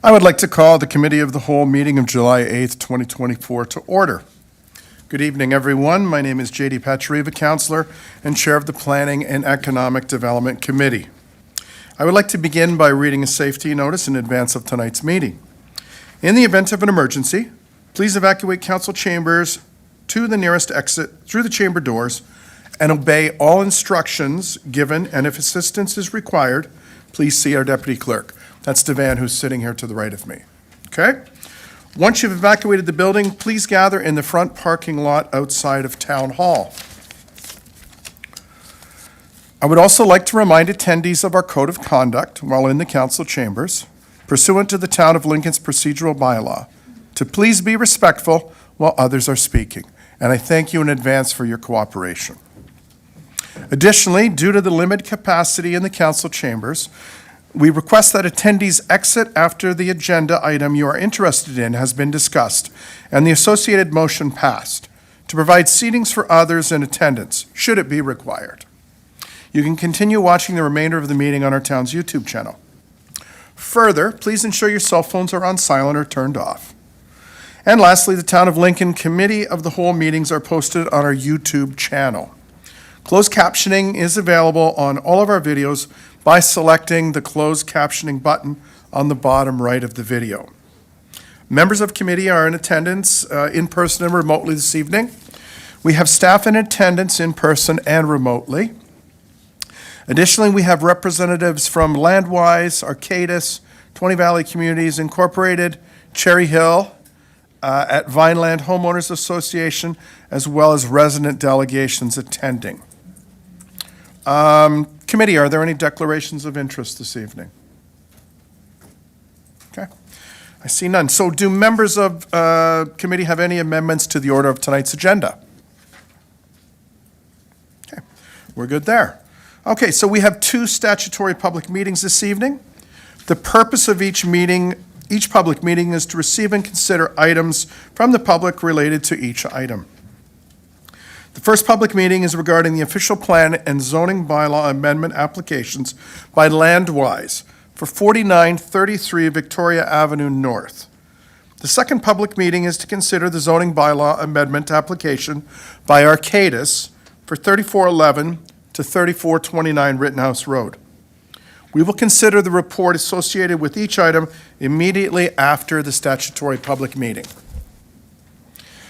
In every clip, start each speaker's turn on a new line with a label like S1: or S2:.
S1: I would like to call the Committee of the Whole meeting of July 8th, 2024 to order. Good evening, everyone. My name is J.D. Pachariva, Councillor and Chair of the Planning and Economic Development Committee. I would like to begin by reading a safety notice in advance of tonight's meeting. In the event of an emergency, please evacuate council chambers to the nearest exit through the chamber doors and obey all instructions given, and if assistance is required, please see our Deputy Clerk. That's Devan, who's sitting here to the right of me. Okay? Once you've evacuated the building, please gather in the front parking lot outside of Town Hall. I would also like to remind attendees of our code of conduct while in the council chambers, pursuant to the Town of Lincoln's procedural bylaw, to please be respectful while others are speaking. And I thank you in advance for your cooperation. Additionally, due to the limited capacity in the council chambers, we request that attendees exit after the agenda item you are interested in has been discussed and the associated motion passed, to provide seatings for others in attendance, should it be required. You can continue watching the remainder of the meeting on our town's YouTube channel. Further, please ensure your cell phones are on silent or turned off. And lastly, the Town of Lincoln Committee of the Whole meetings are posted on our YouTube channel. Closed captioning is available on all of our videos by selecting the closed captioning button on the bottom right of the video. Members of committee are in attendance in person and remotely this evening. We have staff in attendance in person and remotely. Additionally, we have representatives from Landwise, Arcadis, 20 Valley Communities Incorporated, Cherry Hill, at Vineland Homeowners Association, as well as resident delegations attending. Committee, are there any declarations of interest this evening? Okay, I see none. So do members of committee have any amendments to the order of tonight's agenda? Okay, we're good there. Okay, so we have two statutory public meetings this evening. The purpose of each public meeting is to receive and consider items from the public related to each item. The first public meeting is regarding the official plan and zoning bylaw amendment applications by Landwise for 4933 Victoria Avenue North. The second public meeting is to consider the zoning bylaw amendment application by Arcadis for 3411 to 3429 Rittenhouse Road. We will consider the report associated with each item immediately after the statutory public meeting.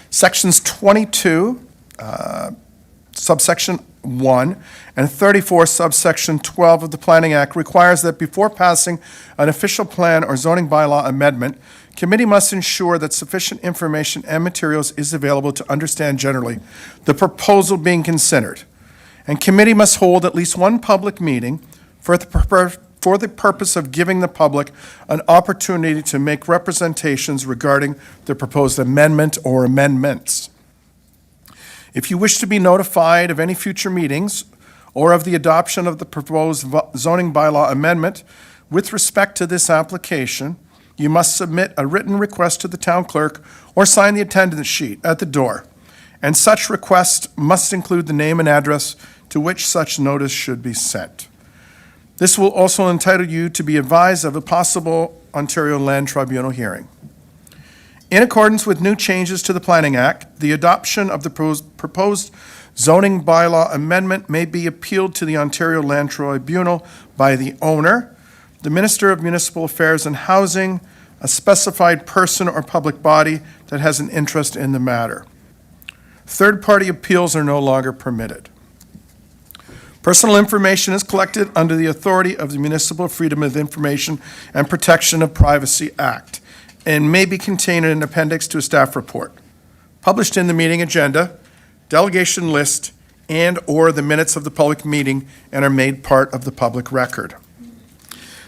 S1: Sections 22, subsection 1, and 34, subsection 12 of the Planning Act requires that before passing an official plan or zoning bylaw amendment, committee must ensure that sufficient information and materials is available to understand generally the proposal being considered. And committee must hold at least one public meeting for the purpose of giving the public an opportunity to make representations regarding the proposed amendment or amendments. If you wish to be notified of any future meetings or of the adoption of the proposed zoning bylaw amendment with respect to this application, you must submit a written request to the town clerk or sign the attendance sheet at the door. And such request must include the name and address to which such notice should be sent. This will also entitle you to be advised of a possible Ontario Land Tribunal hearing. In accordance with new changes to the Planning Act, the adoption of the proposed zoning bylaw amendment may be appealed to the Ontario Land Tribunal by the owner, the Minister of Municipal Affairs and Housing, a specified person or public body that has an interest in the matter. Third-party appeals are no longer permitted. Personal information is collected under the authority of the Municipal Freedom of Information and Protection of Privacy Act and may be contained in an appendix to a staff report, published in the meeting agenda, delegation list, and or the minutes of the public meeting and are made part of the public record.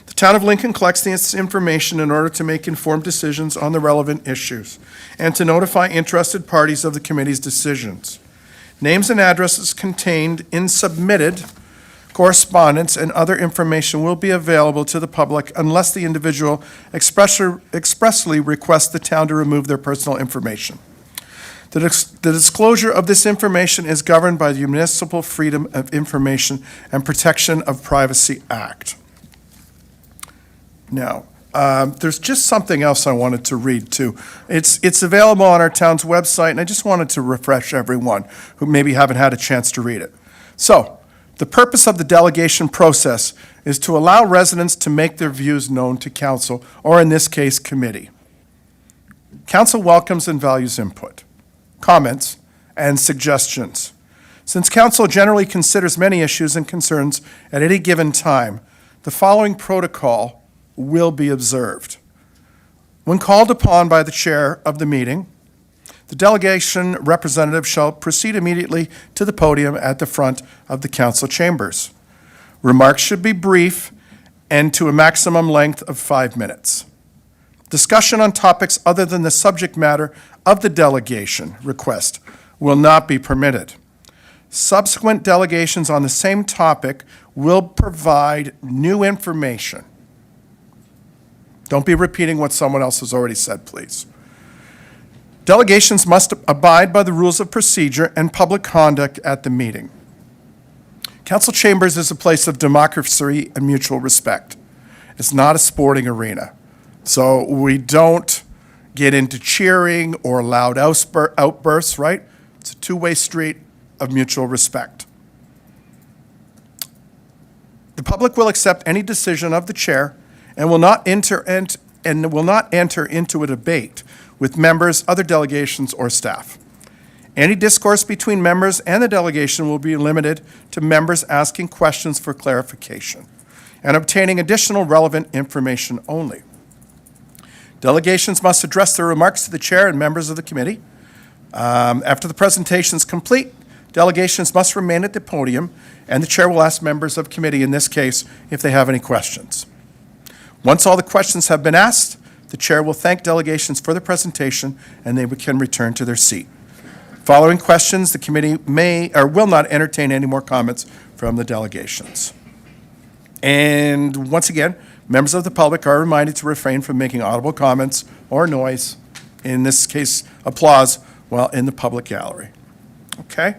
S1: The Town of Lincoln collects this information in order to make informed decisions on the relevant issues and to notify interested parties of the committee's decisions. Names and addresses contained in submitted correspondence and other information will be available to the public unless the individual expressly requests the town to remove their personal information. The disclosure of this information is governed by the Municipal Freedom of Information and Protection of Privacy Act. Now, There's just something else I wanted to read too. It's available on our town's website, and I just wanted to refresh everyone who maybe haven't had a chance to read it. So, the purpose of the delegation process is to allow residents to make their views known to council, or in this case, committee. Council welcomes and values input, comments, and suggestions. Since council generally considers many issues and concerns at any given time, the following protocol will be observed. When called upon by the chair of the meeting, the delegation representative shall proceed immediately to the podium at the front of the council chambers. Remarks should be brief and to a maximum length of 5 minutes. Discussion on topics other than the subject matter of the delegation request will not be permitted. Subsequent delegations on the same topic will provide new information. Don't be repeating what someone else has already said, please. Delegations must abide by the rules of procedure and public conduct at the meeting. Council chambers is a place of democracy and mutual respect. It's not a sporting arena. So we don't get into cheering or loud outbursts, right? It's a two-way street of mutual respect. The public will accept any decision of the chair and will not enter into a debate with members, other delegations, or staff. Any discourse between members and the delegation will be limited to members asking questions for clarification and obtaining additional relevant information only. Delegations must address their remarks to the chair and members of the committee. After the presentation is complete, delegations must remain at the podium, and the chair will ask members of committee, in this case, if they have any questions. Once all the questions have been asked, the chair will thank delegations for the presentation, and they can return to their seat. Following questions, the committee may or will not entertain any more comments from the delegations. And once again, members of the public are reminded to refrain from making audible comments or noise, in this case, applause, while in the public gallery. Okay?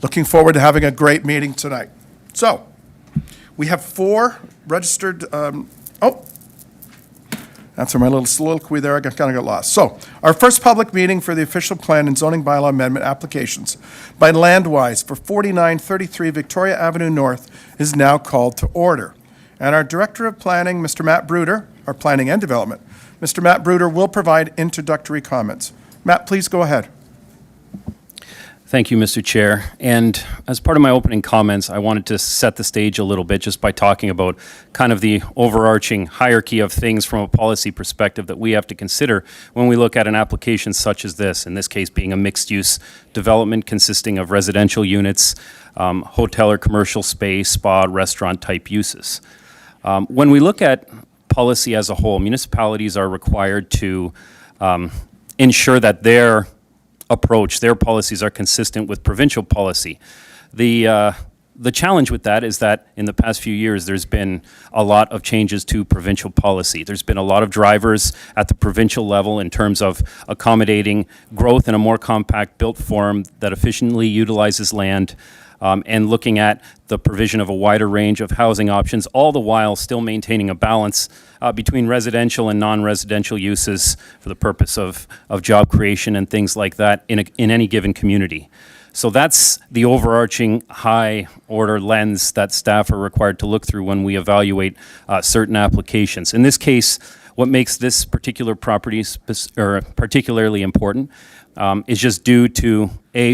S1: Looking forward to having a great meeting tonight. So, we have 4 registered, that's where my little soliloquy there, I kind of got lost. So, our first public meeting for the official plan and zoning bylaw amendment applications by Landwise for 4933 Victoria Avenue North is now called to order. And our Director of Planning, Mr. Matt Bruder, our Planning and Development, Mr. Matt Bruder will provide introductory comments. Matt, please go ahead.
S2: Thank you, Mr. Chair. And as part of my opening comments, I wanted to set the stage a little bit just by talking about kind of the overarching hierarchy of things from a policy perspective that we have to consider when we look at an application such as this, in this case being a mixed-use development consisting of residential units, hotel or commercial space, spa, restaurant-type uses. When we look at policy as a whole, municipalities are required to ensure that their approach, their policies are consistent with provincial policy. The challenge with that is that in the past few years, there's been a lot of changes to provincial policy. There's been a lot of drivers at the provincial level in terms of accommodating growth in a more compact built form that efficiently utilizes land, and looking at the provision of a wider range of housing options, all the while still maintaining a balance between residential and non-residential uses for the purpose of job creation and things like that in any given community. So that's the overarching high-order lens that staff are required to look through when we evaluate certain applications. In this case, what makes this particular property particularly important is just due to,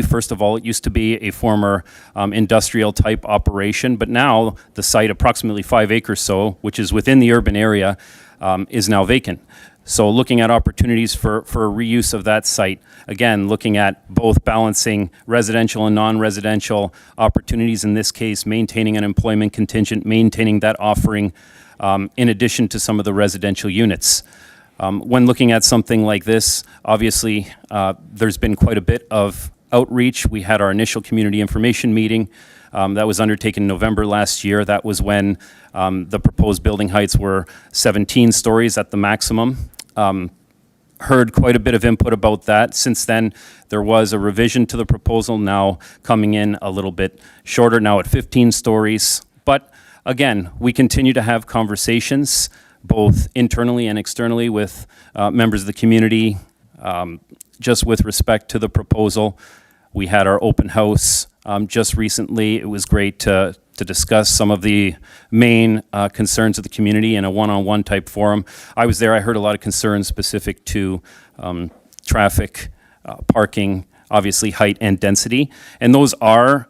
S2: first of all, it used to be a former industrial type operation, but now the site, approximately 5 acres so, which is within the urban area, is now vacant. So looking at opportunities for reuse of that site, again, looking at both balancing residential and non-residential opportunities, in this case, maintaining an employment contingent, maintaining that offering in addition to some of the residential units. When looking at something like this, obviously, there's been quite a bit of outreach. We had our initial community information meeting that was undertaken in November last year. That was when the proposed building heights were 17 stories at the maximum. Heard quite a bit of input about that. Since then, there was a revision to the proposal, now coming in a little bit shorter, now at 15 stories. But again, we continue to have conversations both internally and externally with members of the community. Just with respect to the proposal, we had our open house just recently. It was great to discuss some of the main concerns of the community in a one-on-one type forum. I was there. I heard a lot of concerns specific to traffic, parking, obviously height and density. And those are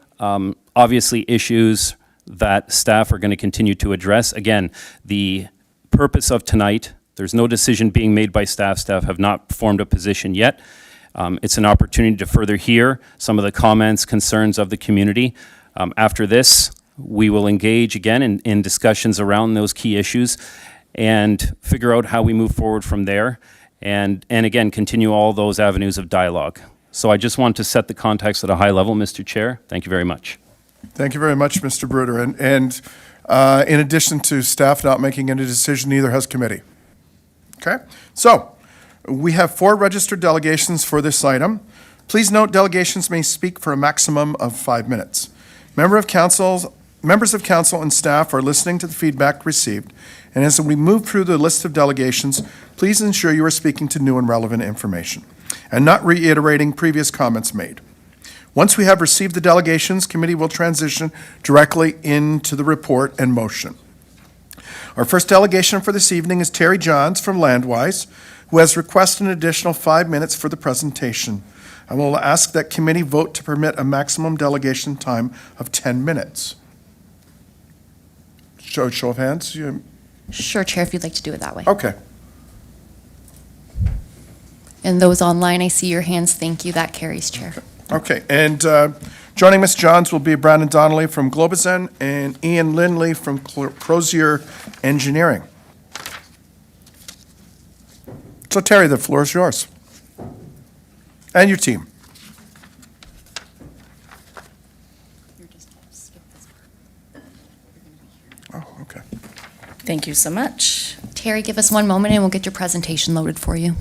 S2: obviously issues that staff are going to continue to address. Again, the purpose of tonight, there's no decision being made by staff. Staff have not formed a position yet. It's an opportunity to further hear some of the comments, concerns of the community. After this, we will engage again in discussions around those key issues and figure out how we move forward from there, and again, continue all those avenues of dialogue. So I just want to set the context at a high level, Mr. Chair. Thank you very much.
S1: Thank you very much, Mr. Bruder. And in addition to staff not making any decision, neither has committee. Okay? So we have 4 registered delegations for this item. Please note delegations may speak for a maximum of 5 minutes. Members of council and staff are listening to the feedback received, and as we move through the list of delegations, please ensure you are speaking to new and relevant information and not reiterating previous comments made. Once we have received the delegations, committee will transition directly into the report and motion. Our first delegation for this evening is Terry Johns from Landwise, who has requested an additional 5 minutes for the presentation. I will ask that committee vote to permit a maximum delegation time of 10 minutes. Show of hands.
S3: Sure, Chair, if you'd like to do it that way.
S1: Okay.
S3: And those online, I see your hands. Thank you. That carries, Chair.
S1: Okay, and joining Ms. Johns will be Brandon Donnelly from Globozen and Ian Lindley from Crozier Engineering. So Terry, the floor is yours. And your team. Oh, okay.
S4: Thank you so much.
S3: Terry, give us one moment and we'll get your presentation loaded for you.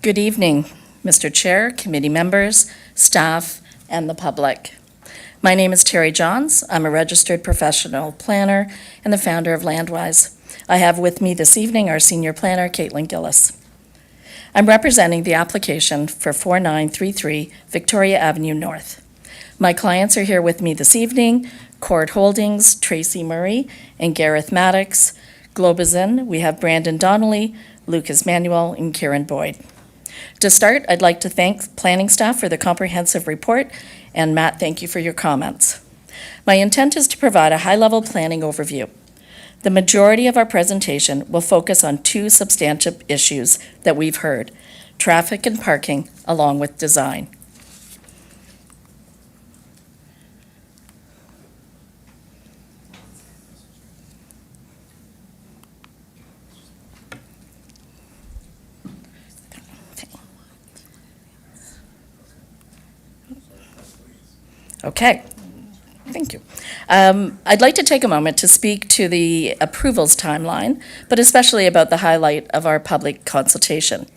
S4: Good evening, Mr. Chair, committee members, staff, and the public. My name is Terry Johns. I'm a registered professional planner and the founder of Landwise. I have with me this evening our senior planner, Caitlin Gillis. I'm representing the application for 4933 Victoria Avenue North. My clients are here with me this evening: Court Holdings, Tracy Murray, and Gareth Maddox. Globozen, we have Brandon Donnelly, Lucas Manuel, and Kieran Boyd. To start, I'd like to thank planning staff for the comprehensive report, and Matt, thank you for your comments. My intent is to provide a high-level planning overview. The majority of our presentation will focus on 2 substantive issues that we've heard: traffic and parking, along with design. Okay, thank you. I'd like to take a moment to speak to the approvals timeline, but especially about the highlight of our public consultation.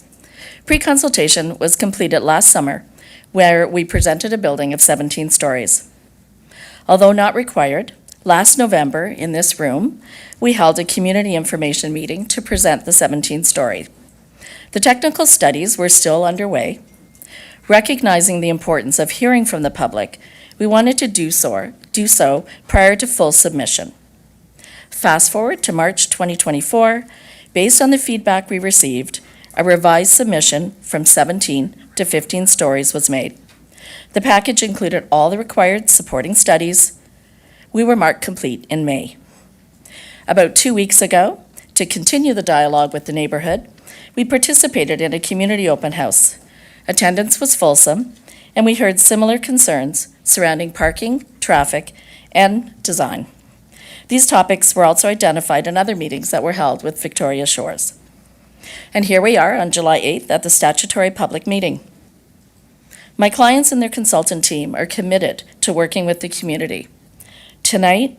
S4: Pre-consultation was completed last summer, where we presented a building of 17 stories. Although not required, last November in this room, we held a community information meeting to present the 17-story. The technical studies were still underway. Recognizing the importance of hearing from the public, we wanted to do so prior to full submission. Fast forward to March 2024, based on the feedback we received, a revised submission from 17 to 15 stories was made. The package included all the required supporting studies. We were marked complete in May. About 2 weeks ago, to continue the dialogue with the neighborhood, we participated in a community open house. Attendance was fulsome, and we heard similar concerns surrounding parking, traffic, and design. These topics were also identified in other meetings that were held with Victoria Shores. And here we are on July 8th at the statutory public meeting. My clients and their consultant team are committed to working with the community. Tonight,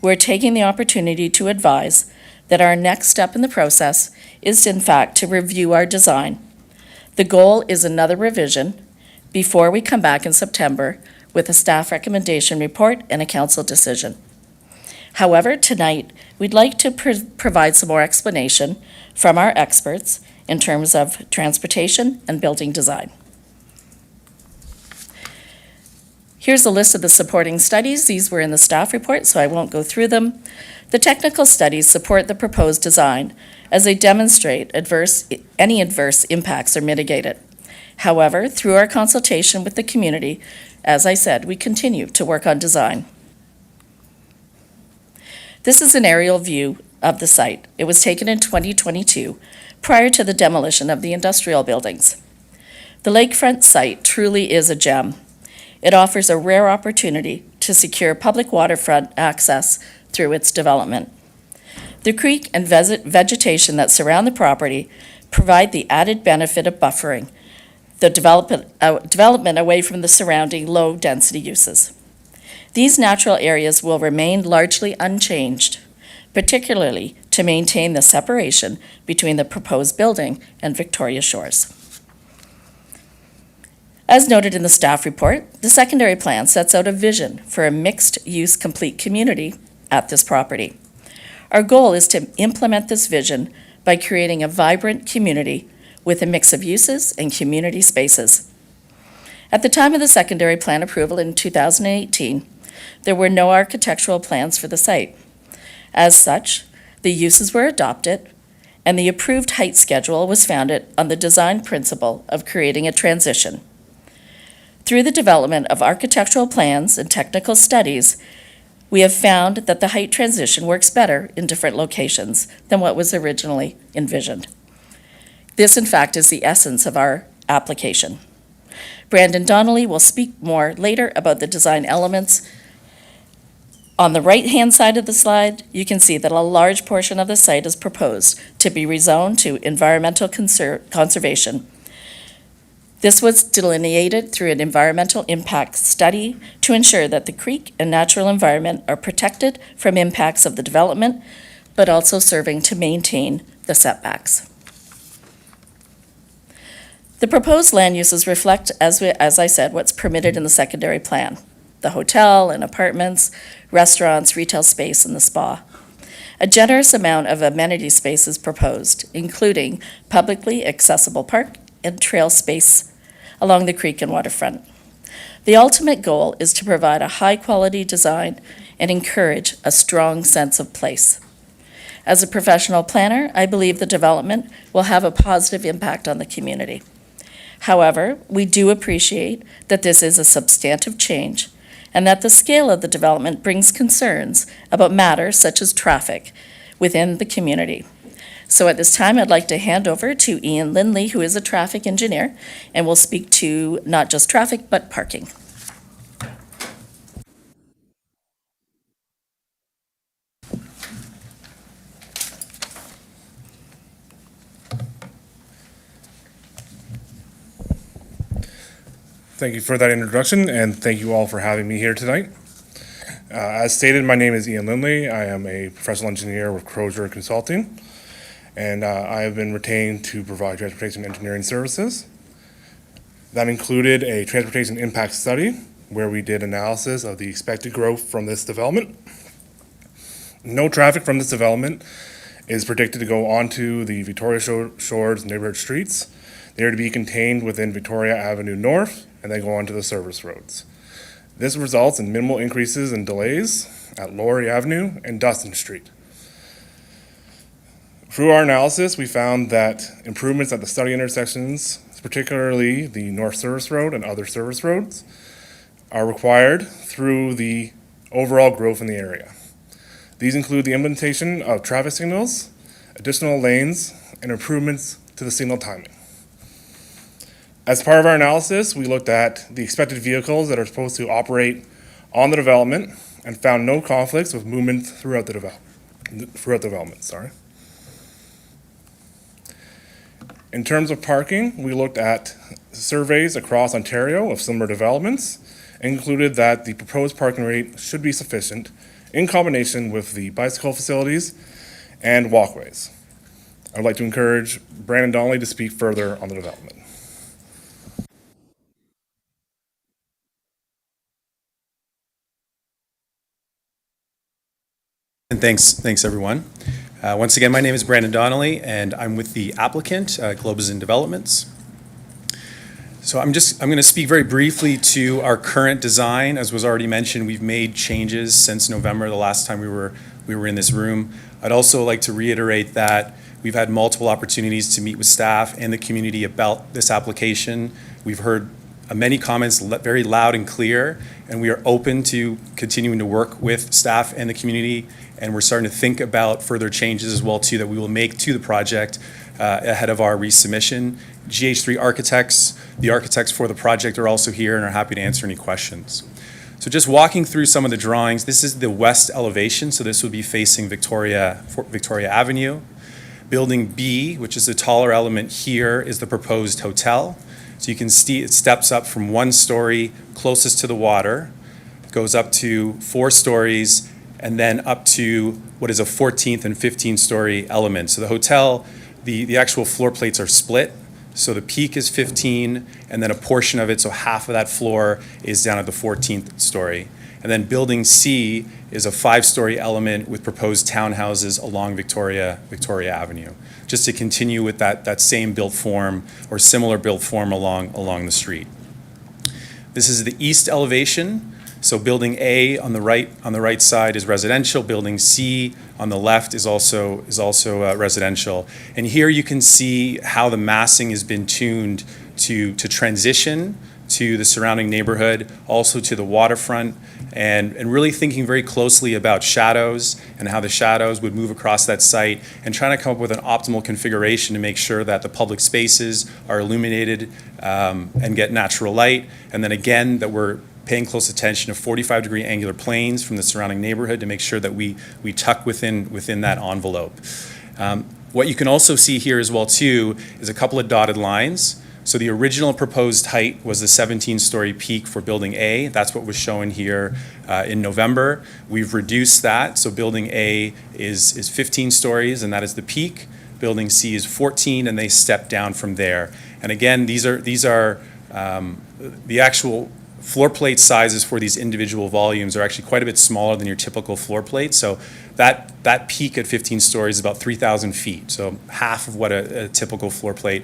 S4: we're taking the opportunity to advise that our next step in the process is in fact to review our design. The goal is another revision before we come back in September with a staff recommendation report and a council decision. However, tonight, we'd like to provide some more explanation from our experts in terms of transportation and building design. Here's a list of the supporting studies. These were in the staff report, so I won't go through them. The technical studies support the proposed design as they demonstrate any adverse impacts are mitigated. However, through our consultation with the community, as I said, we continue to work on design. This is an aerial view of the site. It was taken in 2022, prior to the demolition of the industrial buildings. The lakefront site truly is a gem. It offers a rare opportunity to secure public waterfront access through its development. The creek and vegetation that surround the property provide the added benefit of buffering the development away from the surrounding low-density uses. These natural areas will remain largely unchanged, particularly to maintain the separation between the proposed building and Victoria Shores. As noted in the staff report, the secondary plan sets out a vision for a mixed-use complete community at this property. Our goal is to implement this vision by creating a vibrant community with a mix of uses and community spaces. At the time of the secondary plan approval in 2018, there were no architectural plans for the site. As such, the uses were adopted, and the approved height schedule was founded on the design principle of creating a transition. Through the development of architectural plans and technical studies, we have found that the height transition works better in different locations than what was originally envisioned. This, in fact, is the essence of our application. Brandon Donnelly will speak more later about the design elements. On the right-hand side of the slide, you can see that a large portion of the site is proposed to be rezoned to environmental conservation. This was delineated through an environmental impact study to ensure that the creek and natural environment are protected from impacts of the development, but also serving to maintain the setbacks. The proposed land uses reflect, as I said, what's permitted in the secondary plan: the hotel and apartments, restaurants, retail space, and the spa. A generous amount of amenity space is proposed, including publicly accessible park and trail space along the creek and waterfront. The ultimate goal is to provide a high-quality design and encourage a strong sense of place. As a professional planner, I believe the development will have a positive impact on the community. However, we do appreciate that this is a substantive change and that the scale of the development brings concerns about matters such as traffic within the community. So at this time, I'd like to hand over to Ian Lindley, who is a traffic engineer, and will speak to not just traffic, but parking.
S5: Thank you for that introduction, and thank you all for having me here tonight. As stated, my name is Ian Lindley. I am a professional engineer with Crozier Consulting, and I have been retained to provide transportation engineering services. That included a transportation impact study where we did analysis of the expected growth from this development. No traffic from this development is predicted to go onto the Victoria Shores neighborhood streets. They are to be contained within Victoria Avenue North and then go onto the service roads. This results in minimal increases in delays at Laurie Avenue and Dustin Street. Through our analysis, we found that improvements at the study intersections, particularly the North Service Road and other service roads, are required through the overall growth in the area. These include the implementation of traffic signals, additional lanes, and improvements to the signal timing. As part of our analysis, we looked at the expected vehicles that are supposed to operate on the development and found no conflicts with movement throughout the development. In terms of parking, we looked at surveys across Ontario of similar developments and concluded that the proposed parking rate should be sufficient in combination with the bicycle facilities and walkways. I'd like to encourage Brandon Donnelly to speak further on the development.
S6: And thanks everyone. Once again, my name is Brandon Donnelly, and I'm with the applicant, Globazin Developments. So I'm going to speak very briefly to our current design. As was already mentioned, we've made changes since November, the last time we were in this room. I'd also like to reiterate that we've had multiple opportunities to meet with staff and the community about this application. We've heard many comments very loud and clear, and we are open to continuing to work with staff and the community, and we're starting to think about further changes as well too that we will make to the project ahead of our resubmission. GH3 architects, the architects for the project are also here and are happy to answer any questions. So just walking through some of the drawings, this is the west elevation, so this would be facing Victoria Avenue. Building B, which is the taller element here, is the proposed hotel. So you can see it steps up from 1 story closest to the water, goes up to 4 stories, and then up to what is a 14th and 15th story element. So the hotel, the actual floor plates are split. So the peak is 15, and then a portion of it, so half of that floor is down at the 14th story. And then building C is a 5-story element with proposed townhouses along Victoria Avenue, just to continue with that same built form or similar built form along the street. This is the east elevation. So building A on the right side is residential. Building C on the left is also residential. And here you can see how the massing has been tuned to transition to the surrounding neighborhood, also to the waterfront, and really thinking very closely about shadows and how the shadows would move across that site, and trying to come up with an optimal configuration to make sure that the public spaces are illuminated and get natural light. And then again, that we're paying close attention to 45-degree angular planes from the surrounding neighborhood to make sure that we tuck within that envelope. What you can also see here as well too is a couple of dotted lines. So the original proposed height was the 17-story peak for building A. That's what was shown here in November. We've reduced that, so building A is 15 stories, and that is the peak. Building C is 14, and they step down from there. And again, these are the actual floor plate sizes for these individual volumes are actually quite a bit smaller than your typical floor plate. So that peak at 15 stories is about 3,000 feet, so half of what a typical floor plate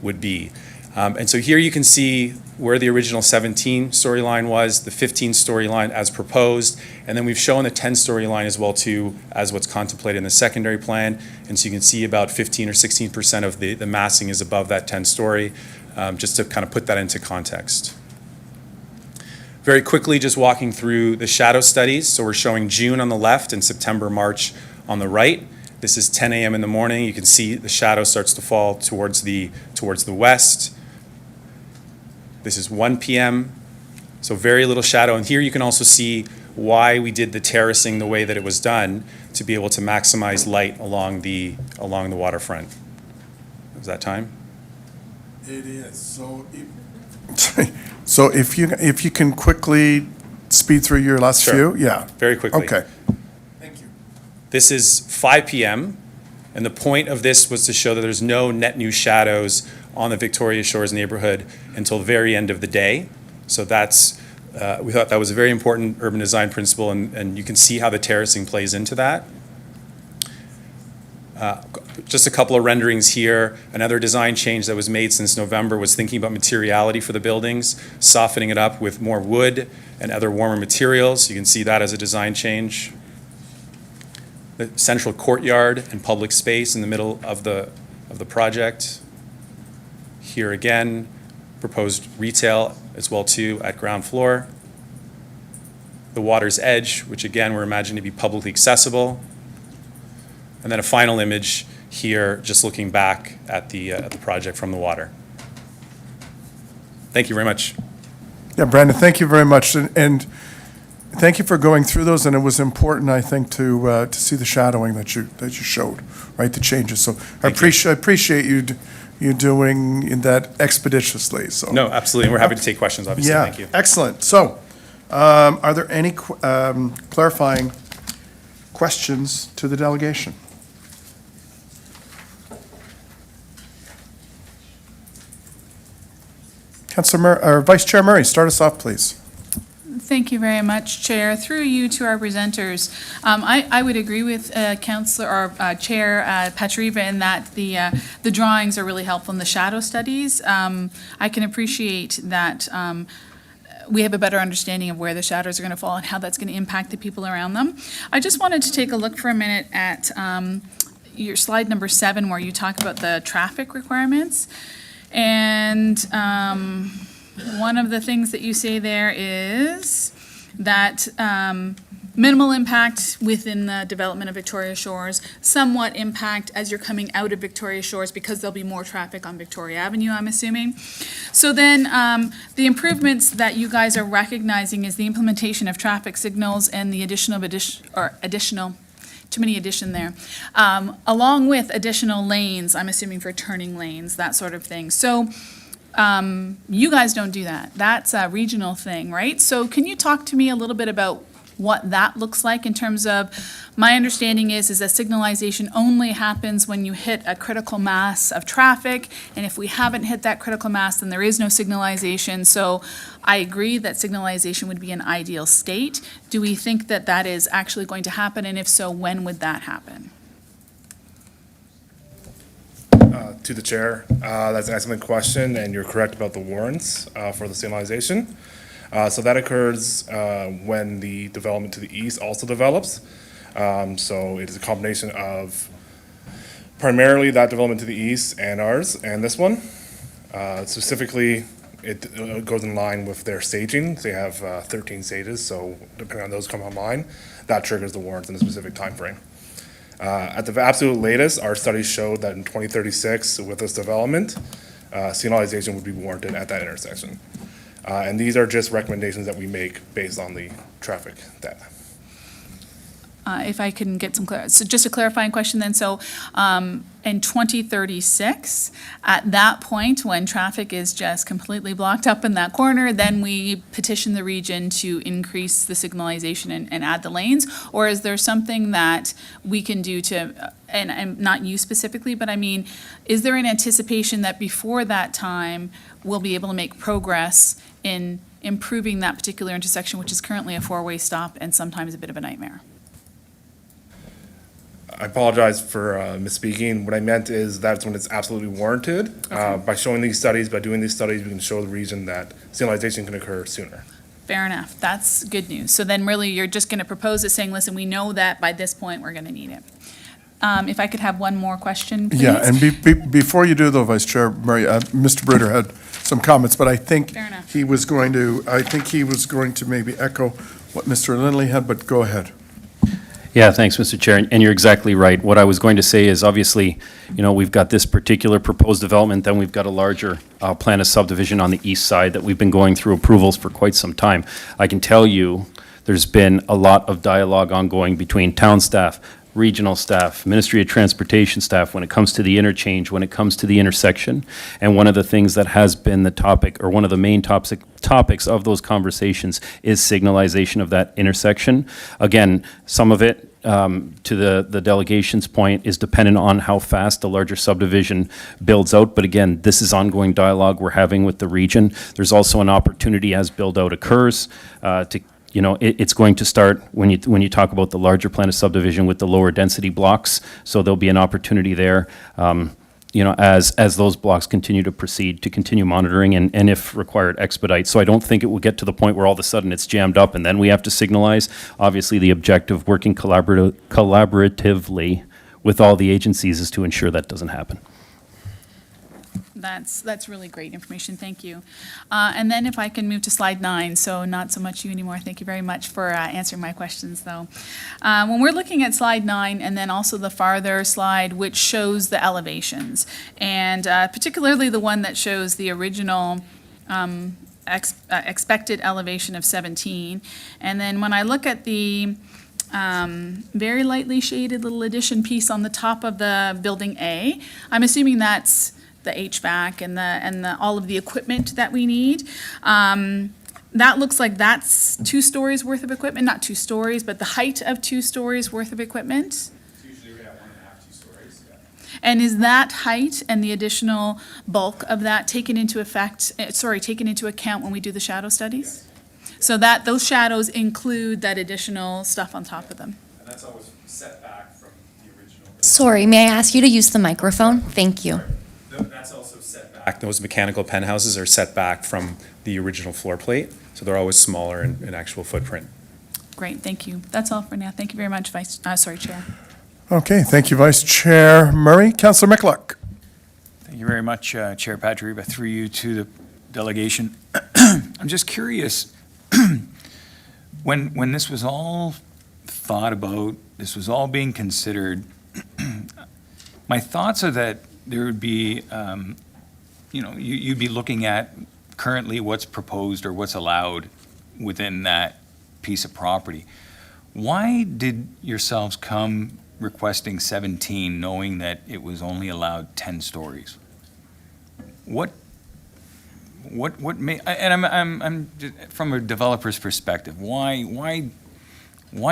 S6: would be. And so here you can see where the original 17-story line was, the 15-story line as proposed, and then we've shown the 10-story line as well too as what's contemplated in the secondary plan. And so you can see about 15 or 16% of the massing is above that 10-story, just to kind of put that into context. Very quickly, just walking through the shadow studies. So we're showing June on the left and September, March on the right. This is 10 a.m. in the morning. You can see the shadow starts to fall towards the west. This is 1 p.m., so very little shadow. And here you can also see why we did the terracing the way that it was done, to be able to maximize light along the waterfront. Is that time?
S1: It is. So if you can quickly speed through your last
S6: Sure.
S1: few? Yeah.
S6: Very quickly.
S1: Okay. Thank you.
S6: This is 5 p.m., and the point of this was to show that there's no net new shadows on the Victoria Shores neighborhood until the very end of the day. So that's, we thought that was a very important urban design principle, and you can see how the terracing plays into that. Just a couple of renderings here. Another design change that was made since November was thinking about materiality for the buildings, softening it up with more wood and other warmer materials. You can see that as a design change. The central courtyard and public space in the middle of the project. Here again, proposed retail as well too at ground floor. The water's edge, which again we're imagining to be publicly accessible. And then a final image here, just looking back at the project from the water. Thank you very much.
S1: Yeah, Brandon, thank you very much, and thank you for going through those. And it was important, I think, to see the shadowing that you showed, right? The changes. So I appreciate you doing that expeditiously. So
S6: No, absolutely. And we're happy to take questions, obviously.
S1: yeah,
S6: Thank you.
S1: excellent. So, are there any clarifying questions to the delegation? Vice Chair Murray, start us off, please.
S7: Thank you very much, Chair. Through you to our presenters, I would agree with Councillor or Chair Patriva in that the drawings are really helpful in the shadow studies. I can appreciate that we have a better understanding of where the shadows are going to fall and how that's going to impact the people around them. I just wanted to take a look for a minute at your slide number 7, where you talk about the traffic requirements. And one of the things that you say there is that minimal impact within the development of Victoria Shores, somewhat impact as you're coming out of Victoria Shores because there'll be more traffic on Victoria Avenue, I'm assuming. So then the improvements that you guys are recognizing is the implementation of traffic signals and the additional, too many addition there, along with additional lanes, I'm assuming for turning lanes, that sort of thing. So you guys don't do that. That's a regional thing, right? So can you talk to me a little bit about what that looks like in terms of, my understanding is that signalization only happens when you hit a critical mass of traffic, and if we haven't hit that critical mass, then there is no signalization. So I agree that signalization would be an ideal state. Do we think that that is actually going to happen, and if so, when would that happen?
S5: To the chair, that's an excellent question, and you're correct about the warrants for the signalization. So that occurs when the development to the east also develops. So it is a combination of primarily that development to the east and ours and this one. Specifically, it goes in line with their staging. They have 13 stages, so depending on those come online, that triggers the warrants in a specific time frame. At the absolute latest, our studies showed that in 2036, with this development, signalization would be warranted at that intersection. And these are just recommendations that we make based on the traffic data.
S7: If I can get some so just a clarifying question then. So in 2036, at that point, when traffic is just completely blocked up in that corner, then we petition the region to increase the signalization and add the lanes? Or is there something that we can do to, and not you specifically, but I mean, is there an anticipation that before that time, we'll be able to make progress in improving that particular intersection, which is currently a four-way stop and sometimes a bit of a nightmare?
S5: I apologize for misspeaking. What I meant is that's when it's absolutely warranted. By showing these studies, by doing these studies, we can show the region that signalization can occur sooner.
S7: Fair enough. That's good news. So then really you're just going to propose it saying, listen, we know that by this point we're going to need it. If I could have one more question, please.
S1: Yeah, and before you do though, Vice Chair Murray, Mr. Bruder had some comments, but I think
S7: Fair enough.
S1: he was going to maybe echo what Mr. Lindley had, but go ahead.
S2: Yeah, thanks, Mr. Chair, and you're exactly right. What I was going to say is, obviously, we've got this particular proposed development, then we've got a larger plan of subdivision on the east side that we've been going through approvals for quite some time. I can tell you, there's been a lot of dialogue ongoing between town staff, regional staff, Ministry of Transportation staff, when it comes to the interchange, when it comes to the intersection. And one of the things that has been the topic, or one of the main topics of those conversations, is signalization of that intersection. Again, some of it, to the delegation's point, is dependent on how fast the larger subdivision builds out. But again, this is ongoing dialogue we're having with the region. There's also an opportunity as build-out occurs to it's going to start when you talk about the larger plan of subdivision with the lower density blocks. So there'll be an opportunity there, as those blocks continue to proceed, to continue monitoring and if required, expedite. So I don't think it will get to the point where all of a sudden it's jammed up and then we have to signalize. Obviously, the objective, working collaboratively with all the agencies, is to ensure that doesn't happen.
S7: That's really great information. Thank you. And then if I can move to slide 9, so not so much you anymore. Thank you very much for answering my questions, though. When we're looking at slide 9 and then also the farther slide, which shows the elevations, and particularly the one that shows the original expected elevation of 17. And then when I look at the very lightly shaded little addition piece on the top of the building A, I'm assuming that's the HVAC and the all of the equipment that we need. That looks like that's 2 stories worth of equipment, not 2 stories, but the height of 2 stories worth of equipment.
S6: Usually we have 1.5, 2 stories. Yeah.
S7: And is that height and the additional bulk of that taken into account when we do the shadow studies? So that, those shadows include that additional stuff on top of them?
S6: And that's always set back from the original.
S3: Sorry, may I ask you to use the microphone? Thank you.
S6: That's also set back. Those mechanical penthouses are set back from the original floor plate, so they're always smaller in actual footprint.
S7: Great, thank you. That's all for now. Thank you very much, Chair.
S1: Okay, thank you, Vice Chair Murray. Councillor Michalak.
S8: Thank you very much, Chair Patrick, through you to the delegation. I'm just curious, when this was all thought about, this was all being considered, my thoughts are that there would be, you'd be looking at currently what's proposed or what's allowed within that piece of property. Why did yourselves come requesting 17, knowing that it was only allowed 10 stories? What may, and I'm from a developer's perspective, why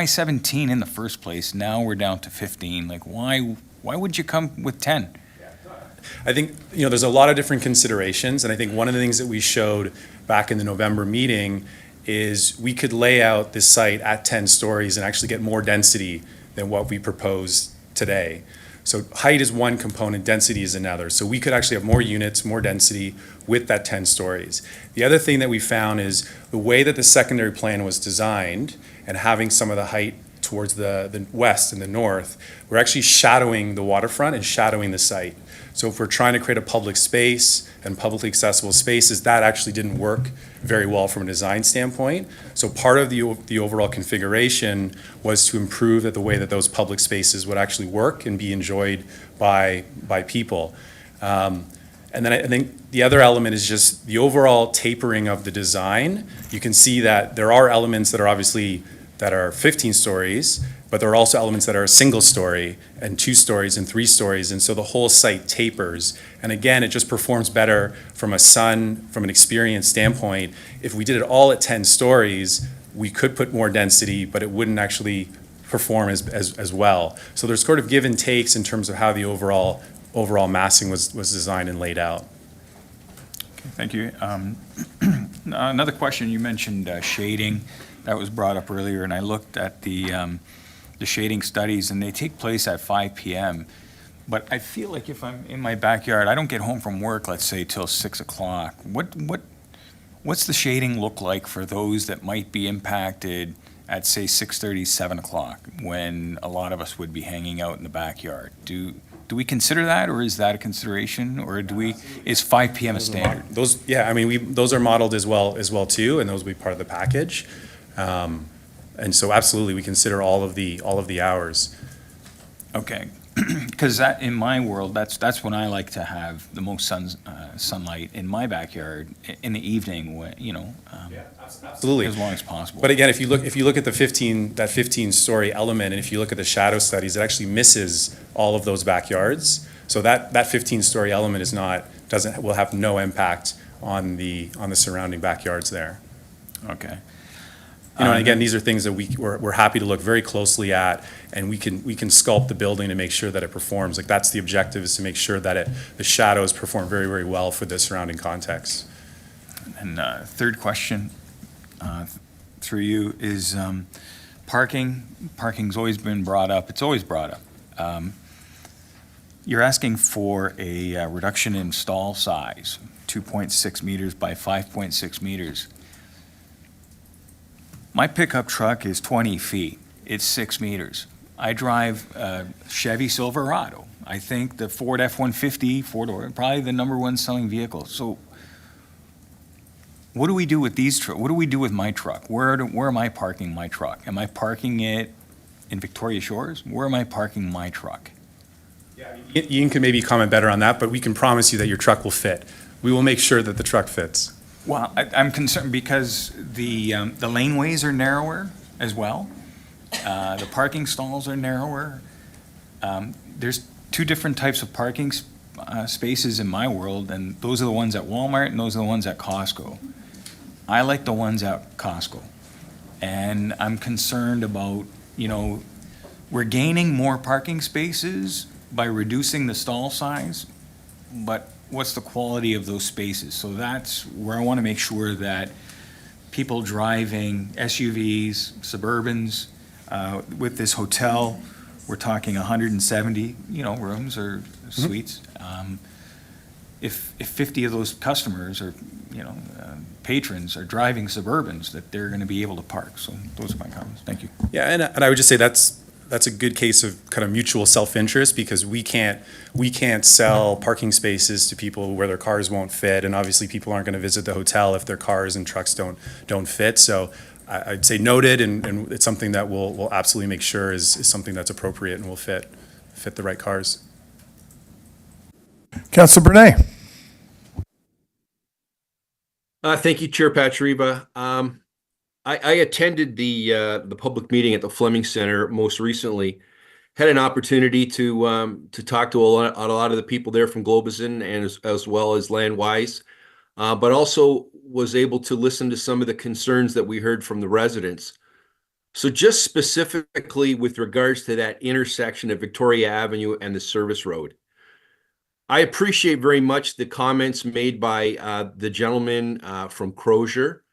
S8: 17 in the first place? Now we're down to 15. Like, why would you come with 10?
S6: I think, there's a lot of different considerations, and I think one of the things that we showed back in the November meeting is we could lay out this site at 10 stories and actually get more density than what we propose today. So height is one component, density is another. So we could actually have more units, more density with that 10 stories. The other thing that we found is the way that the secondary plan was designed and having some of the height towards the west and the north, we're actually shadowing the waterfront and shadowing the site. So if we're trying to create a public space and publicly accessible spaces, that actually didn't work very well from a design standpoint. So part of the overall configuration was to improve that the way that those public spaces would actually work and be enjoyed by people. And then I think the other element is just the overall tapering of the design. You can see that there are elements that are obviously that are 15 stories, but there are also elements that are a single story and 2 stories and 3 stories. And so the whole site tapers. And again, it just performs better from an experience standpoint. If we did it all at 10 stories, we could put more density, but it wouldn't actually perform as well. So there's sort of give and takes in terms of how the overall massing was designed and laid out.
S8: Okay, thank you. Another question, you mentioned shading. That was brought up earlier, and I looked at the shading studies, and they take place at 5 p.m. But I feel like if I'm in my backyard, I don't get home from work, let's say, till 6 o'clock. What's the shading look like for those that might be impacted at, say, 6:30, 7 o'clock, when a lot of us would be hanging out in the backyard? Do we consider that, or is that a consideration, or is 5 p.m. a standard?
S6: Those are modeled as well too, and those will be part of the package. And so absolutely, we consider all of the hours.
S8: Okay, because that, in my world, that's when I like to have the most sunlight in my backyard in the evening, when,
S6: Absolutely.
S8: as long as possible.
S6: But again, if you look at that 15-story element, and if you look at the shadow studies, it actually misses all of those backyards. So that 15-story element will have no impact on the surrounding backyards there.
S8: Okay.
S6: And again, these are things that we're happy to look very closely at, and we can sculpt the building to make sure that it performs. Like, that's the objective, is to make sure that the shadows perform very, very well for the surrounding context.
S8: And third question, through you, is parking. Parking's always been brought up. It's always brought up. You're asking for a reduction in stall size, 2.6 meters by 5.6 meters. My pickup truck is 20 feet. It's 6 meters. I drive a Chevy Silverado. I think the Ford F-150, four-door, probably the #1 selling vehicle. So what do we do with these what do we do with my truck? Where am I parking my truck? Am I parking it in Victoria Shores? Where am I parking my truck?
S6: Ian can maybe comment better on that, but we can promise you that your truck will fit. We will make sure that the truck fits.
S8: Well, I'm concerned because the laneways are narrower as well. The parking stalls are narrower. There's 2 different types of parking spaces in my world, and those are the ones at Walmart and those are the ones at Costco. I like the ones at Costco. And I'm concerned about, we're gaining more parking spaces, by reducing the stall size, but what's the quality of those spaces? So that's where I want to make sure that people driving SUVs, Suburbans, with this hotel, we're talking 170, rooms or suites. If 50 of those customers or, patrons are driving Suburbans, that they're going to be able to park. So those are my comments. Thank you.
S6: Yeah, and I would just say that's a good case of kind of mutual self-interest, because we can't sell parking spaces to people where their cars won't fit, and obviously people aren't going to visit the hotel if their cars and trucks don't fit. So I'd say noted, and it's something that we'll absolutely make sure is something that's appropriate and will fit the right cars.
S1: Councilor Brunei.
S9: Thank you, Chair Patriva. I attended the public meeting at the Fleming Center most recently. Had an opportunity to talk to a lot of the people there from Globazin and as well as Landwise, but also was able to listen to some of the concerns that we heard from the residents. So just specifically with regards to that intersection of Victoria Avenue and the service road, I appreciate very much the comments made by the gentleman from Crozier.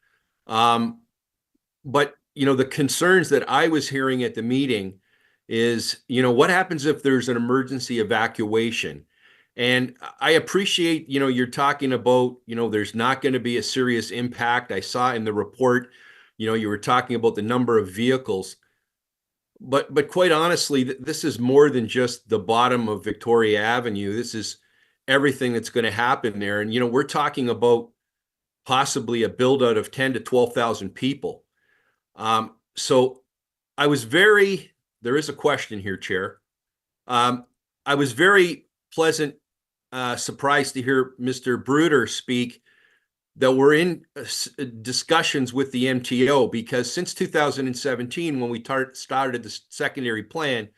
S9: But, the concerns that I was hearing at the meeting is, what happens if there's an emergency evacuation? And I appreciate, you're talking about, there's not going to be a serious impact. I saw in the report, you were talking about the number of vehicles. But quite honestly, this is more than just the bottom of Victoria Avenue. This is everything that's going to happen there. And, we're talking about possibly a build out of 10 to 12,000 people. So there is a question here, Chair. I was very pleasant, surprised to hear Mr. Bruder speak that we're in discussions with the MTO, because since 2017, when we started the secondary plan,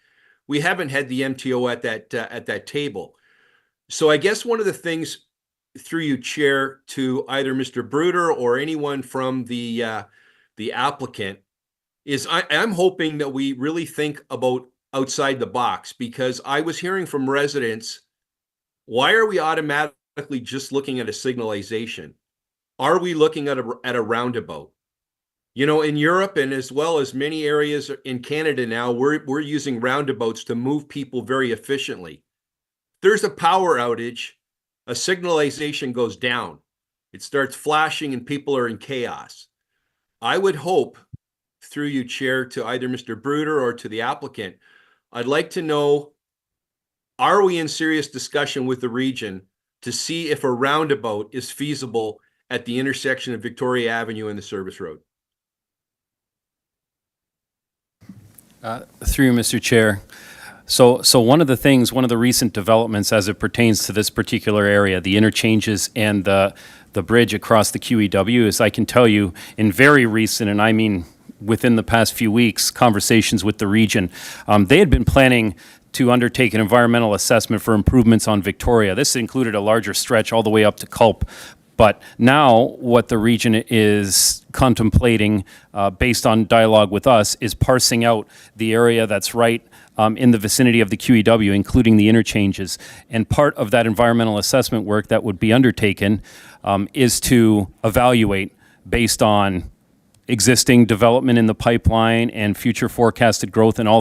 S9: we haven't had the MTO at that table. So I guess one of the things through you, Chair, to either Mr. Bruder or anyone from the applicant is I'm hoping that we really think about outside the box, because I was hearing from residents, why are we automatically just looking at a signalization? Are we looking at a roundabout? In Europe and as well as many areas in Canada now, we're using roundabouts to move people very efficiently. There's a power outage, a signalization goes down. It starts flashing and people are in chaos. I would hope, through you, Chair, to either Mr. Bruder or to the applicant, I'd like to know, are we in serious discussion with the region to see if a roundabout is feasible at the intersection of Victoria Avenue and the service road?
S2: Through you, Mr. Chair. So one of the recent developments as it pertains to this particular area, the interchanges and the bridge across the QEW, is I can tell you in very recent, and I mean within the past few weeks, conversations with the region, they had been planning to undertake an environmental assessment for improvements on Victoria. This included a larger stretch all the way up to Culp. But now what the region is contemplating, based on dialogue with us, is parsing out the area that's right in the vicinity of the QEW, including the interchanges. And part of that environmental assessment work that would be undertaken is to evaluate, based on existing development in the pipeline and future forecasted growth and all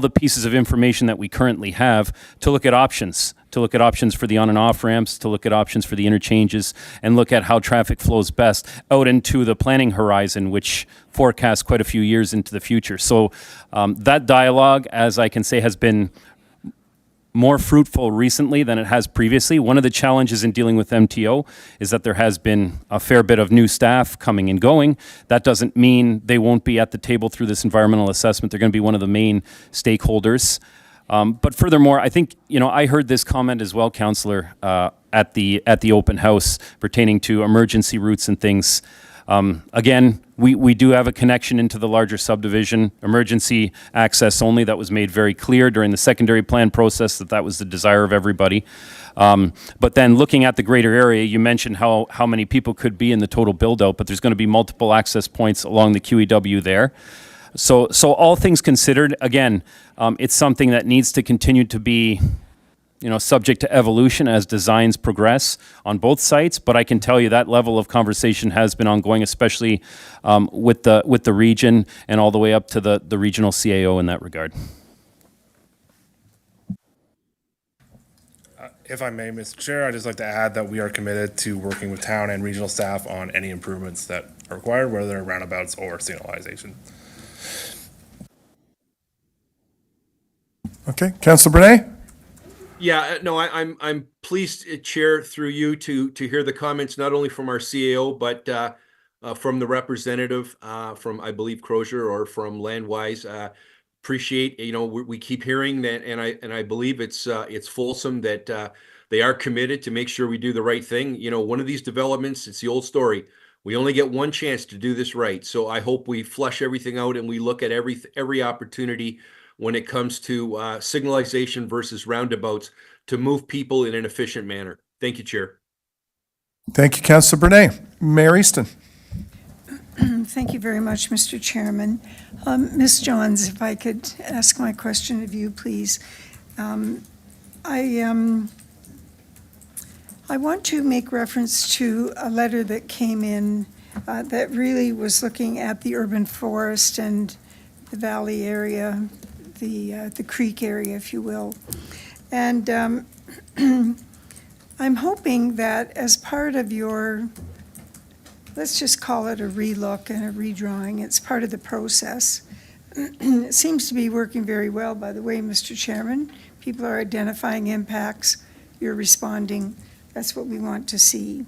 S2: the pieces of information that we currently have, to look at options for the on and off ramps, to look at options for the interchanges, and look at how traffic flows best out into the planning horizon, which forecasts quite a few years into the future. So that dialogue, as I can say, has been more fruitful recently than it has previously. One of the challenges in dealing with MTO is that there has been a fair bit of new staff coming and going. That doesn't mean they won't be at the table through this environmental assessment. They're going to be one of the main stakeholders. But furthermore, I think, I heard this comment as well, Councillor, at the open house pertaining to emergency routes and things. Again, we do have a connection into the larger subdivision, emergency access only. That was made very clear during the secondary plan process that was the desire of everybody. But then looking at the greater area, you mentioned how many people could be in the total build out, but there's going to be multiple access points along the QEW there. So all things considered, again, it's something that needs to continue to be, subject to evolution as designs progress on both sites. But I can tell you that level of conversation has been ongoing, especially with the region and all the way up to the regional CAO in that regard.
S5: If I may, Mr. Chair, I'd just like to add that we are committed to working with town and regional staff on any improvements that are required, whether they're roundabouts or signalization.
S1: Okay, Councilor Brunei?
S9: Yeah, no, I'm pleased, Chair, through you to hear the comments, not only from our CAO, but from the representative from, I believe, Crozier or from Landwise. Appreciate, we keep hearing that, and I believe it's fulsome that they are committed to make sure we do the right thing. One of these developments, it's the old story. We only get one chance to do this right. So I hope we flush everything out and we look at every opportunity when it comes to signalization versus roundabouts to move people in an efficient manner. Thank you, Chair.
S1: Thank you, Councilor Brunei. Mayor Easton?
S10: Thank you very much, Mr. Chairman. Ms. Johns, if I could ask my question of you, please. I want to make reference to a letter that came in that really was looking at the urban forest and the valley area, the creek area, if you will. And I'm hoping that as part of your, let's just call it a relook and a redrawing, it's part of the process. It seems to be working very well, by the way, Mr. Chairman. People are identifying impacts, you're responding. That's what we want to see.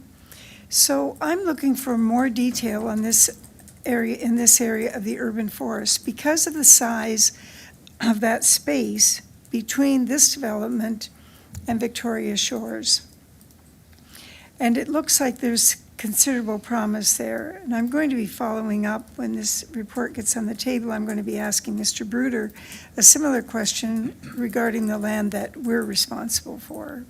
S10: So I'm looking for more detail on this area, in this area of the urban forest, because of the size of that space between this development and Victoria Shores. And it looks like there's considerable promise there. And I'm going to be following up when this report gets on the table. I'm going to be asking Mr. Bruder a similar question regarding the land that we're responsible for.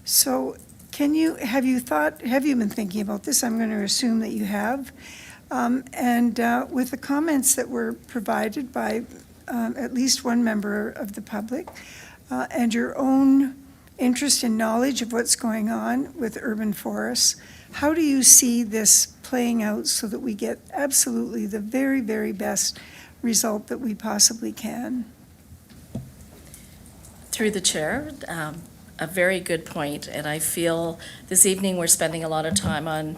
S10: So have you been thinking about this? I'm going to assume that you have. With the comments that were provided by at least one member of the public, and your own interest and knowledge of what's going on with urban forests, how do you see this playing out so that we get absolutely the very, very best result that we possibly can?
S4: Through the chair, a very good point, and I feel this evening we're spending a lot of time on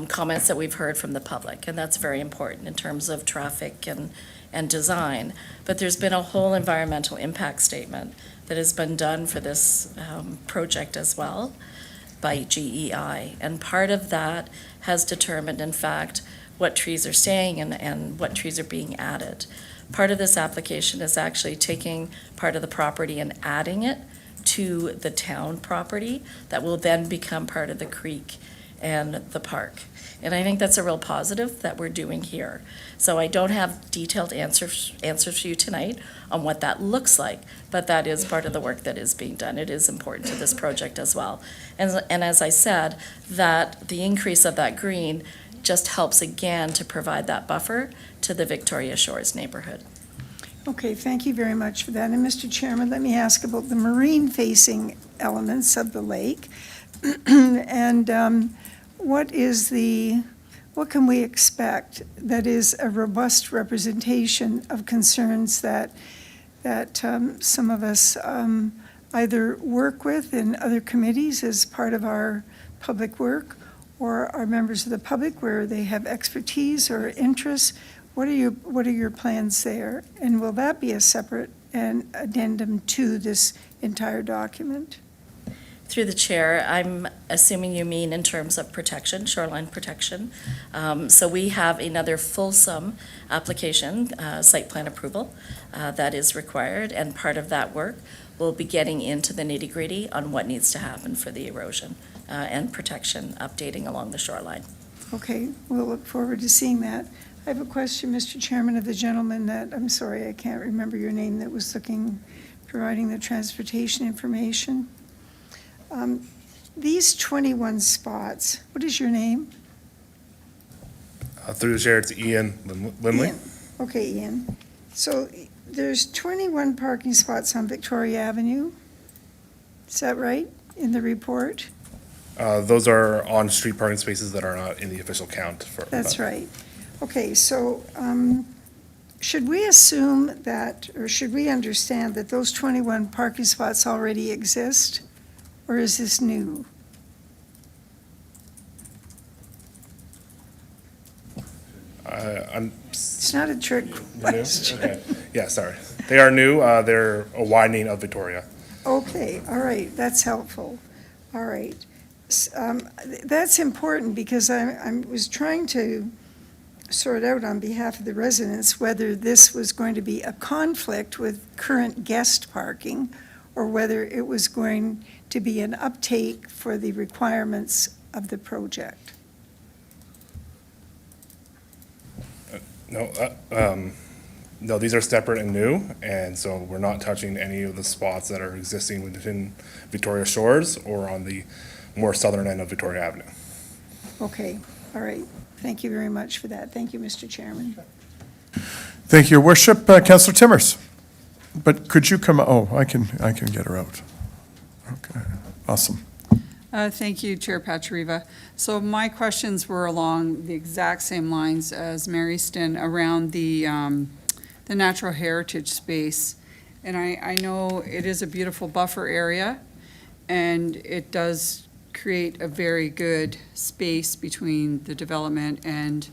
S4: comments that we've heard from the public, and that's very important in terms of traffic and design. But there's been a whole environmental impact statement that has been done for this project as well by GEI, and part of that has determined, in fact, what trees are staying and what trees are being added. Part of this application is actually taking part of the property and adding it to the town property that will then become part of the creek and the park. And I think that's a real positive that we're doing here. So I don't have detailed answers for you tonight on what that looks like, but that is part of the work that is being done. It is important to this project as well. And as I said, that the increase of that green just helps again to provide that buffer to the Victoria Shores neighborhood.
S10: Okay, thank you very much for that. And Mr. Chairman, let me ask about the marine-facing elements of the lake. And what can we expect that is a robust representation of concerns that some of us either work with in other committees as part of our public work, or are members of the public where they have expertise or interests? What are your plans there? And will that be a separate addendum to this entire document?
S4: Through the chair, I'm assuming you mean in terms of protection, shoreline protection. So we have another fulsome application, site plan approval, that is required, and part of that work will be getting into the nitty-gritty on what needs to happen for the erosion and protection updating along the shoreline.
S10: Okay, we'll look forward to seeing that. I have a question, Mr. Chairman, of the gentleman that, I'm sorry, I can't remember your name, that was providing the transportation information. These 21 spots, what is your name?
S5: Through the chair, it's Ian Lindley.
S10: Ian. Okay, Ian. So there's 21 parking spots on Victoria Avenue. Is that right, in the report?
S5: Those are on-street parking spaces that are not in the official count for.
S10: That's right. Okay, so should we assume that, or should we understand that those 21 parking spots already exist? Or is this new? It's not a trick question.
S5: Okay. Yeah, sorry. They are new. They're a widening of Victoria.
S10: Okay, all right, that's helpful. All right. That's important because I was trying to sort out on behalf of the residents whether this was going to be a conflict with current guest parking or whether it was going to be an uptake for the requirements of the project.
S5: No, these are separate and new, and so we're not touching any of the spots that are existing within Victoria Shores or on the more southern end of Victoria Avenue.
S10: Okay, all right. Thank you very much for that. Thank you, Mr. Chairman.
S1: Thank you, Your Worship. Councillor Timmers. But could you come, oh, I can get her out. Okay, awesome.
S11: Thank you, Chair Patriva. So my questions were along the exact same lines as Mary Stin around the natural heritage space. And I know it is a beautiful buffer area, and it does create a very good space between the development and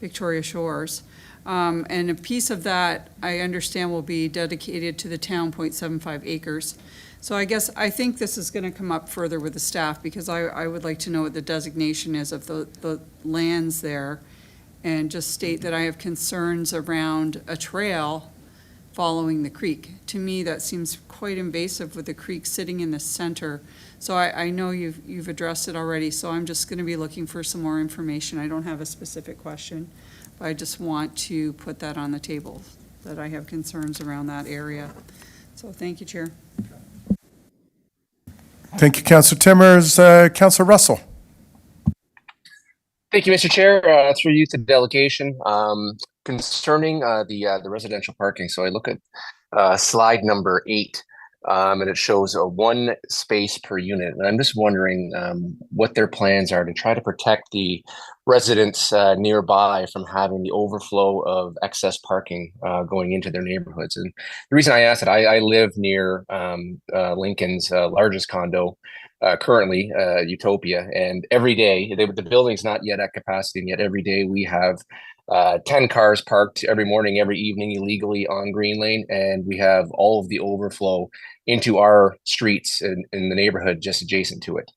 S11: Victoria Shores. And a piece of that, I understand, will be dedicated to the town, 0.75 acres. So I think this is going to come up further with the staff, because I would like to know what the designation is of the lands there, and just state that I have concerns around a trail following the creek. To me, that seems quite invasive with the creek sitting in the center. So I know you've addressed it already, so I'm just going to be looking for some more information. I don't have a specific question, but I just want to put that on the table, that I have concerns around that area. So thank you, Chair.
S1: Thank you, Councillor Timmers. Councillor Russell.
S12: Thank you, Mr. Chair. Through you to the delegation. Concerning the residential parking, so I look at slide number 8, and it shows a 1 space per unit. And I'm just wondering what their plans are to try to protect the residents nearby from having the overflow of excess parking going into their neighborhoods. And the reason I asked it, I live near Lincoln's largest condo, currently Utopia, and every day, the building's not yet at capacity, and yet every day we have 10 cars parked every morning, every evening illegally on Green Lane, and we have all of the overflow into our streets in the neighborhood just adjacent to it.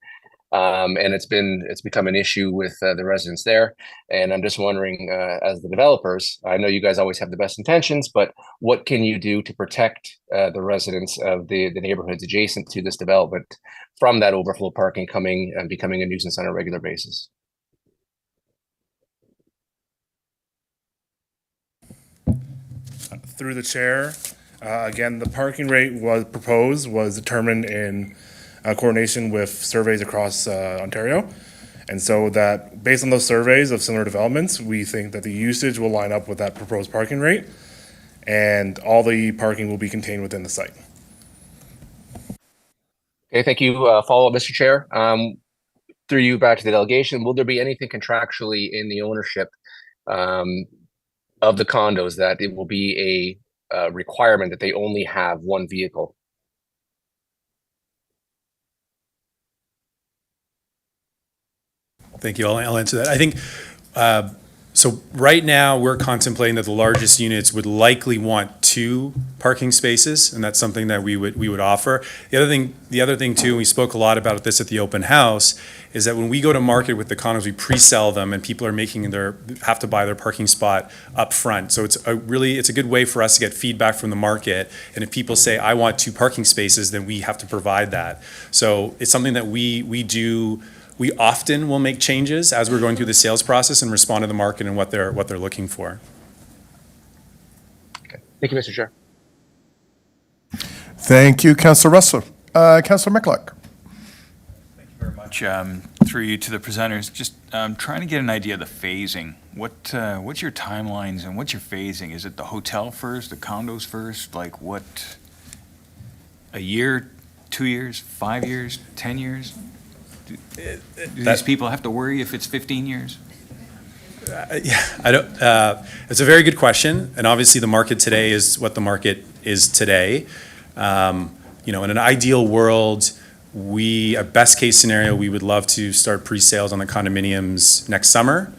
S12: And it's become an issue with the residents there. And I'm just wondering, as the developers, I know you guys always have the best intentions, but what can you do to protect the residents of the neighborhoods adjacent to this development from that overflow parking coming and becoming a nuisance on a regular basis?
S5: Through the chair, again, the parking rate was determined in coordination with surveys across Ontario. And so that based on those surveys of similar developments, we think that the usage will line up with that proposed parking rate, and all the parking will be contained within the site.
S12: Okay, thank you. Follow up, Mr. Chair. Through you back to the delegation, will there be anything contractually in the ownership of the condos that it will be a requirement that they only have 1 vehicle?
S6: Thank you. I'll answer that. I think, so right now, we're contemplating that the largest units would likely want 2 parking spaces, and that's something that we would offer. The other thing too, and we spoke a lot about this at the open house, is that when we go to market with the condos, we pre-sell them, and people are have to buy their parking spot up front. So it's a good way for us to get feedback from the market. And if people say, I want 2 parking spaces, then we have to provide that. So it's something that we do. We often will make changes as we're going through the sales process and respond to the market and what they're looking for.
S12: Okay. Thank you, Mr. Chair.
S1: Thank you, Councillor Russell. Councillor McCulloch.
S8: Very much. through you to the presenters, just trying to get an idea of the phasing. What's your timelines and what's your phasing? Is it the hotel first, the condos first? Like what, a year, 2 years, 5 years, 10 years? Do these people have to worry if it's 15 years?
S6: Yeah, I don't. It's a very good question, and obviously the market today is what the market is today. You know, in an ideal world, a best case scenario, we would love to start pre-sales on the condominiums next summer,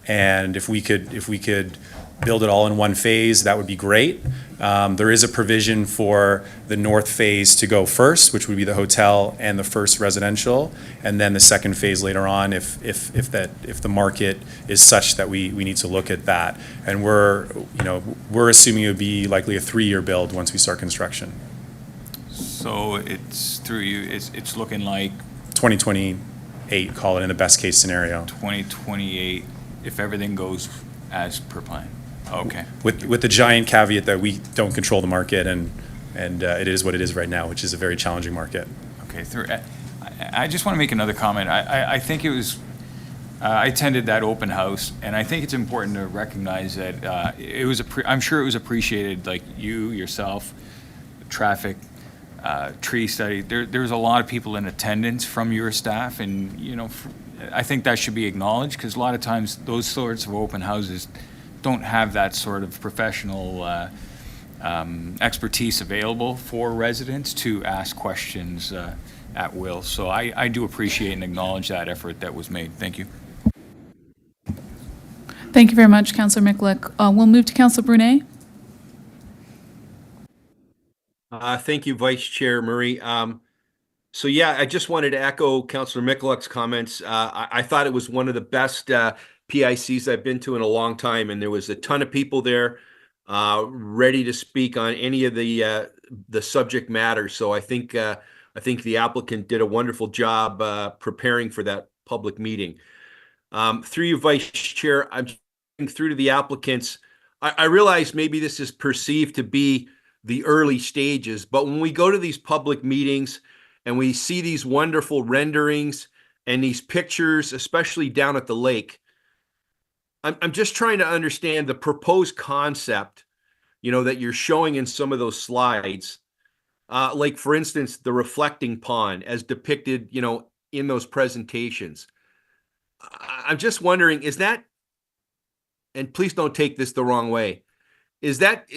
S6: and if we could build it all in one phase, that would be great. There is a provision for the north phase to go first, which would be the hotel and the first residential, and then the second phase later on if the market is such that we need to look at that. And we're assuming it would be likely a 3-year build once we start construction.
S8: So it's through you, it's looking like
S6: 2028, call it in the best case scenario.
S8: 2028, if everything goes as per plan. Okay.
S6: With the giant caveat that we don't control the market and it is what it is right now, which is a very challenging market.
S8: Okay. I just want to make another comment. I think it was, I attended that open house, and I think it's important to recognize that it was I'm sure it was appreciated, like you, yourself, traffic, tree study. There's a lot of people in attendance from your staff, and I think that should be acknowledged, because a lot of times those sorts of open houses don't have that sort of professional expertise available for residents to ask questions at will. So I do appreciate and acknowledge that effort that was made. Thank you.
S7: Thank you very much, Councillor Mikulik. We'll move to Councillor Brunet.
S9: Thank you, Vice Chair Murray. So yeah, I just wanted to echo Councillor Mikulik's comments. I thought it was one of the best PICs I've been to in a long time, and there was a ton of people there ready to speak on any of the subject matter. So I think the applicant did a wonderful job preparing for that public meeting. Through you, Vice Chair, I'm through to the applicants. I realize maybe this is perceived to be the early stages, but when we go to these public meetings and we see these wonderful renderings and these pictures, especially down at the lake, I'm just trying to understand the proposed concept, that you're showing in some of those slides. Like, for instance, the reflecting pond as depicted, in those presentations. I'm just wondering, is that, and please don't take this the wrong way, is that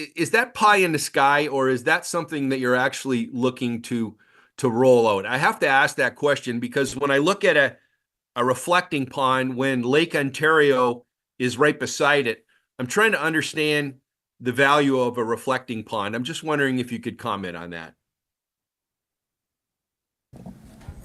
S9: pie in the sky, or is that something that you're actually looking to roll out? I have to ask that question because when I look at a reflecting pond when Lake Ontario is right beside it, I'm trying to understand the value of a reflecting pond. I'm just wondering if you could comment on that.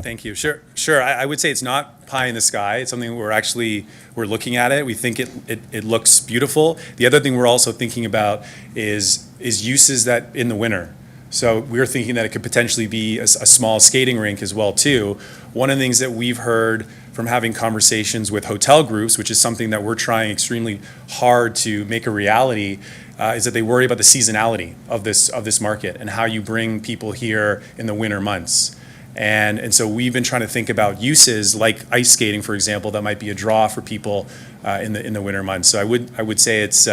S6: Thank you. Sure. I would say it's not pie in the sky. It's something we're looking at it. We think it looks beautiful. The other thing we're also thinking about is uses that in the winter. So we're thinking that it could potentially be a small skating rink as well too. One of the things that we've heard from having conversations with hotel groups, which is something that we're trying extremely hard to make a reality, is that they worry about the seasonality of this market and how you bring people here in the winter months. And so we've been trying to think about uses like ice skating, for example, that might be a draw for people in the winter months. So I would say it's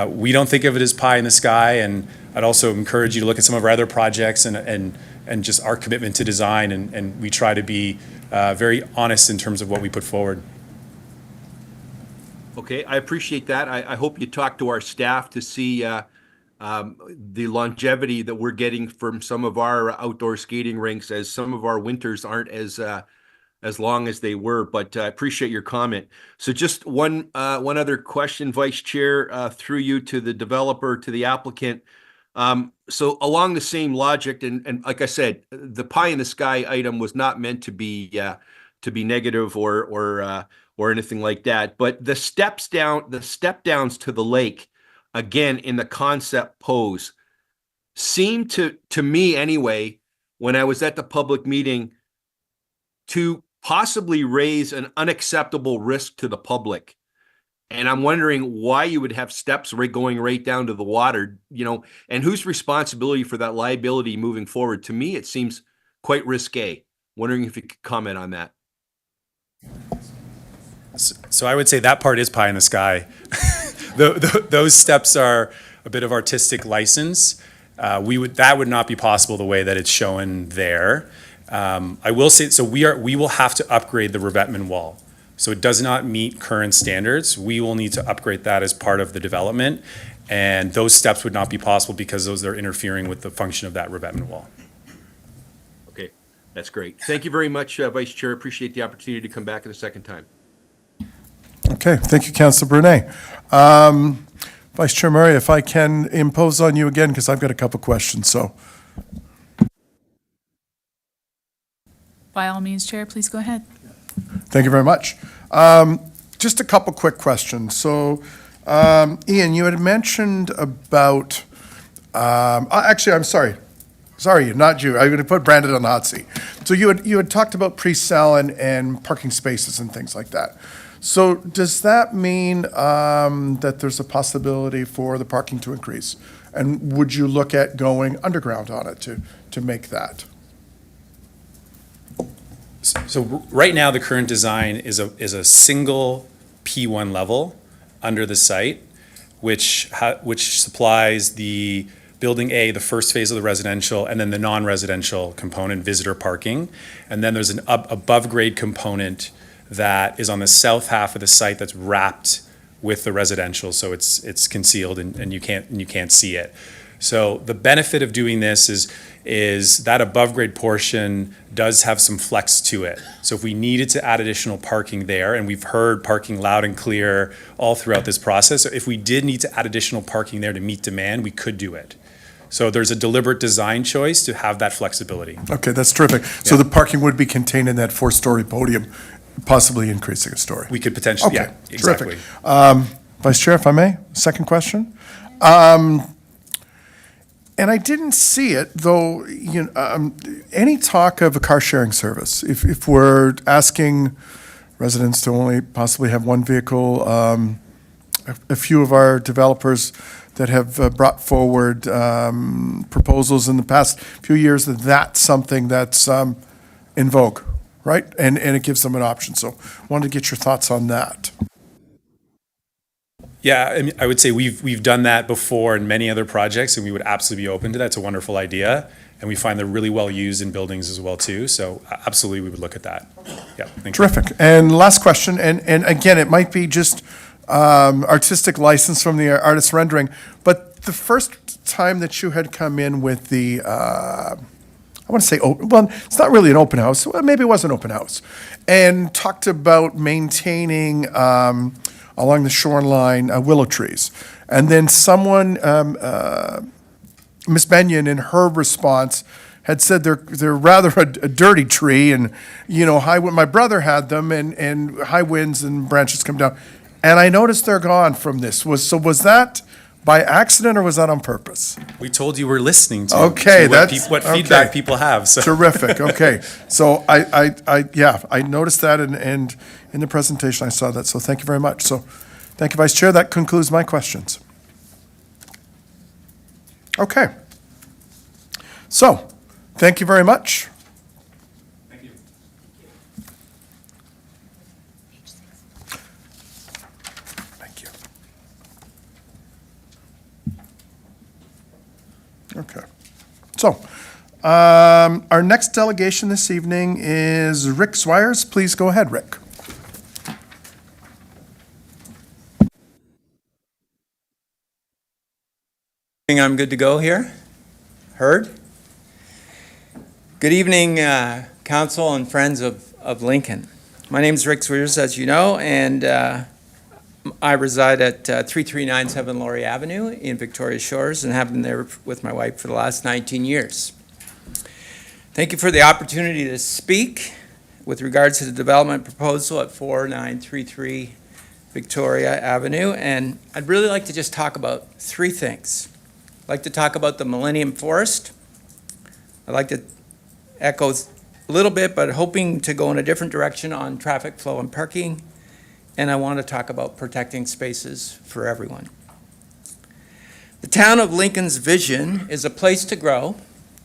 S6: we don't think of it as pie in the sky, and I'd also encourage you to look at some of our other projects and just our commitment to design, and we try to be very honest in terms of what we put forward.
S9: Okay, I appreciate that. I hope you talk to our staff to see the longevity that we're getting from some of our outdoor skating rinks, as some of our winters aren't as long as they were. But I appreciate your comment. So just one other question, Vice Chair, through you to the developer, to the applicant. So along the same logic, and like I said, the pie in the sky item was not meant to be negative or anything like that. But the step downs to the lake, again, in the concept pose, seemed to me anyway, when I was at the public meeting, to possibly raise an unacceptable risk to the public. And I'm wondering why you would have steps going right down to the water, and whose responsibility for that liability moving forward. To me, it seems quite risque. Wondering if you could comment on that.
S6: So I would say that part is pie in the sky. Those steps are a bit of artistic license. That would not be possible the way that it's shown there. I will say, so we will have to upgrade the revetment wall. So it does not meet current standards. We will need to upgrade that as part of the development. And those steps would not be possible because those are interfering with the function of that revetment wall.
S9: Okay, that's great. Thank you very much, Vice Chair. Appreciate the opportunity to come back a second time.
S1: Okay, thank you, Councillor Brunet. Vice Chair Murray, if I can impose on you again, because I've got a couple questions, so.
S7: By all means, Chair, please go ahead.
S1: Thank you very much. Just a couple quick questions. So, Ian, you had mentioned about, actually, I'm sorry. Sorry, not you. I'm going to put Brandon on the hot seat. So you had talked about pre-sale and parking spaces and things like that. So does that mean that there's a possibility for the parking to increase? And would you look at going underground on it to make that?
S6: So right now, the current design is a single P1 level under the site, which supplies the Building A, the first phase of the residential, and then the non-residential component, visitor parking. And then there's an above-grade component that is on the south half of the site that's wrapped with the residential, so it's concealed and you can't see it. So the benefit of doing this is that above grade portion does have some flex to it. So if we needed to add additional parking there, and we've heard parking loud and clear all throughout this process, so if we did need to add additional parking there to meet demand, we could do it. So there's a deliberate design choice to have that flexibility.
S1: Okay, that's terrific. So the parking would be contained in that four-story podium, possibly increasing a story.
S6: We could potentially,
S1: Okay,
S6: yeah, exactly.
S1: terrific. Vice Chair, if I may, second question. And I didn't see it, though, any talk of a car sharing service. If we're asking residents to only possibly have one vehicle, a few of our developers that have brought forward proposals in the past few years, that's something that's in vogue, right? And it gives them an option. So wanted to get your thoughts on that.
S6: Yeah, I mean, I would say we've done that before in many other projects, and we would absolutely be open to that. It's a wonderful idea, and we find they're really well used in buildings as well too. So absolutely, we would look at that. Yeah, thank you.
S1: Terrific. And last question, and again, it might be just artistic license from the artist rendering, but the first time that you had come in with the, I want to say, well, it's not really an open house. Well, maybe it was an open house, and talked about maintaining along the shoreline willow trees. And then someone, Ms. Benyon, in her response, had said they're rather a dirty tree, and my brother had them, and high winds and branches come down. And I noticed they're gone from this. Was that by accident or was that on purpose?
S6: We told you we're listening to,
S1: Okay,
S6: what feedback people have. So.
S1: Terrific. Okay, so I noticed that, and in the presentation I saw that. So thank you very much. So, thank you, Vice Chair. That concludes my questions. Okay. So, thank you very much.
S6: Thank you.
S1: Thank you. Okay. So, our next delegation this evening is Rick Swires. Please go ahead, Rick.
S13: I'm good to go here. Heard? Good evening, council and friends of Lincoln. My name is Rick Swears, as you know, and I reside at 3397 Laurie Avenue in Victoria Shores and have been there with my wife for the last 19 years. Thank you for the opportunity to speak with regards to the development proposal at 4933 Victoria Avenue, and I'd really like to just talk about three things. I'd like to talk about the Millennium Forest. I'd like to echo a little bit, but hoping to go in a different direction on traffic flow and parking. And I want to talk about protecting spaces for everyone. The town of Lincoln's vision is a place to grow,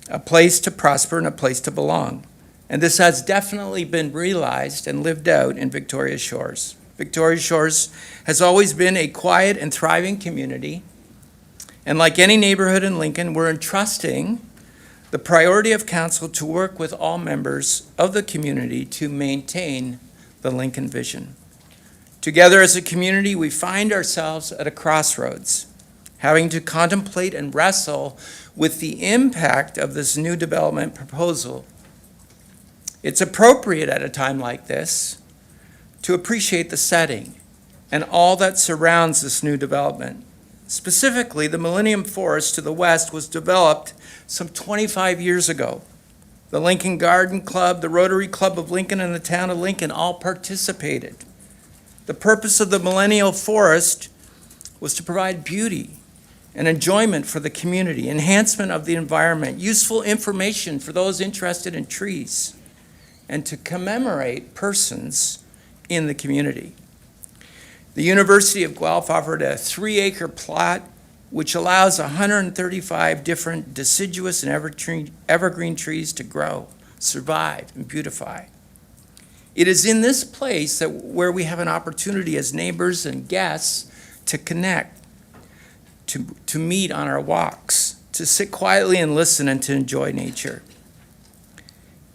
S13: a place to prosper, and a place to belong. And this has definitely been realized and lived out in Victoria Shores. Victoria Shores has always been a quiet and thriving community. And like any neighborhood in Lincoln, we're entrusting the priority of council to work with all members of the community to maintain the Lincoln vision. Together as a community, we find ourselves at a crossroads, having to contemplate and wrestle with the impact of this new development proposal. It's appropriate at a time like this to appreciate the setting and all that surrounds this new development. Specifically, the Millennium Forest to the west was developed some 25 years ago. The Lincoln Garden Club, the Rotary Club of Lincoln, and the town of Lincoln all participated. The purpose of the Millennial Forest was to provide beauty and enjoyment for the community, enhancement of the environment, useful information for those interested in trees, and to commemorate persons in the community. The University of Guelph offered a 3-acre plot which allows 135 different deciduous and evergreen trees to grow, survive, and beautify. It is in this place where we have an opportunity as neighbors and guests to connect, to meet on our walks, to sit quietly and listen, and to enjoy nature.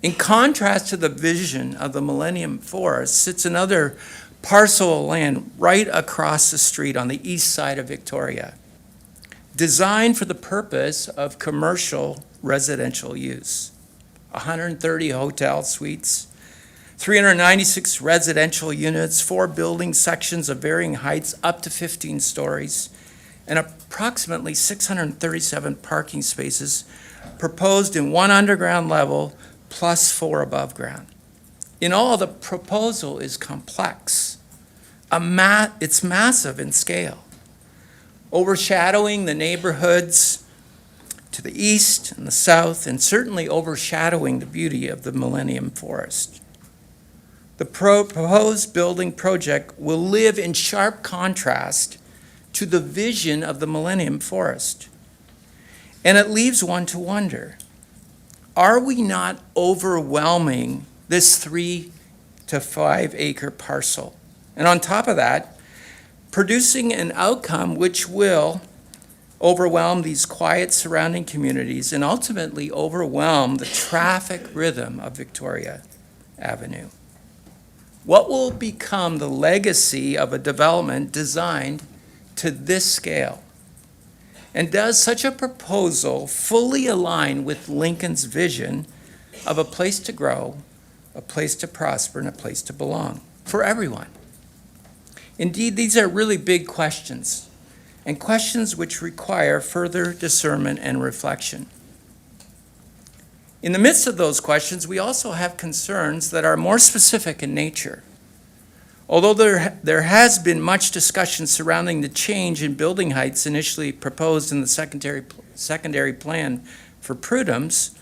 S13: In contrast to the vision of the Millennium Forest sits another parcel of land right across the street on the east side of Victoria, designed for the purpose of commercial residential use. 130 hotel suites, 396 residential units, 4 building sections of varying heights up to 15 stories, and approximately 637 parking spaces proposed in 1 underground level plus 4 above ground. In all, the proposal is complex. It's massive in scale, overshadowing the neighborhoods to the east and the south, and certainly overshadowing the beauty of the Millennium Forest. The proposed building project will live in sharp contrast to the vision of the Millennium Forest. And it leaves one to wonder, are we not overwhelming this 3 to 5 acre parcel? And on top of that, producing an outcome which will overwhelm these quiet surrounding communities and ultimately overwhelm the traffic rhythm of Victoria Avenue. What will become the legacy of a development designed to this scale? And does such a proposal fully align with Lincoln's vision of a place to grow, a place to prosper, and a place to belong for everyone? Indeed, these are really big questions, and questions which require further discernment and reflection. In the midst of those questions, we also have concerns that are more specific in nature. Although there has been much discussion surrounding the change in building heights initially proposed in the secondary plan for Prudhome's,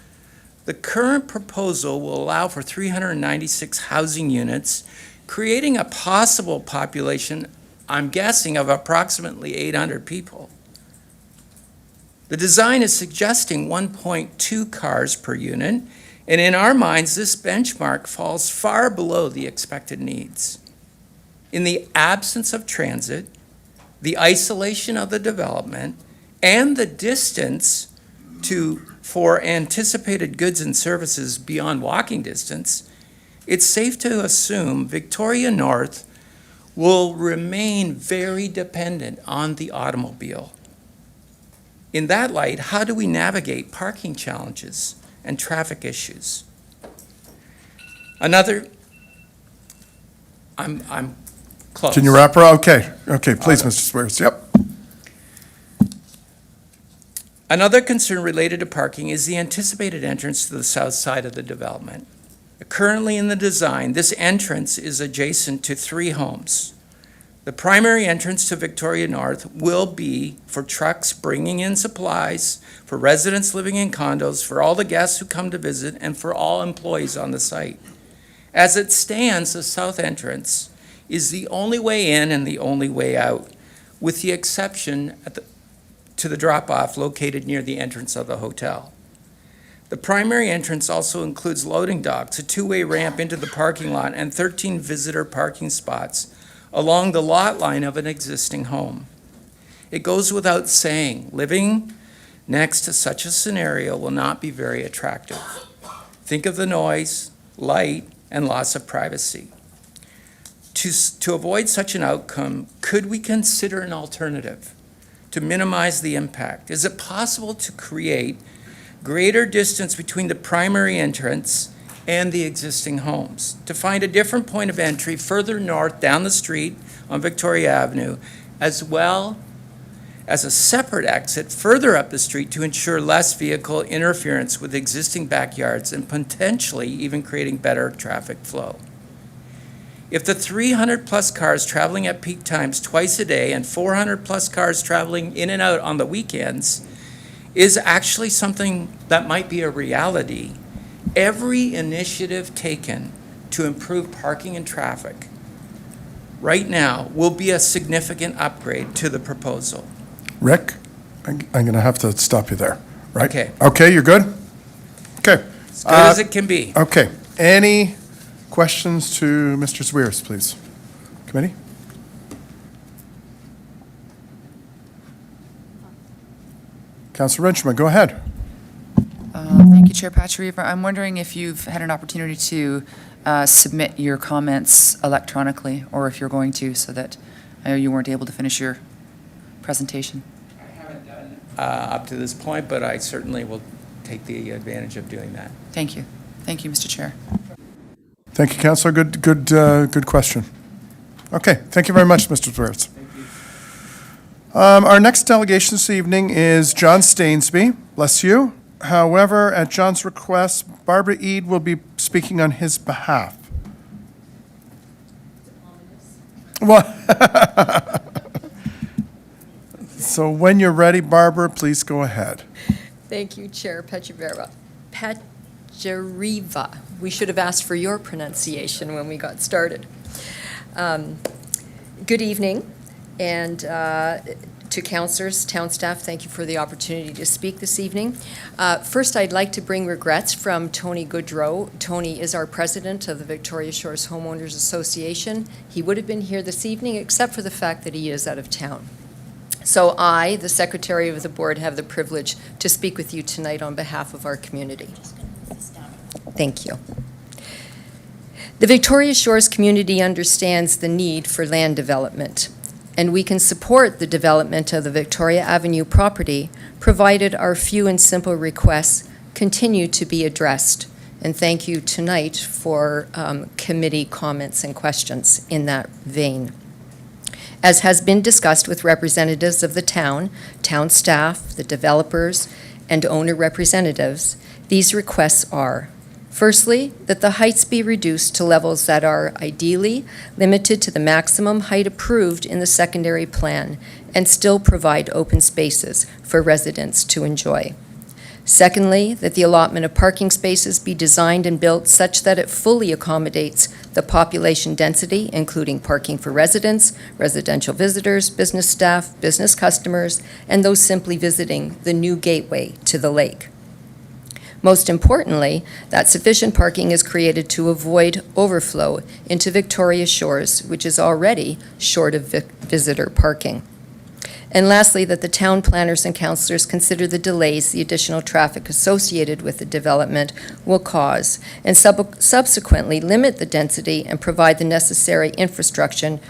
S13: the current proposal will allow for 396 housing units, creating a possible population, I'm guessing, of approximately 800 people. The design is suggesting 1.2 cars per unit, and in our minds, this benchmark falls far below the expected needs. In the absence of transit, the isolation of the development, and the distance for anticipated goods and services beyond walking distance, it's safe to assume Victoria North will remain very dependent on the automobile. In that light, how do we navigate parking challenges and traffic issues? I'm close.
S1: Can you wrap her up? Okay, please, Mr. Swears, yep.
S13: Another concern related to parking is the anticipated entrance to the south side of the development. Currently in the design, this entrance is adjacent to 3 homes. The primary entrance to Victoria North will be for trucks bringing in supplies, for residents living in condos, for all the guests who come to visit, and for all employees on the site. As it stands, the south entrance is the only way in and the only way out, with the exception to the drop-off located near the entrance of the hotel. The primary entrance also includes loading docks, a 2-way ramp into the parking lot, and 13 visitor parking spots, along the lot line of an existing home. It goes without saying, living next to such a scenario will not be very attractive. Think of the noise, light, and loss of privacy. To avoid such an outcome, could we consider an alternative to minimize the impact? Is it possible to create greater distance between the primary entrance and the existing homes, to find a different point of entry further north down the street on Victoria Avenue, as well as a separate exit further up the street to ensure less vehicle interference with existing backyards and potentially even creating better traffic flow? If the 300-plus cars traveling at peak times twice a day and 400-plus cars traveling in and out on the weekends is actually something that might be a reality, every initiative taken to improve parking and traffic right now will be a significant upgrade to the proposal.
S1: Rick, I'm going to have to stop you there, right?
S13: Okay.
S1: Okay, you're good? Okay.
S13: As good as it can be.
S1: Okay. Any questions to Mr. Zwiers, please? Committee? Councilor Renchman, go ahead.
S14: Thank you, Chair Patcheriva. I'm wondering if you've had an opportunity to submit your comments electronically, or if you're going to, so that I know you weren't able to finish your presentation.
S13: I haven't done up to this point, but I certainly will take the advantage of doing that.
S14: Thank you. Thank you, Mr. Chair.
S1: Thank you, Councilor. Good question. Okay, thank you very much, Mr. Zwiers. Our next delegation this evening is John Stainsby. Bless you. However, at John's request, Barbara Eade will be speaking on his behalf. Well, so when you're ready, Barbara, please go ahead.
S15: Thank you, Chair Patcheriva. Patcheriva. We should have asked for your pronunciation when we got started. Good evening, and to councillors, town staff, thank you for the opportunity to speak this evening. First, I'd like to bring regrets from Tony Goodrow. Tony is our president of the Victoria Shores Homeowners Association. He would have been here this evening, except for the fact that he is out of town. So I, the secretary of the board, have the privilege to speak with you tonight on behalf of our community. Thank you. The Victoria Shores community understands the need for land development, and we can support the development of the Victoria Avenue property, provided our few and simple requests continue to be addressed. And thank you tonight for committee comments and questions in that vein. As has been discussed with representatives of the town staff, the developers, and owner representatives, these requests are: firstly, that the heights be reduced to levels that are ideally limited to the maximum height approved in the secondary plan and still provide open spaces for residents to enjoy. Secondly, that the allotment of parking spaces be designed and built such that it fully accommodates the population density, including parking for residents, residential visitors, business staff, business customers, and those simply visiting the new gateway to the lake. Most importantly, that sufficient parking is created to avoid overflow into Victoria Shores, which is already short of visitor parking. And lastly, that the town planners and councillors consider the delays the additional traffic associated with the development will cause, and subsequently limit the density and provide the necessary infrastructure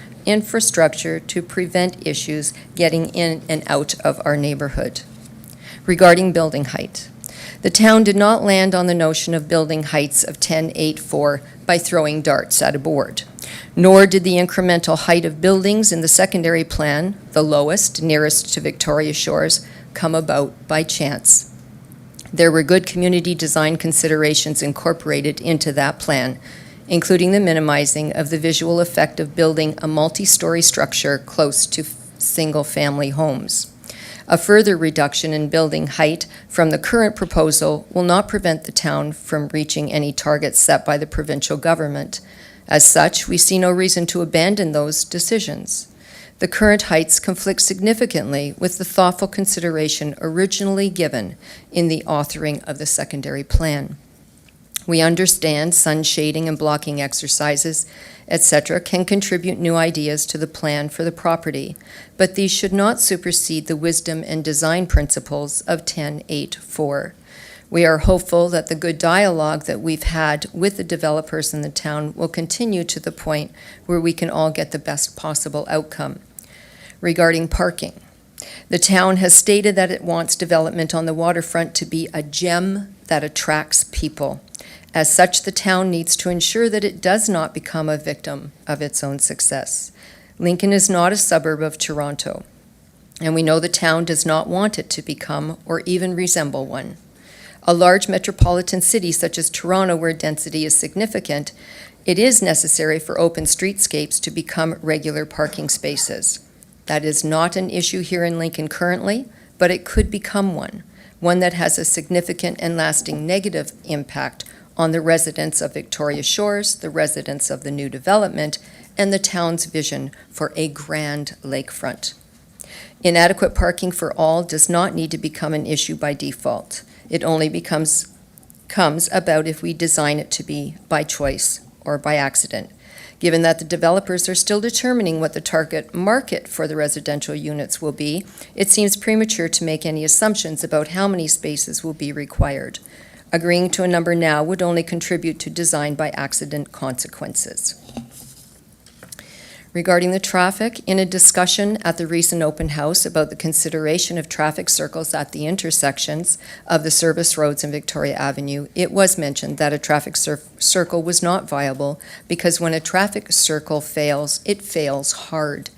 S15: to prevent issues getting in and out of our neighborhood. Regarding building height, the town did not land on the notion of building heights of 10.84 by throwing darts at a board, nor did the incremental height of buildings in the secondary plan, the lowest, nearest to Victoria Shores, come about by chance. There were good community design considerations incorporated into that plan, including the minimizing of the visual effect of building a multi-story structure close to single-family homes. A further reduction in building height from the current proposal will not prevent the town from reaching any targets set by the provincial government. As such, we see no reason to abandon those decisions. The current heights conflict significantly with the thoughtful consideration originally given in the authoring of the secondary plan. We understand sun shading and blocking exercises, etc., can contribute new ideas to the plan for the property, but these should not supersede the wisdom and design principles of 10.8.4. We are hopeful that the good dialogue that we've had with the developers in the town will continue to the point where we can all get the best possible outcome. Regarding parking, the town has stated that it wants development on the waterfront to be a gem that attracts people. As such, the town needs to ensure that it does not become a victim of its own success. Lincoln is not a suburb of Toronto, and we know the town does not want it to become or even resemble one. A large metropolitan city such as Toronto, where density is significant, it is necessary for open streetscapes to become regular parking spaces. That is not an issue here in Lincoln currently, but it could become one that has a significant and lasting negative impact on the residents of Victoria Shores, the residents of the new development, and the town's vision for a grand lakefront. Inadequate parking for all does not need to become an issue by default. It only comes about if we design it to be by choice or by accident. Given that the developers are still determining what the target market for the residential units will be, it seems premature to make any assumptions about how many spaces will be required. Agreeing to a number now would only contribute to design by accident consequences. Regarding the traffic, in a discussion at the recent open house about the consideration of traffic circles at the intersections of the service roads and Victoria Avenue, it was mentioned that a traffic circle was not viable because when a traffic circle fails, it fails hard.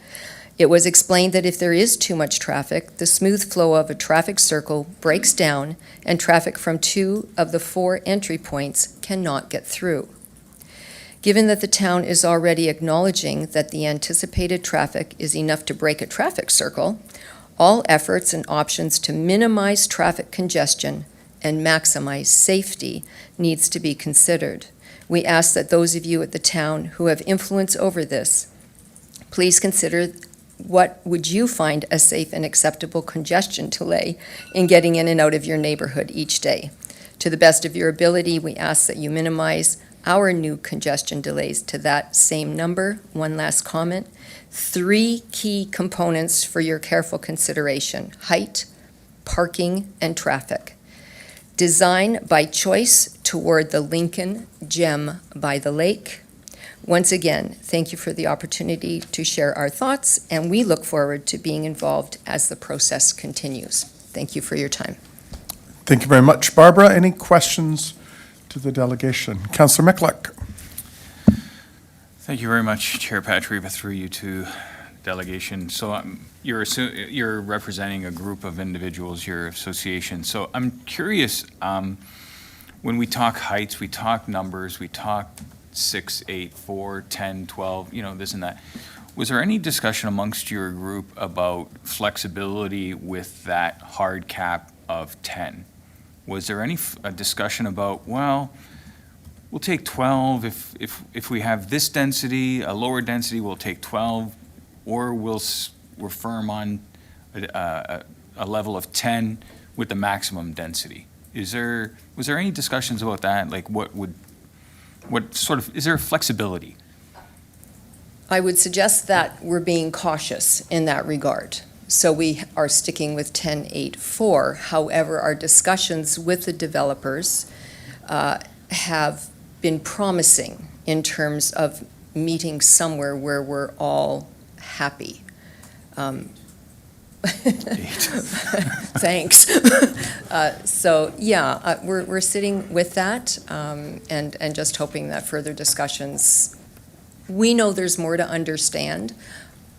S15: It was explained that if there is too much traffic, the smooth flow of a traffic circle breaks down and traffic from 2 of the 4 entry points cannot get through. Given that the town is already acknowledging that the anticipated traffic is enough to break a traffic circle, all efforts and options to minimize traffic congestion and maximize safety needs to be considered. We ask that those of you at the town who have influence over this, please consider what would you find a safe and acceptable congestion delay in getting in and out of your neighborhood each day. To the best of your ability, we ask that you minimize our new congestion delays to that same number. One last comment. 3 key components for your careful consideration: height, parking, and traffic. Design by choice toward the Lincoln gem by the lake. Once again, thank you for the opportunity to share our thoughts, and we look forward to being involved as the process continues. Thank you for your time.
S1: Thank you very much. Barbara, any questions to the delegation? Councillor Michalek.
S8: Thank you very much, Chair Patriva, through you to delegation. So you're representing a group of individuals, your association. So I'm curious, when we talk heights, we talk numbers, we talk 6, 8, 4, 10, 12, this and that. Was there any discussion amongst your group about flexibility with that hard cap of 10? Was there any discussion about, well, we'll take 12 if we have this density, a lower density, we'll take 12, or we're firm on a level of 10 with the maximum density? Was there any discussions about that? Like is there flexibility?
S15: I would suggest that we're being cautious in that regard. So we are sticking with 10.8.4. However, our discussions with the developers have been promising in terms of meeting somewhere where we're all happy. Thanks. We're sitting with that and just hoping that further discussions. We know there's more to understand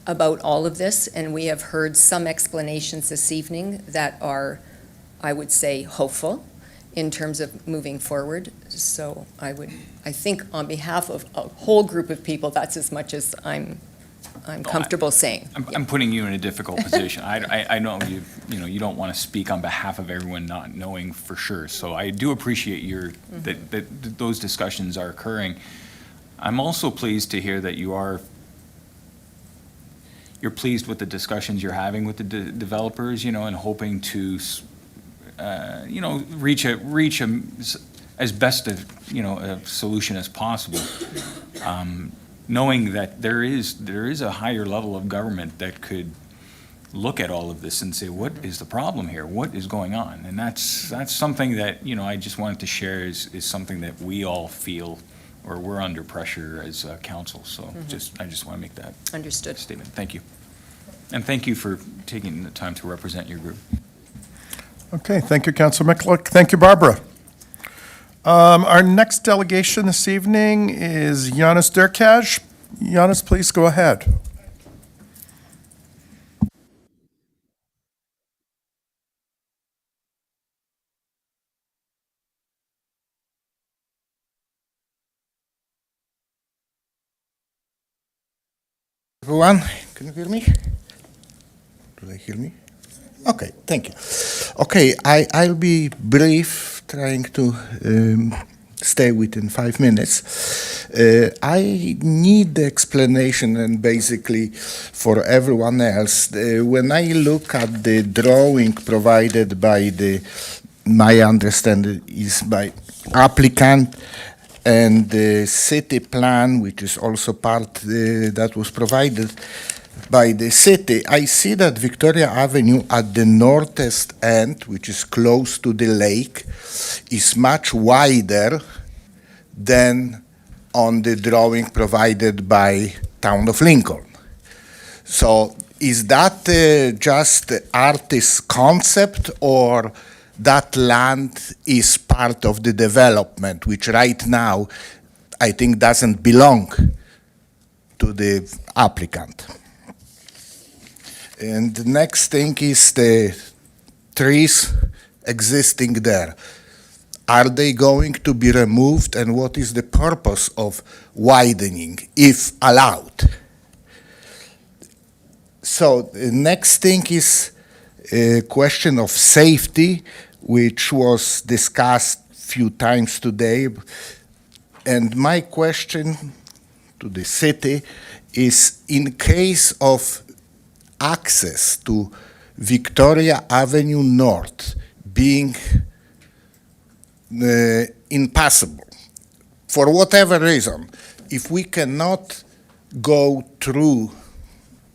S15: about all of this, and we have heard some explanations this evening that are, I would say, hopeful in terms of moving forward. So I think on behalf of a whole group of people, that's as much as I'm comfortable saying.
S8: I'm putting you in a difficult position. I know you don't want to speak on behalf of everyone not knowing for sure. So I do appreciate that those discussions are occurring. I'm also pleased to hear that you're pleased with the discussions you're having with the developers, and hoping to, reach as best a solution as possible. Knowing that there is a higher level of government that could look at all of this and say, what is the problem here? What is going on? And that's something that, I just wanted to share is something that we all feel, or we're under pressure as council. So I just want to make that
S15: Understood.
S8: statement. Thank you. And thank you for taking the time to represent your group.
S1: Okay, thank you, Councilor Mikalik. Thank you, Barbara. Our next delegation this evening is Yanis Derkaj. Yanis, please go ahead.
S16: Everyone, can you hear me? Do they hear me? Okay, thank you. Okay, I'll be brief, trying to stay within 5 minutes. I need the explanation, and basically for everyone else, when I look at the drawing provided by my understanding is by applicant, and the city plan, which is also part that was provided by the city, I see that Victoria Avenue at the northeast end, which is close to the lake, is much wider than on the drawing provided by Town of Lincoln. So is that just artist's concept, or that land is part of the development, which right now I think doesn't belong to the applicant? And the next thing is the trees existing there. Are they going to be removed, and what is the purpose of widening, if allowed? So the next thing is a question of safety, which was discussed a few times today. And my question to the city is, in case of access to Victoria Avenue North being impassable, for whatever reason, if we cannot go through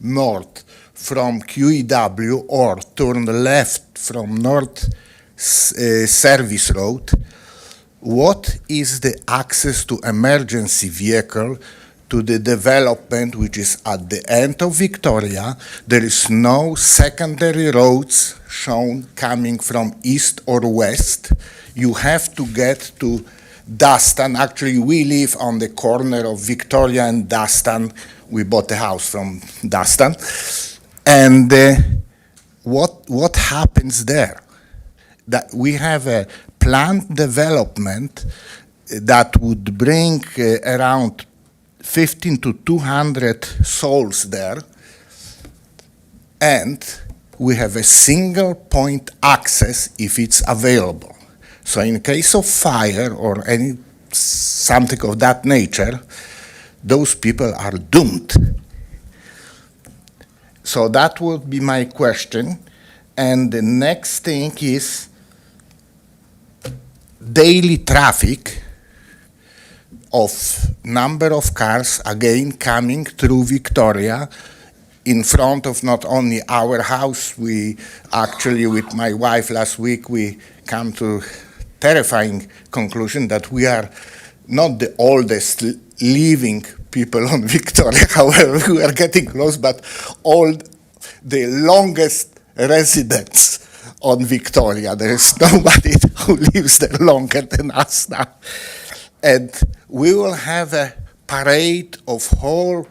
S16: north from QEW or turn left from North Service Road, what is the access to emergency vehicle to the development which is at the end of Victoria? There is no secondary roads shown coming from east or west. You have to get to Dustin. Actually, we live on the corner of Victoria and Dustin. We bought a house from Dustin. And what happens there? That we have a planned development that would bring around 15 to 200 souls there, and we have a single point access if it's available. So in case of fire or something of that nature, those people are doomed. So that would be my question. And the next thing is daily traffic of number of cars, again, coming through Victoria in front of not only our house. We actually, with my wife last week, we come to terrifying conclusion that we are not the oldest living people on Victoria. However, we are getting close, but all the longest residents on Victoria. There is nobody who lives there longer than us now. And we will have a parade of whole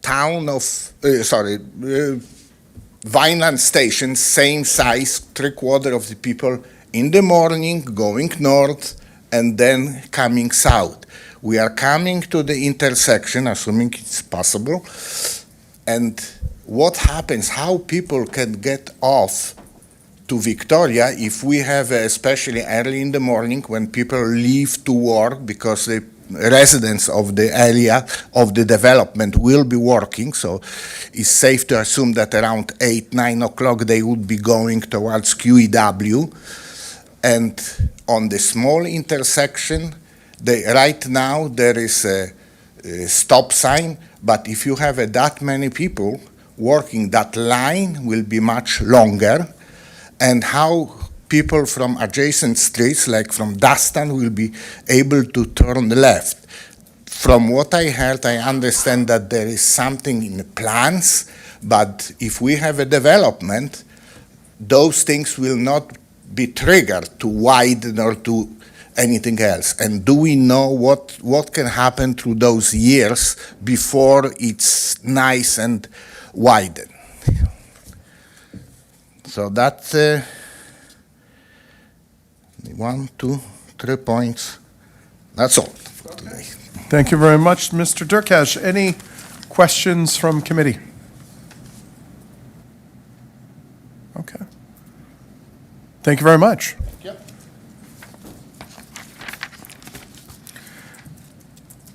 S16: town of, Vineland Station, same size, 3/4 of the people in the morning going north and then coming south. We are coming to the intersection, assuming it's possible, and what happens, how people can get off to Victoria if we have, especially early in the morning when people leave to work, because the residents of the area of the development will be working, so it's safe to assume that around 8, 9 o'clock they would be going towards QEW. and on the small intersection, right now there is a stop sign, but if you have that many people working, that line will be much longer, and how people from adjacent streets, like from Dustin, will be able to turn left. From what I heard, I understand that there is something in the plans, but if we have a development, those things will not be triggered to widen or to anything else. And do we know what can happen through those years before it's nice and widen? So that's 1, 2, 3 points. That's all for today.
S1: Thank you very much, Mr. Durkash. Any questions from committee? Okay. Thank you very much.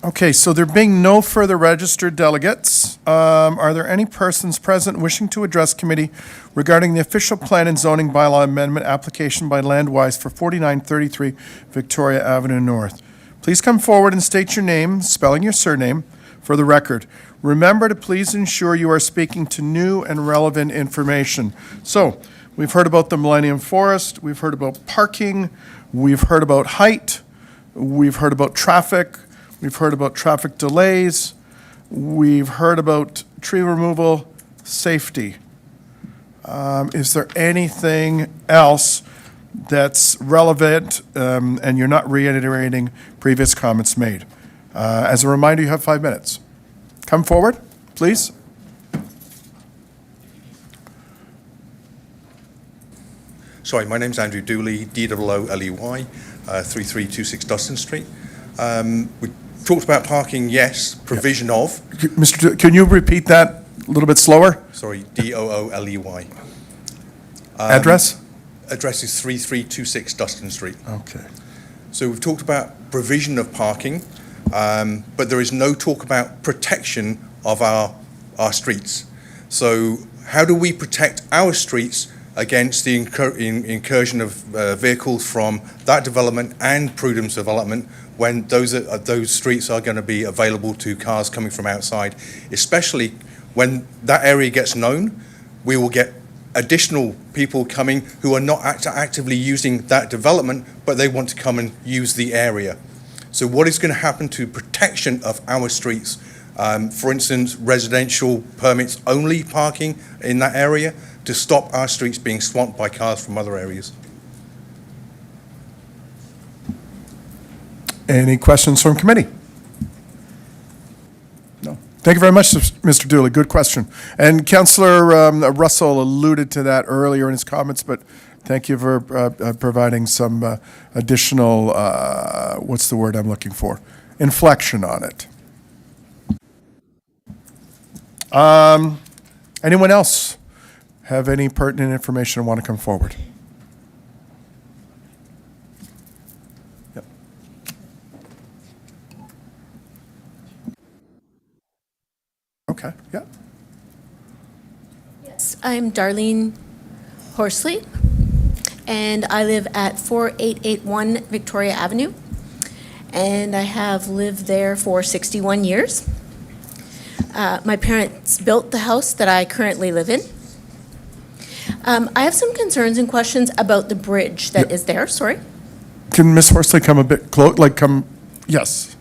S1: Okay, so there being no further registered delegates, are there any persons present wishing to address committee regarding the official plan and zoning bylaw amendment application by Landwise for 4933 Victoria Avenue North? Please come forward and state your name, spelling your surname, for the record. Remember to please ensure you are speaking to new and relevant information. So, we've heard about the Millennium Forest, we've heard about parking, we've heard about height, we've heard about traffic, we've heard about traffic delays, we've heard about tree removal, safety. Is there anything else that's relevant and you're not reiterating previous comments made? As a reminder, you have 5 minutes. Come forward, please.
S17: Sorry, my name's Andrew Dooley, DOOLEY, 3326 Dustin Street. We talked about parking, yes, provision of.
S1: Mr. Can you repeat that a little bit slower?
S17: Sorry, DOOLEY.
S1: Address?
S17: Address is 3326 Dustin Street.
S1: Okay.
S17: So we've talked about provision of parking, but there is no talk about protection of our streets. So how do we protect our streets against the incursion of vehicles from that development and Prudence development when those streets are going to be available to cars coming from outside, especially when that area gets known? We will get additional people coming who are not actively using that development, but they want to come and use the area. So what is going to happen to protection of our streets? For instance, residential permits only parking in that area to stop our streets being swamped by cars from other areas.
S1: Any questions from committee? No. Thank you very much, Mr. Dooley. Good question. And Councillor Russell alluded to that earlier in his comments, but thank you for providing some additional, what's the word I'm looking for? Inflection on it. Anyone else have any pertinent information and want to come forward? Yep. Okay, yeah.
S18: Yes, I'm Darlene Horsley, and I live at 4881 Victoria Avenue, and I have lived there for 61 years. My parents built the house that I currently live in. I have some concerns and questions about the bridge that is there, sorry.
S1: Can Ms. Horsley come a bit close, yes.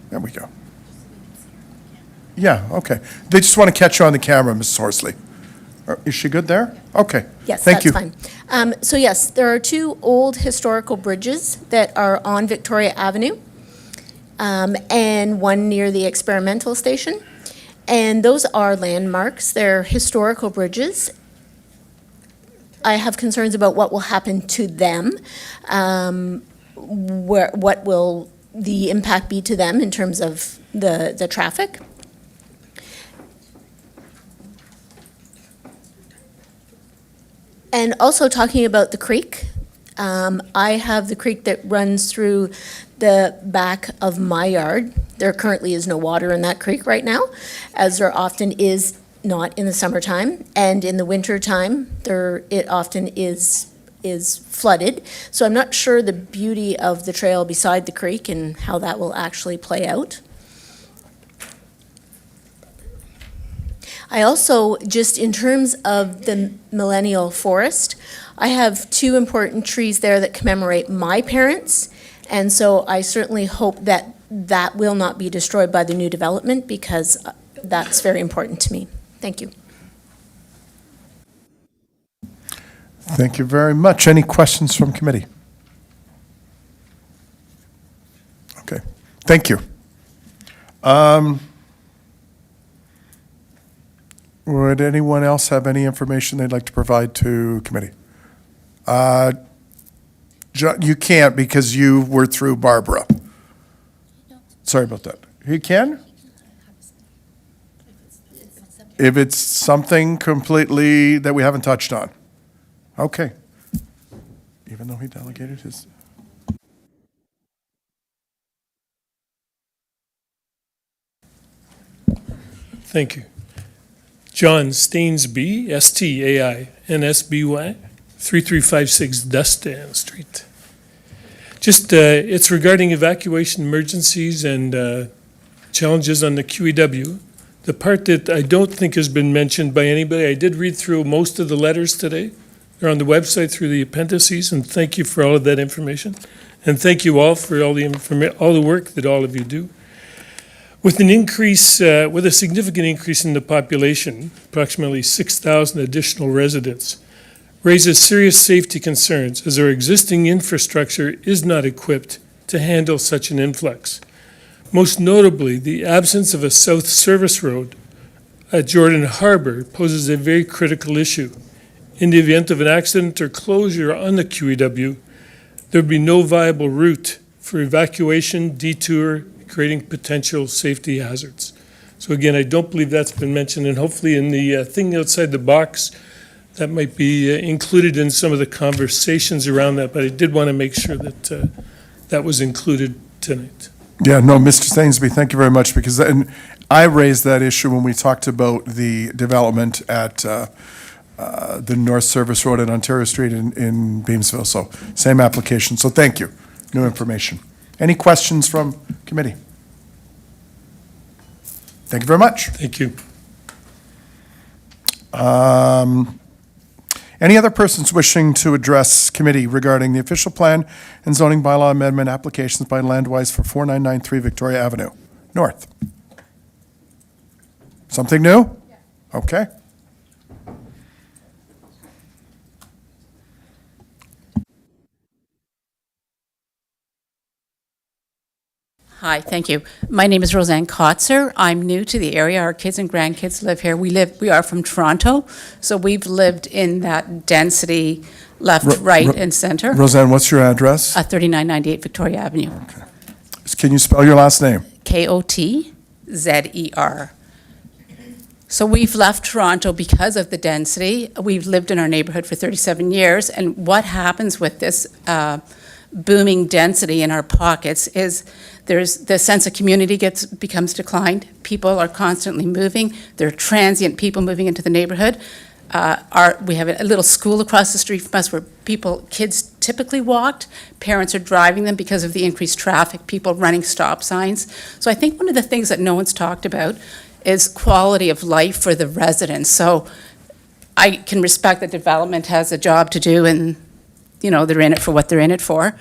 S1: There we go. Yeah, okay. They just want to catch you on the camera, Ms. Horsley. Is she good there? Okay.
S18: Yes,
S1: Thank you.
S18: that's fine. So yes, there are two old historical bridges that are on Victoria Avenue, and one near the experimental station. And those are landmarks. They're historical bridges. I have concerns about what will happen to them. What will the impact be to them in terms of the traffic? And also talking about the creek, I have the creek that runs through the back of my yard. There currently is no water in that creek right now, as there often is not in the summertime. And in the wintertime, it often is is flooded. So I'm not sure the beauty of the trail beside the creek and how that will actually play out. I also, just in terms of the millennial forest, I have 2 important trees there that commemorate my parents, and so I certainly hope that that will not be destroyed by the new development, because that's very important to me. Thank you.
S1: Thank you very much. Any questions from committee? Okay, thank you. Would anyone else have any information they'd like to provide to committee? You can't, because you were through Barbara. Sorry about that. You can? If it's something completely that we haven't touched on. Okay. Even though he delegated his.
S19: Thank you. John Stainsby, S-T-A-I-N-S-B-Y, 3356 Dustin Street. Just, it's regarding evacuation emergencies and challenges on the QEW. The part that I don't think has been mentioned by anybody, I did read through most of the letters today. They're on the website through the appendices, and thank you for all of that information. And thank you all for all the work that all of you do. With an increase, with a significant increase in the population, approximately 6,000 additional residents, raises serious safety concerns, as our existing infrastructure is not equipped to handle such an influx. Most notably, the absence of a south service road at Jordan Harbor poses a very critical issue. In the event of an accident or closure on the QEW, there would be no viable route for evacuation, detour, creating potential safety hazards. So again, I don't believe that's been mentioned, and hopefully in the thing outside the box, that might be included in some of the conversations around that, but I did want to make sure that that was included tonight.
S1: Yeah, no, Mr. Stainsby, thank you very much, because and I raised that issue when we talked about the development at the North Service Road at Ontario Street in Beamsville, so same application, so thank you. New information. Any questions from committee? Thank you very much.
S19: Thank you.
S1: Any other persons wishing to address committee regarding the official plan and zoning bylaw amendment applications by Landwise for 4993 Victoria Avenue North? Something new? Okay.
S20: Hi, thank you. My name is Roseanne Kotzer. I'm new to the area. Our kids and grandkids live here. We are from Toronto, so we've lived in that density left, right, and center.
S1: Roseanne, what's your address?
S20: 3998 Victoria Avenue.
S1: Okay. Can you spell your last name?
S20: Kotzer. So we've left Toronto because of the density. We've lived in our neighborhood for 37 years, and what happens with this booming density in our pockets is there's the sense of community becomes declined. People are constantly moving. There are transient people moving into the neighborhood. We have a little school across the street from us where kids typically walked. Parents are driving them because of the increased traffic, people running stop signs. So I think one of the things that no one's talked about is quality of life for the residents. So I can respect that development has a job to do, and they're in it for what they're in it for.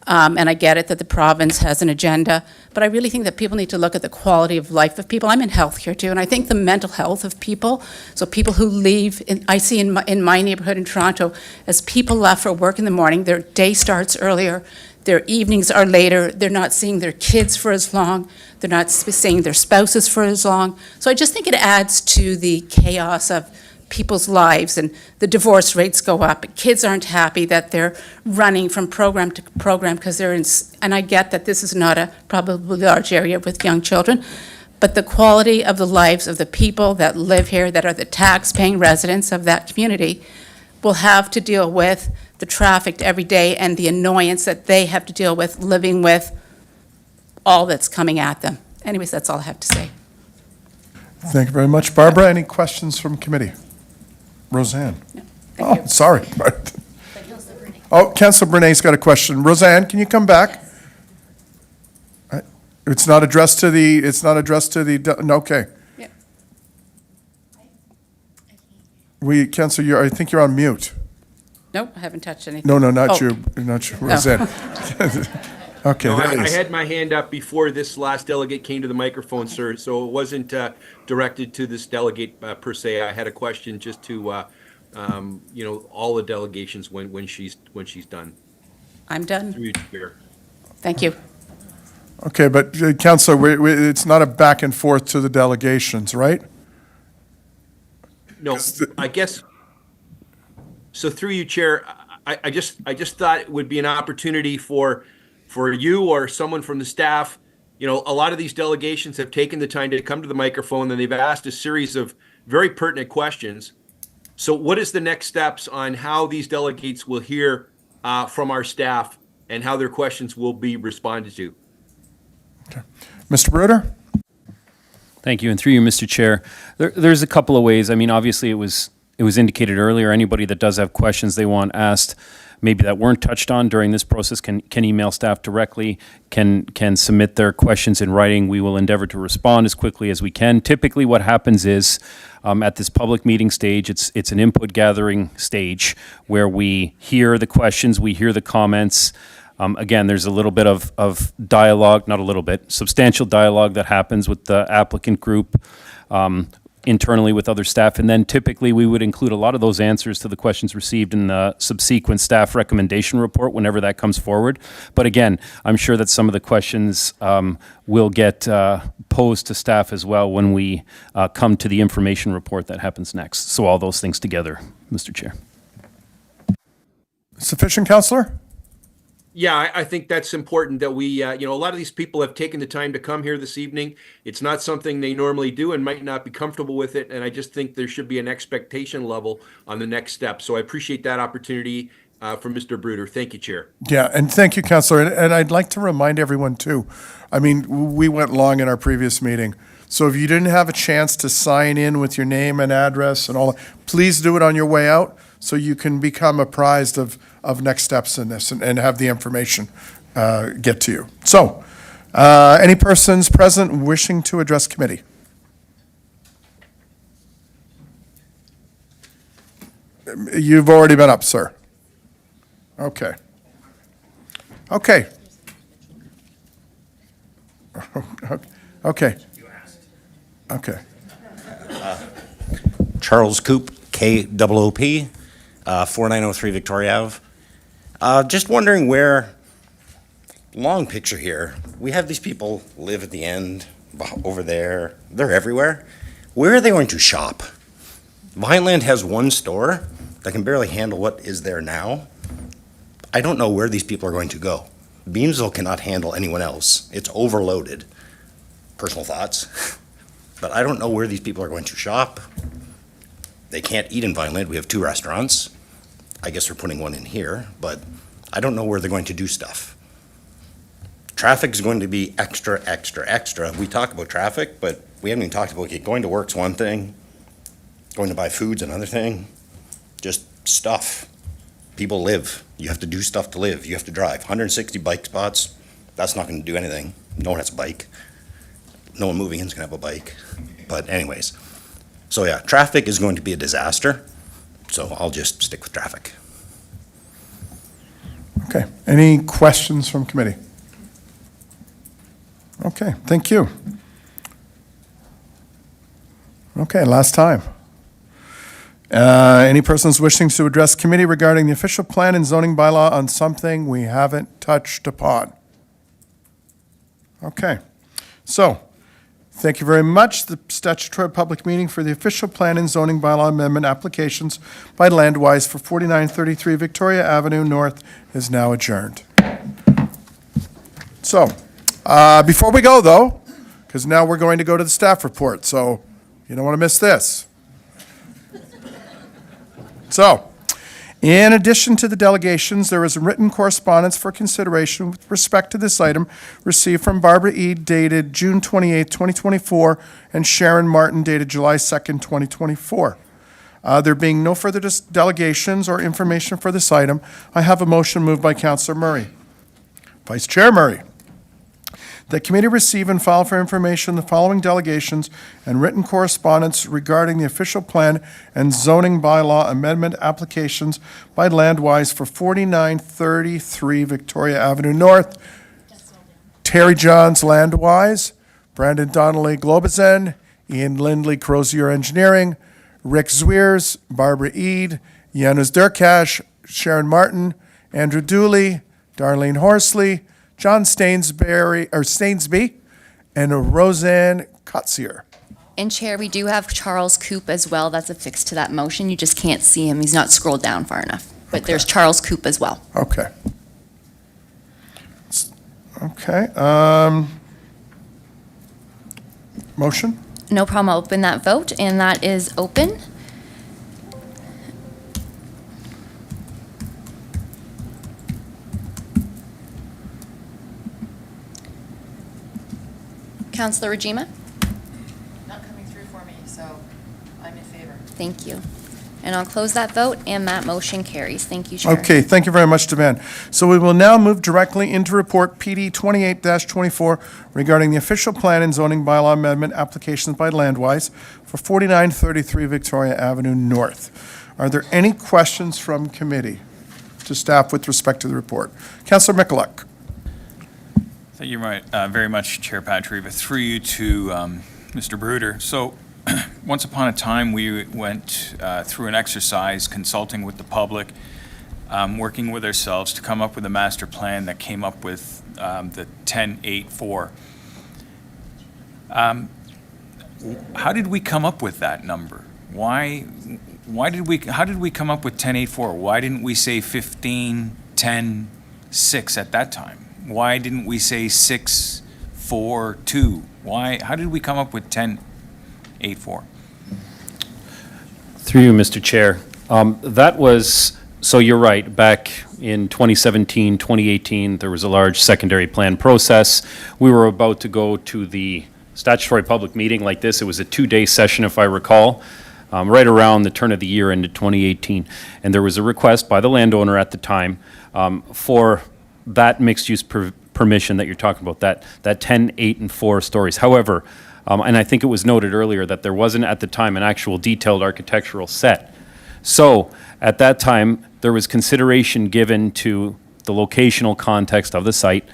S20: And I get it that the province has an agenda, but I really think that people need to look at the quality of life of people. I'm in healthcare too, and I think the mental health of people, so people who leave, I see in my neighborhood in Toronto, as people left for work in the morning, their day starts earlier, their evenings are later, they're not seeing their kids for as long, they're not seeing their spouses for as long. So I just think it adds to the chaos of people's lives, and the divorce rates go up. Kids aren't happy that they're running from program to program because they're in, and I get that this is not a probably large area with young children, but the quality of the lives of the people that live here, that are the tax-paying residents of that community, will have to deal with the traffic every day and the annoyance that they have to deal with living with all that's coming at them. Anyways, that's all I have to say.
S1: Thank you very much. Barbara, any questions from committee? Roseanne?
S20: No, thank you.
S1: Sorry. Oh, Councillor Brunet's got a question. Roseanne, can you come back? It's not addressed to the, no, okay.
S20: Yeah.
S1: Councillor, I think you're on mute.
S20: Nope, I haven't touched anything.
S1: No, not
S20: Oh.
S1: you, Roseanne. Okay,
S9: No,
S1: there it
S9: I
S1: is.
S9: had my hand up before this last delegate came to the microphone, sir, so it wasn't directed to this delegate per se. I had a question just to, all the delegations when she's done.
S20: I'm done.
S9: Through you, Chair.
S20: Thank you.
S1: Okay, but Councillor, it's not a back and forth to the delegations, right?
S9: No, I guess, so through you, Chair, I just thought it would be an opportunity for you or someone from the staff. A lot of these delegations have taken the time to come to the microphone and they've asked a series of very pertinent questions. So what is the next steps on how these delegates will hear from our staff and how their questions will be responded to?
S1: Mr. Bruder?
S2: Thank you, and through you, Mr. Chair. There's a couple of ways. I mean, obviously, it was indicated earlier, anybody that does have questions they want asked, maybe that weren't touched on during this process, can email staff directly, can submit their questions in writing. We will endeavor to respond as quickly as we can. Typically, what happens is, at this public meeting stage, it's an input gathering stage where we hear the questions, we hear the comments. Again, there's a little bit of dialogue, not a little bit, substantial dialogue that happens with the applicant group, internally with other staff, and then typically we would include a lot of those answers to the questions received in the subsequent staff recommendation report whenever that comes forward. But again, I'm sure that some of the questions will get posed to staff as well when we come to the information report that happens next. So all those things together, Mr. Chair.
S1: Sufficient, Councillor?
S9: Yeah, I think that's important that we, a lot of these people have taken the time to come here this evening. It's not something they normally do and might not be comfortable with it. And I just think there should be an expectation level on the next step. So I appreciate that opportunity from Mr. Bruder. Thank you, Chair.
S1: Yeah, and thank you, Councillor. And I'd like to remind everyone too, I mean, we went long in our previous meeting. So if you didn't have a chance to sign in with your name and address and all, please do it on your way out so you can become apprised of next steps in this and have the information get to you. So, any persons present wishing to address committee? You've already been up, sir. Okay. Okay. Okay. Okay.
S21: Charles Coop, KOOP, 4903 Victoria Ave. Just wondering where, long picture here, we have these people live at the end, over there, they're everywhere. Where are they going to shop? Vineland has one store that can barely handle what is there now. I don't know where these people are going to go. Beamsville cannot handle anyone else. It's overloaded. Personal thoughts. But I don't know where these people are going to shop. They can't eat in Vineland. We have 2 restaurants. I guess we're putting one in here, but I don't know where they're going to do stuff. Traffic is going to be extra, extra, extra. We talk about traffic, but we haven't even talked about going to work's one thing, going to buy food's another thing, just stuff. People live. You have to do stuff to live. You have to drive. 160 bike spots, that's not going to do anything. No one has a bike. No one moving in is going to have a bike. But anyways, so yeah, traffic is going to be a disaster. So I'll just stick with traffic.
S1: Okay. Any questions from committee? Okay, thank you. Okay, last time. Any persons wishing to address committee regarding the official plan and zoning bylaw on something we haven't touched upon? Okay, so thank you very much. The statutory public meeting for the official plan and zoning bylaw amendment applications by Landwise for 4933 Victoria Avenue North is now adjourned. So, before we go though, because now we're going to go to the staff report, so you don't want to miss this. So, in addition to the delegations, there is a written correspondence for consideration with respect to this item received from Barbara E. dated June 28, 2024, and Sharon Martin dated July 2nd, 2024. There being no further delegations or information for this item, I have a motion moved by Councillor Murray. Vice Chair Murray. The committee receive and file for information the following delegations and written correspondence regarding the official plan and zoning bylaw amendment applications by Landwise for 4933 Victoria Avenue North. Terry Johns, Landwise. Brandon Donnelly, Globazin. Ian Lindley, Crozier Engineering. Rick Zwiers, Barbara Eade, Janusz Derkash, Sharon Martin, Andrew Dooley, Darlene Horsley, John Stainsby, and Roseanne Kotzier.
S3: And Chair, we do have Charles Coop as well. That's affixed to that motion. You just can't see him. He's not scrolled down far enough. But there's Charles Coop as well.
S1: Okay. Okay. Motion?
S3: No problem. I'll open that vote, and that is open. Councillor Rajima?
S14: Not coming through for me, so I'm in favor.
S3: Thank you. And I'll close that vote, and that motion carries. Thank you, Chair.
S1: Okay, thank you very much, Devan. So we will now move directly into report PD 28-24 regarding the official plan and zoning bylaw amendment applications by Landwise for 4933 Victoria Avenue North. Are there any questions from committee to staff with respect to the report? Councillor Michalek.
S8: Thank you very much, Chair Patriva. Through you to Mr. Bruder. So, once upon a time, we went through an exercise consulting with the public, working with ourselves to come up with a master plan that came up with the 1084. How did we come up with that number? How did we come up with 1084? Why didn't we say 15, 10, 6 at that time? Why didn't we say 6, 4, 2? How did we come up with 1084?
S2: Through you, Mr. Chair. That was, so you're right, back in 2017, 2018, there was a large secondary plan process. We were about to go to the statutory public meeting like this. It was a 2-day session, if I recall, right around the turn of the year into 2018. And there was a request by the landowner at the time for that mixed-use permission that you're talking about, that 10, 8, and 4 stories. However, and I think it was noted earlier that there wasn't at the time an actual detailed architectural set. So at that time, there was consideration given to the locational context of the site,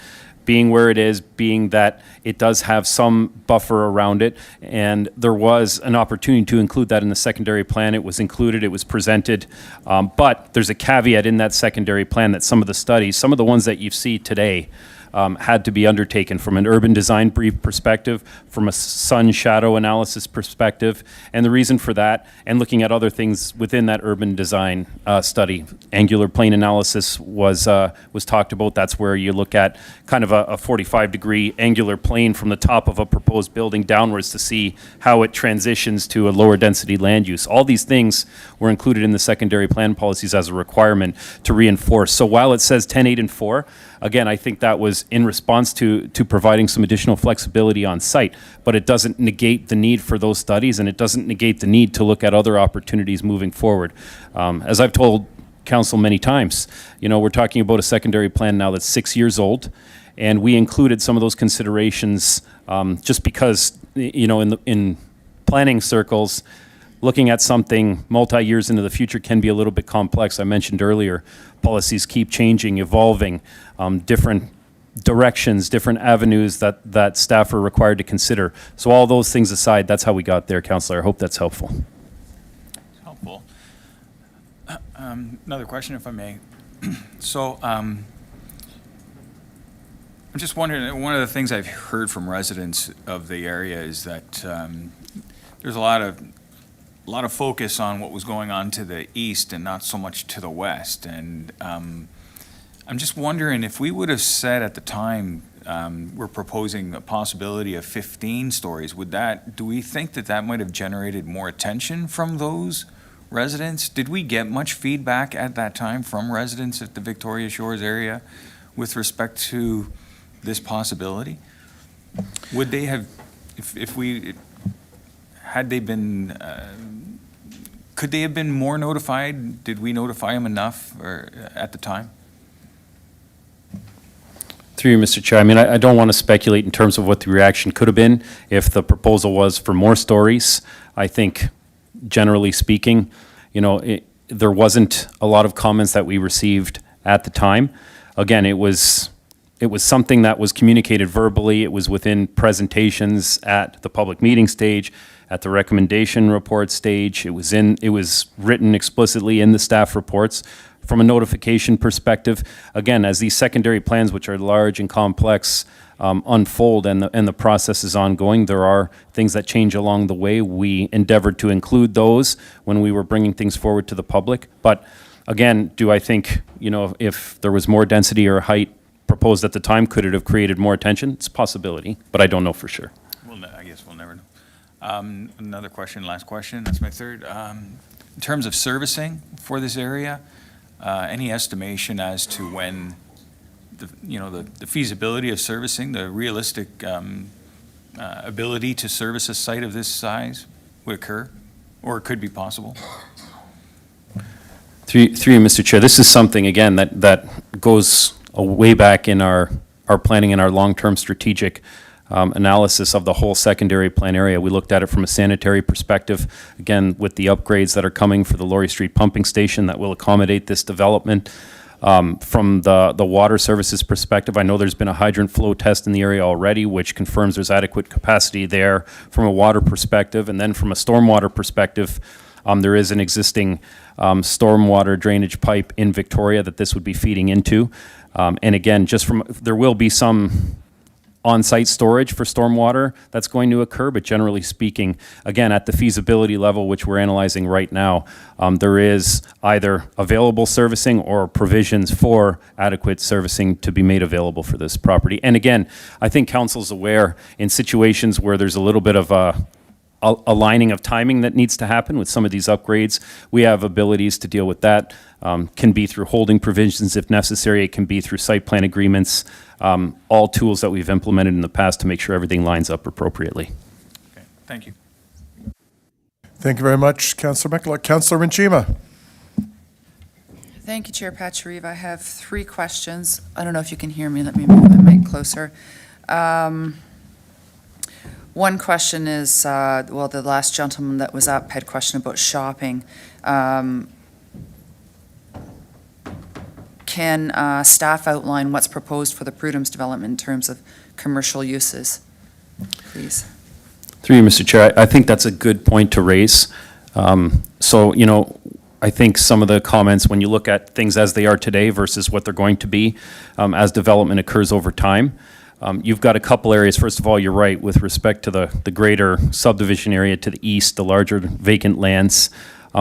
S2: being where it is, being that it does have some buffer around it, and there was an opportunity to include that in the secondary plan. It was included, it was presented, but there's a caveat in that secondary plan that some of the studies, some of the ones that you see today, had to be undertaken from an urban design brief perspective, from a sun shadow analysis perspective, and the reason for that, and looking at other things within that urban design study. Angular plane analysis was talked about. That's where you look at kind of a 45-degree angular plane from the top of a proposed building downwards to see how it transitions to a lower density land use. All these things were included in the secondary plan policies as a requirement to reinforce. So while it says 10, 8, and 4, again, I think that was in response to providing some additional flexibility on site, but it doesn't negate the need for those studies, and it doesn't negate the need to look at other opportunities moving forward. As I've told council many times, we're talking about a secondary plan now that's 6 years old, and we included some of those considerations just because, in planning circles, looking at something multi-years into the future can be a little bit complex. I mentioned earlier, policies keep changing, evolving, different directions, different avenues that staff are required to consider. So all those things aside, that's how we got there, Councillor. I hope that's helpful.
S8: Helpful. Another question, if I may. So, I'm just wondering, one of the things I've heard from residents of the area is that there's a lot of focus on what was going on to the east and not so much to the west. And I'm just wondering if we would have said at the time we're proposing a possibility of 15 stories, do we think that might have generated more attention from those residents? Did we get much feedback at that time from residents at the Victoria Shores area with respect to this possibility? Would they have, had they been Could they have been more notified? Did we notify them enough or at the time?
S2: Through you, Mr. Chair, I mean, I don't want to speculate in terms of what the reaction could have been if the proposal was for more stories. I think, generally speaking, there wasn't a lot of comments that we received at the time. Again, it was something that was communicated verbally. It was within presentations at the public meeting stage, at the recommendation report stage. It was written explicitly in the staff reports. From a notification perspective, again, as these secondary plans, which are large and complex, unfold and the process is ongoing, there are things that change along the way. We endeavored to include those when we were bringing things forward to the public. But again, do I think, if there was more density or height proposed at the time, could it have created more attention? It's a possibility, but I don't know for sure.
S8: Well, I guess we'll never know. Another question, last question, that's my third. In terms of servicing for this area, any estimation as to when the feasibility of servicing, the realistic ability to service a site of this size would occur, or it could be possible?
S2: Through you, Mr. Chair, this is something, again, that goes way back in our planning and our long-term strategic analysis of the whole secondary plan area. We looked at it from a sanitary perspective, again, with the upgrades that are coming for the Laurie Street pumping station that will accommodate this development. From the water services perspective, I know there's been a hydrant flow test in the area already, which confirms there's adequate capacity there from a water perspective. And then from a stormwater perspective, there is an existing stormwater drainage pipe in Victoria that this would be feeding into. And again, there will be some on-site storage for stormwater that's going to occur, but generally speaking, again, at the feasibility level, which we're analyzing right now, there is either available servicing or provisions for adequate servicing to be made available for this property. And again, I think council's aware in situations where there's a little bit of a aligning of timing that needs to happen with some of these upgrades. We have abilities to deal with that. Can be through holding provisions if necessary. It can be through site plan agreements. All tools that we've implemented in the past to make sure everything lines up appropriately.
S8: Okay, thank you.
S1: Thank you very much, Councillor McCulloch. Councillor Renchima.
S14: Thank you, Chair Patriva. I have 3 questions. I don't know if you can hear me. Let me move the mic closer. One question is, the last gentleman that was up had a question about shopping. Can staff outline what's proposed for the Prudhome's development in terms of commercial uses, please?
S2: Through you, Mr. Chair, I think that's a good point to raise. I think some of the comments, when you look at things as they are today versus what they're going to be as development occurs over time, you've got a couple areas. First of all, you're right with respect to the greater subdivision area to the east, the larger vacant lands.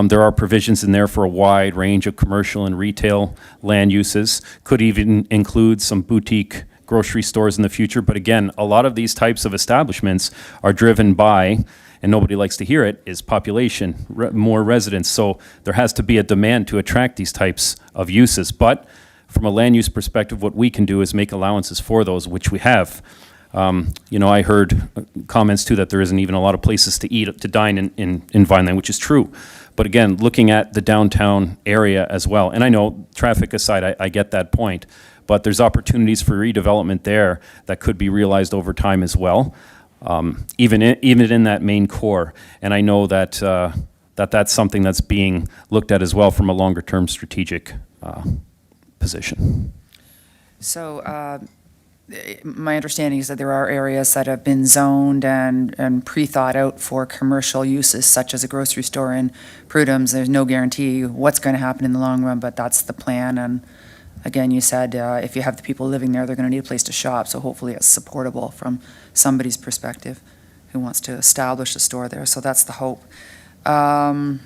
S2: There are provisions in there for a wide range of commercial and retail land uses. Could even include some boutique grocery stores in the future. But again, a lot of these types of establishments are driven by, and nobody likes to hear it, is population, more residents. So there has to be a demand to attract these types of uses. But from a land use perspective, what we can do is make allowances for those, which we have. I heard comments too that there isn't even a lot of places to eat, to dine in Vineland, which is true. But again, looking at the downtown area as well, and I know traffic aside, I get that point, but there's opportunities for redevelopment there that could be realized over time as well, even in that main core. And I know that that's something that's being looked at as well from a longer term strategic position.
S14: So my understanding is that there are areas that have been zoned and pre-thought out for commercial uses, such as a grocery store in Prudhome's. There's no guarantee what's going to happen in the long run, but that's the plan. And again, you said if you have the people living there, they're going to need a place to shop. So hopefully it's supportable from somebody's perspective who wants to establish a store there. So that's the hope. The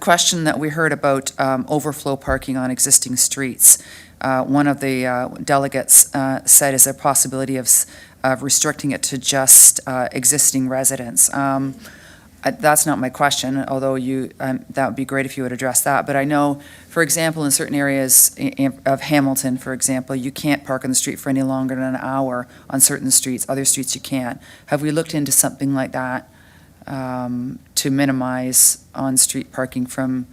S14: question that we heard about overflow parking on existing streets. One of the delegates said, is there a possibility of restricting it to just existing residents? That's not my question, although that would be great if you would address that. But I know, for example, in certain areas of Hamilton, for example, you can't park on the street for any longer than an hour on certain streets. Other streets you can't. Have we looked into something like that to to minimize on-street parking from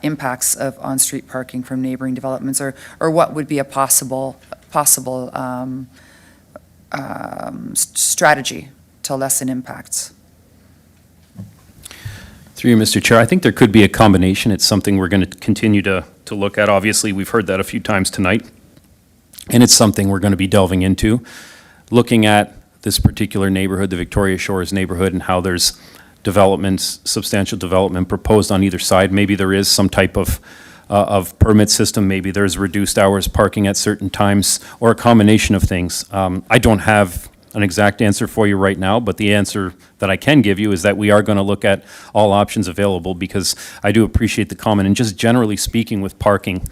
S14: impacts of on-street parking from neighboring developments, or what would be a possible strategy to lessen impacts?
S2: Through you, Mr. Chair, I think there could be a combination. It's something we're going to continue to look at. Obviously, we've heard that a few times tonight, and it's something we're going to be delving into, looking at this particular neighborhood, the Victoria Shores neighborhood, and how there's substantial development proposed on either side. Maybe there is some type of permit system. Maybe there's reduced hours parking at certain times, or a combination of things. I don't have an exact answer for you right now, but the answer that I can give you is that we are going to look at all options available, because I do appreciate the comment. And just generally speaking with parking,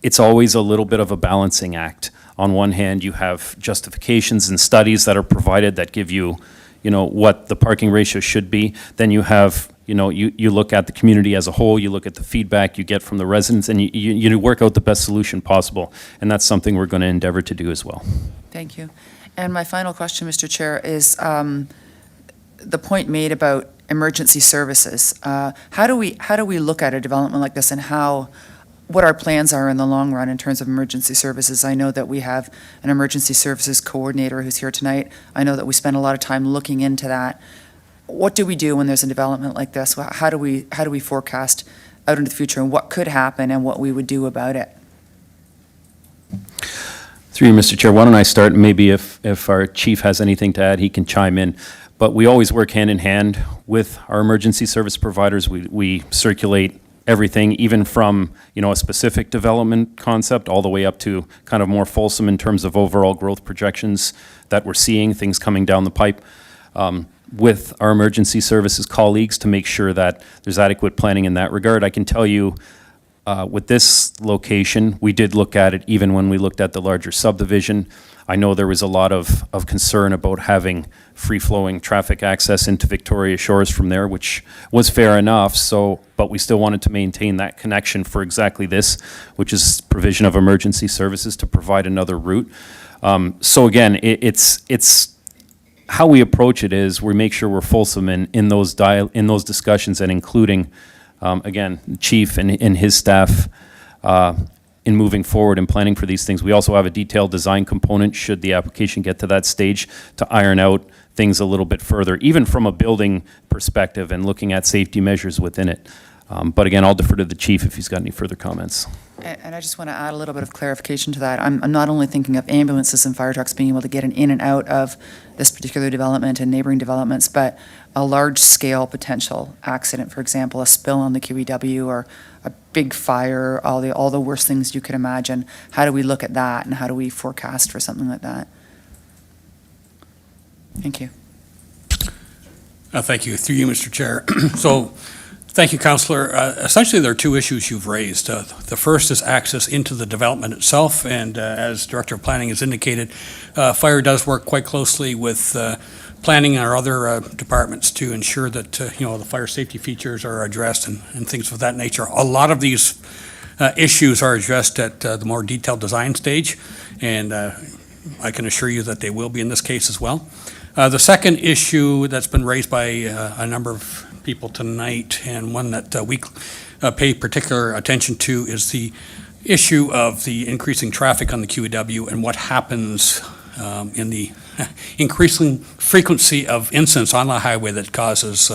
S2: it's always a little bit of a balancing act. On one hand, you have justifications and studies that are provided that give you, what the parking ratio should be. Then you have, you look at the community as a whole, you look at the feedback you get from the residents, and you work out the best solution possible. And that's something we're going to endeavor to do as well.
S14: Thank you. And my final question, Mr. Chair, is the point made about emergency services. How do we look at a development like this, and what our plans are in the long run in terms of emergency services? I know that we have an emergency services coordinator who's here tonight. I know that we spend a lot of time looking into that. What do we do when there's a development like this? How do we forecast out into the future, and what could happen and what we would do about it?
S2: Through you, Mr. Chair, why don't I start? Maybe if our chief has anything to add, he can chime in. But we always work hand in hand with our emergency service providers. We circulate everything, even from, a specific development concept all the way up to kind of more fulsome in terms of overall growth projections that we're seeing, things coming down the pipe, with our emergency services colleagues to make sure that there's adequate planning in that regard. I can tell you, with this location, we did look at it even when we looked at the larger subdivision. I know there was a lot of concern about having free-flowing traffic access into Victoria Shores from there, which was fair enough, but we still wanted to maintain that connection for exactly this, which is provision of emergency services to provide another route. So again, it's how we approach it is we make sure we're fulsome in those discussions, and including, again, Chief and his staff in moving forward and planning for these things. We also have a detailed design component should the application get to that stage to iron out things a little bit further, even from a building perspective and looking at safety measures within it. But again, I'll defer to the chief if he's got any further comments.
S14: And I just want to add a little bit of clarification to that. I'm not only thinking of ambulances and fire trucks being able to get in and out of this particular development and neighboring developments, but a large-scale potential accident, for example, a spill on the QEW or a big fire, all the worst things you could imagine. How do we look at that, and how do we forecast for something like that? Thank you.
S4: Thank you. Through you, Mr. Chair. So, thank you, Councillor. Essentially, there are two issues you've raised. The first is access into the development itself, and as Director of Planning has indicated, fire does work quite closely with planning and our other departments to ensure that the fire safety features are addressed and things of that nature. A lot of these issues are addressed at the more detailed design stage, and I can assure you that they will be in this case as well. The second issue that's been raised by a number of people tonight, and one that we pay particular attention to, is the issue of the increasing traffic on the QEW and what happens in the increasing frequency of incidents on the highway that causes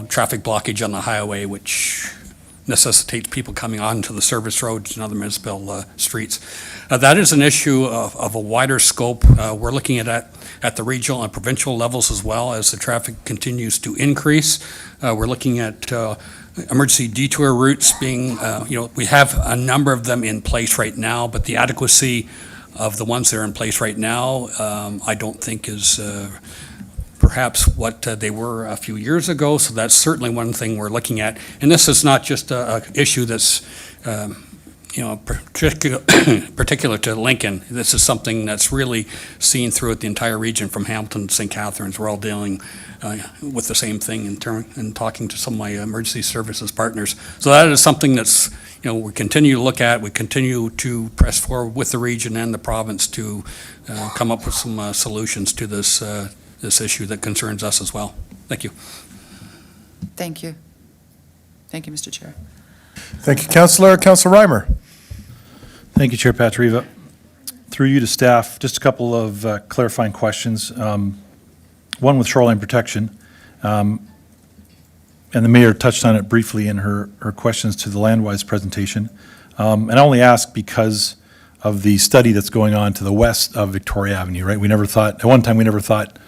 S4: traffic blockage on the highway, which necessitates people coming onto the service roads and other municipal streets. That is an issue of a wider scope. We're looking at the regional and provincial levels as well as the traffic continues to increase. We're looking at emergency detour routes being, we have a number of them in place right now, but the adequacy of the ones that are in place right now, I don't think is perhaps what they were a few years ago. So that's certainly one thing we're looking at. And this is not just an issue that's particular to Lincoln. This is something that's really seen throughout the entire region from Hamilton to St. Catharines. We're all dealing with the same thing in talking to some of my emergency services partners. So that is something that's, we continue to look at. We continue to press forward with the region and the province to come up with some solutions to this issue that concerns us as well. Thank you.
S14: Thank you. Thank you, Mr. Chair.
S1: Thank you, Councillor. Councillor Reimer.
S10: Thank you, Chair Patriva. Through you to staff, just a couple of clarifying questions. One with shoreline protection, and the mayor touched on it briefly in her questions to the Landwise presentation. And I only ask because of the study that's going on to the west of Victoria Avenue, right? At one time, we never thought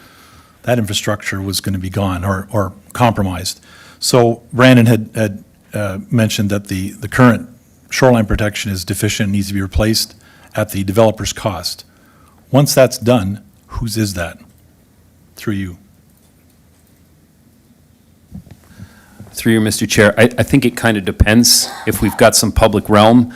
S10: that infrastructure was going to be gone or compromised. So Brandon had mentioned that the current shoreline protection is deficient and needs to be replaced at the developer's cost. Once that's done, whose is that? Through you.
S2: Through you, Mr. Chair, I think it kind of depends. If we've got some public realm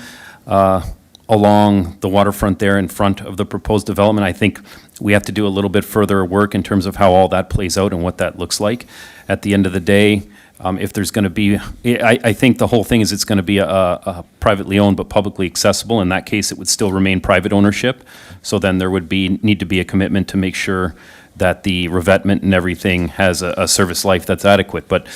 S2: along the waterfront there in front of the proposed development, I think we have to do a little bit further work in terms of how all that plays out and what that looks like. At the end of the day, if there's going to be, I think the whole thing is it's going to be a privately owned but publicly accessible. In that case, it would still remain private ownership. So then there would need to be a commitment to make sure that the revetment and everything has a service life that's adequate. But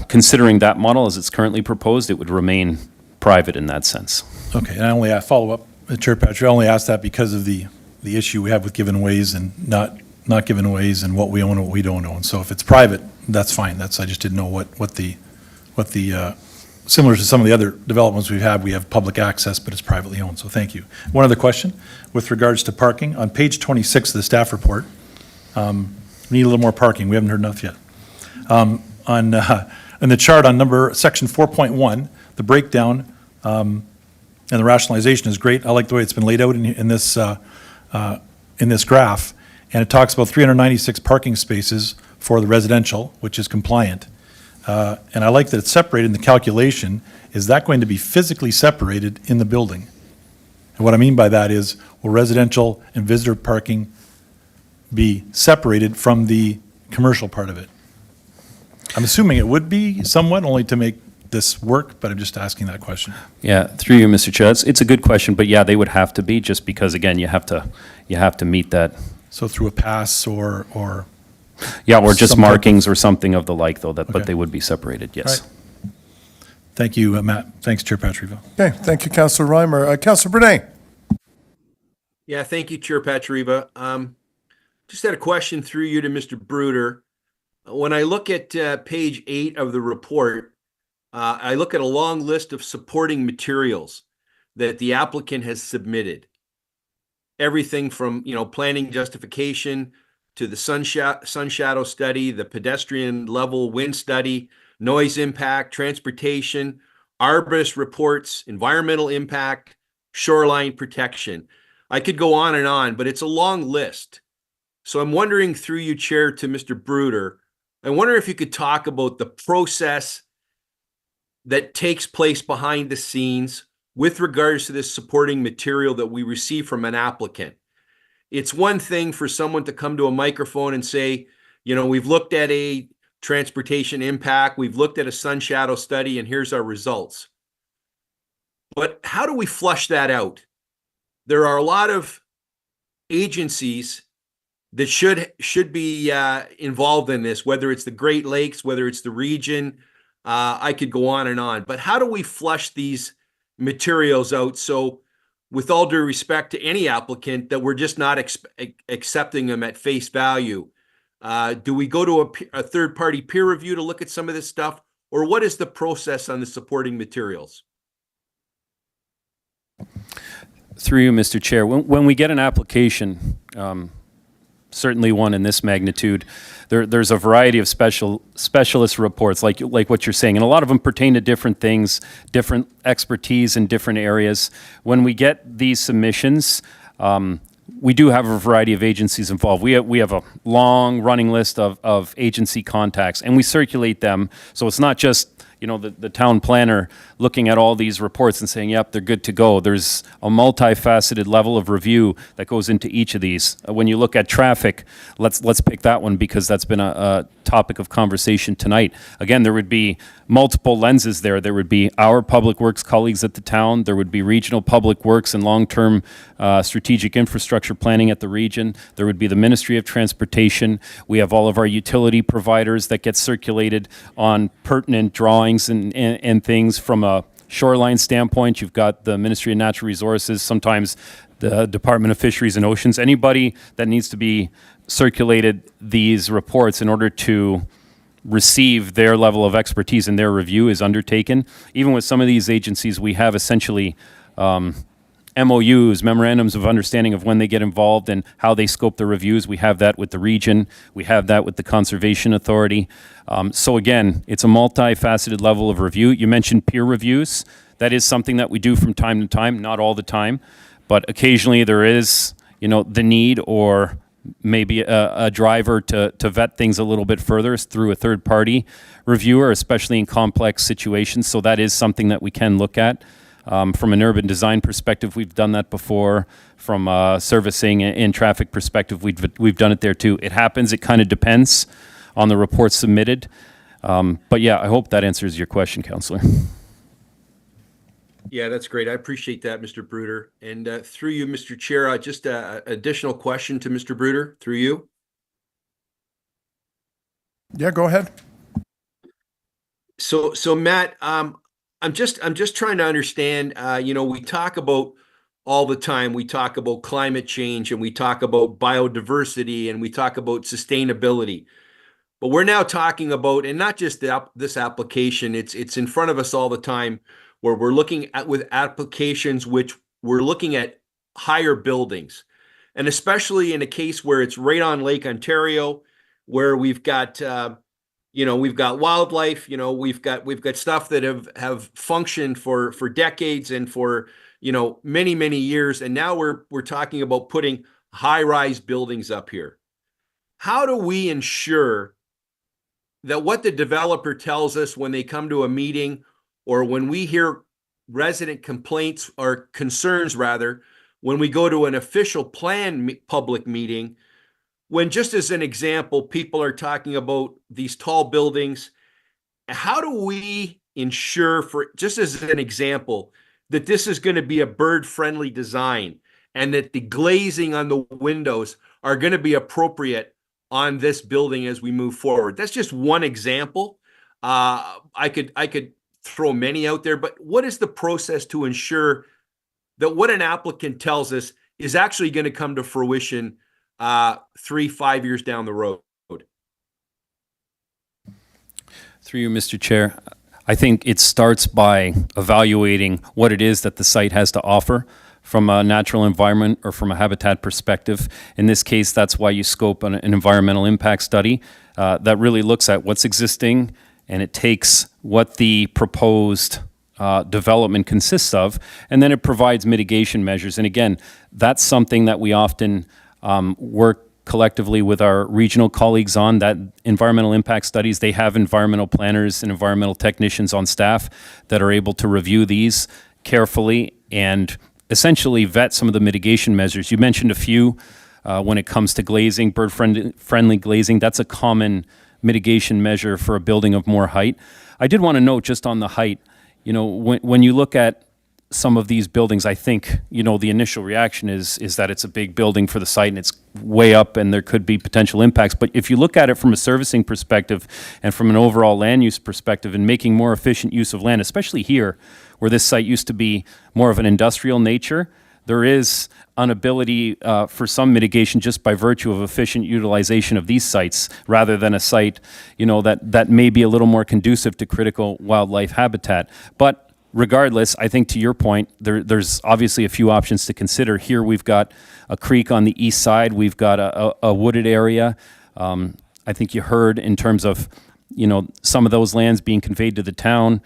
S2: considering that model as it's currently proposed, it would remain private in that sense.
S10: Okay, and I only follow up, Chair Patrick, I only asked that because of the issue we have with given ways and not given ways and what we own and what we don't own. So if it's private, that's fine. I just didn't know what the similar to some of the other developments we have public access, but it's privately owned. So thank you. One other question with regards to parking. On page 26 of the staff report, we need a little more parking. We haven't heard enough yet. In the chart on section 4.1, the breakdown and the rationalization is great. I like the way it's been laid out in this graph. And it talks about 396 parking spaces for the residential, which is compliant. And I like that it's separated in the calculation. Is that going to be physically separated in the building? And what I mean by that is, will residential and visitor parking be separated from the commercial part of it? I'm assuming it would be somewhat, only to make this work, but I'm just asking that question.
S2: Yeah, through you, Mr. Chair, it's a good question, but yeah, they would have to be, just because, again, you have to meet that.
S10: So through a pass or
S2: yeah, or just
S10: some type
S2: markings or something of the like, though,
S10: Okay.
S2: but they would be separated, yes.
S10: Right. Thank you, Matt. Thanks, Chair Patriva.
S1: Okay, thank you, Councillor Reimer. Councillor Brunei.
S9: Yeah, thank you, Chair Patriva. Just had a question through you to Mr. Bruder. When I look at page 8 of the report, I look at a long list of supporting materials that the applicant has submitted. Everything from, planning justification to the sun shadow study, the pedestrian level wind study, noise impact, transportation, arborist reports, environmental impact, shoreline protection. I could go on, but it's a long list. So I'm wondering through you, Chair, to Mr. Bruder, I wonder if you could talk about the process that takes place behind the scenes with regards to this supporting material that we receive from an applicant. It's one thing for someone to come to a microphone and say, we've looked at a transportation impact, we've looked at a sun shadow study, and here's our results. But how do we flush that out? There are a lot of agencies that should be involved in this, whether it's the Great Lakes, whether it's the region. I could go on, but how do we flush these materials out so, with all due respect to any applicant, that we're just not accepting them at face value? Do we go to a third-party peer review to look at some of this stuff, or what is the process on the supporting materials?
S2: Through you, Mr. Chair, when we get an application, certainly one in this magnitude, there's a variety of specialist reports, like what you're saying, and a lot of them pertain to different things, different expertise in different areas. When we get these submissions, we do have a variety of agencies involved. We have a long running list of agency contacts, and we circulate them. So it's not just the town planner looking at all these reports and saying, yep, they're good to go. There's a multifaceted level of review that goes into each of these. When you look at traffic, let's pick that one because that's been a topic of conversation tonight. Again, there would be multiple lenses there. There would be our public works colleagues at the town. There would be regional public works and long-term strategic infrastructure planning at the region. There would be the Ministry of Transportation. We have all of our utility providers that get circulated on pertinent drawings and things from a shoreline standpoint. You've got the Ministry of Natural Resources, sometimes the Department of Fisheries and Oceans. Anybody that needs to be circulated these reports in order to receive their level of expertise and their review is undertaken. Even with some of these agencies, we have essentially MOUs, memorandums of understanding of when they get involved and how they scope the reviews. We have that with the region. We have that with the Conservation Authority. So again, it's a multifaceted level of review. You mentioned peer reviews. That is something that we do from time to time, not all the time, but occasionally there is, the need or maybe a driver to vet things a little bit further through a third-party reviewer, especially in complex situations. So that is something that we can look at. From an urban design perspective, we've done that before. From a servicing and traffic perspective, we've done it there too. It happens. It kind of depends on the reports submitted. But yeah, I hope that answers your question, Councillor.
S9: Yeah, that's great. I appreciate that, Mr. Bruder. And through you, Mr. Chair, just an additional question to Mr. Bruder, through you.
S1: Yeah, go ahead.
S9: So Matt, I'm just trying to understand, we talk about all the time, we talk about climate change and we talk about biodiversity and we talk about sustainability. But we're now talking about, and not just this application, it's in front of us all the time, where we're looking at with applications which we're looking at higher buildings. And especially in a case where it's right on Lake Ontario, where we've got we've got wildlife, we've got stuff that have functioned for decades and for many years, and now we're talking about putting high-rise buildings up here. How do we ensure that what the developer tells us when they come to a meeting, or when we hear resident complaints or concerns rather, when we go to an official plan public meeting, when, just as an example, people are talking about these tall buildings, how do we ensure, for just as an example, that this is going to be a bird-friendly design and that the glazing on the windows are going to be appropriate on this building as we move forward? That's just one example. I could throw many out there, but what is the process to ensure that what an applicant tells us is actually going to come to fruition 3-5 years down the road?
S2: Through you, Mr. Chair, I think it starts by evaluating what it is that the site has to offer from a natural environment or from a habitat perspective. In this case, that's why you scope an environmental impact study that really looks at what's existing, and it takes what the proposed development consists of, and then it provides mitigation measures. And again, that's something that we often work collectively with our regional colleagues on, that environmental impact studies. They have environmental planners and environmental technicians on staff that are able to review these carefully and essentially vet some of the mitigation measures. You mentioned a few when it comes to glazing, bird-friendly glazing. That's a common mitigation measure for a building of more height. I did want to note just on the height, when you look at some of these buildings, I think, the initial reaction is that it's a big building for the site and it's way up and there could be potential impacts. But if you look at it from a servicing perspective and from an overall land use perspective and making more efficient use of land, especially here where this site used to be more of an industrial nature, there is an ability for some mitigation just by virtue of efficient utilization of these sites rather than a site, that may be a little more conducive to critical wildlife habitat. But regardless, I think to your point, there's obviously a few options to consider. Here we've got a creek on the east side. We've got a wooded area. I think you heard in terms of, some of those lands being conveyed to the town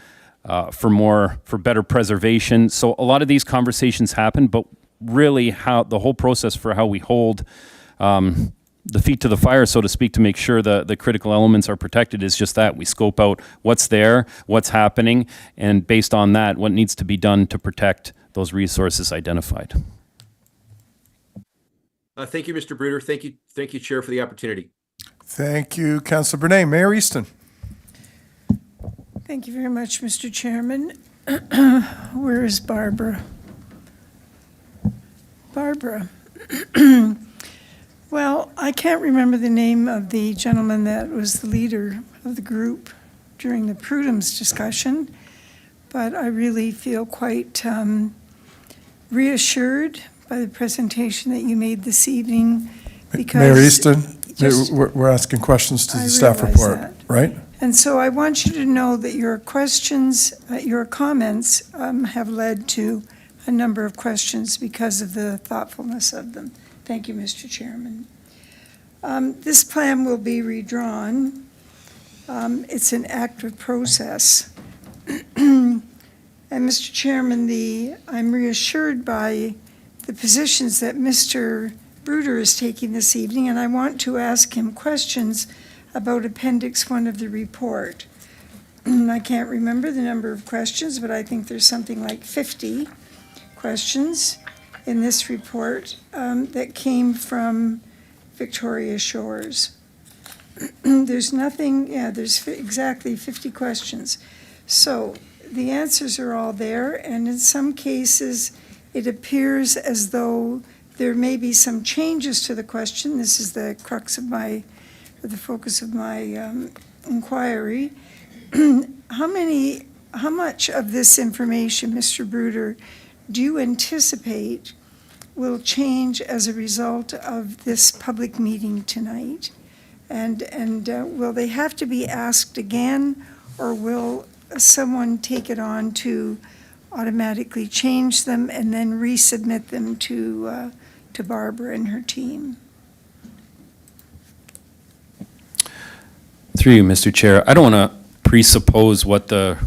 S2: for better preservation. So a lot of these conversations happen, but really how the whole process for how we hold the feet to the fire, so to speak, to make sure the critical elements are protected is just that. We scope out what's there, what's happening, and based on that, what needs to be done to protect those resources identified.
S9: Thank you, Mr. Bruder. Thank you, Chair, for the opportunity.
S1: Thank you, Councillor Bernay. Mayor Easton.
S11: Thank you very much, Mr. Chairman. Where is Barbara? Barbara. Well, I can't remember the name of the gentleman that was the leader of the group during the Prud'hom's discussion, but I really feel quite reassured by the presentation that you made this evening, because
S1: Mayor Easton, we're asking questions to the staff report, right?
S11: And so I want you to know that your questions, your comments have led to a number of questions because of the thoughtfulness of them. Thank you, Mr. Chairman. This plan will be redrawn. It's an active process. And Mr. Chairman, I'm reassured by the positions that Mr. Bruder is taking this evening, and I want to ask him questions about Appendix 1 of the report. I can't remember the number of questions, but I think there's something like 50 questions in this report that came from Victoria Shores. There's nothing, there's exactly 50 questions. So the answers are all there, and in some cases, it appears as though there may be some changes to the question. This is the crux of my, or the focus of my inquiry. How much of this information, Mr. Bruder, do you anticipate will change as a result of this public meeting tonight? And will they have to be asked again, or will someone take it on to automatically change them and then resubmit them to Barbara and her team?
S2: Through you, Mr. Chair, I don't want to presuppose what the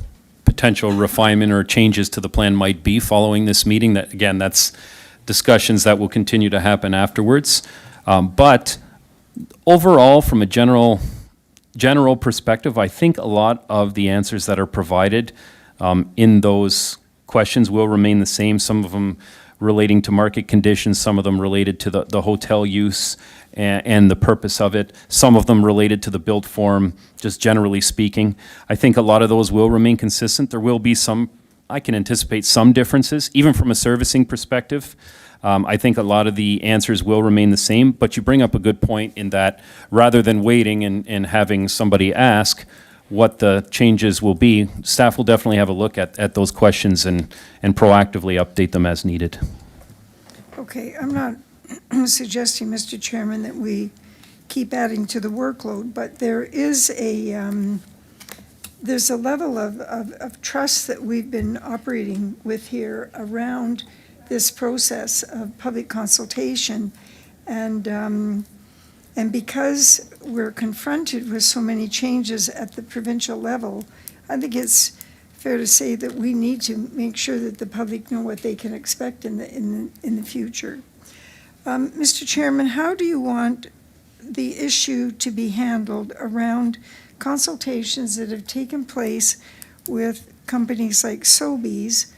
S2: potential refinement or changes to the plan might be following this meeting. That, again, that's discussions that will continue to happen afterwards. But overall, from a general perspective, I think a lot of the answers that are provided in those questions will remain the same. Some of them relating to market conditions, some of them related to the hotel use and the purpose of it, some of them related to the built form, just generally speaking. I think a lot of those will remain consistent. There will be some, I can anticipate some differences, even from a servicing perspective. I think a lot of the answers will remain the same, but you bring up a good point in that rather than waiting and having somebody ask what the changes will be, staff will definitely have a look at those questions and proactively update them as needed.
S11: Okay, I'm not suggesting, Mr. Chairman, that we keep adding to the workload, but there is there's a level of trust that we've been operating with here around this process of public consultation. And because we're confronted with so many changes at the provincial level, I think it's fair to say that we need to make sure that the public know what they can expect in the future. Mr. Chairman, how do you want the issue to be handled around consultations that have taken place with companies like Sobeys,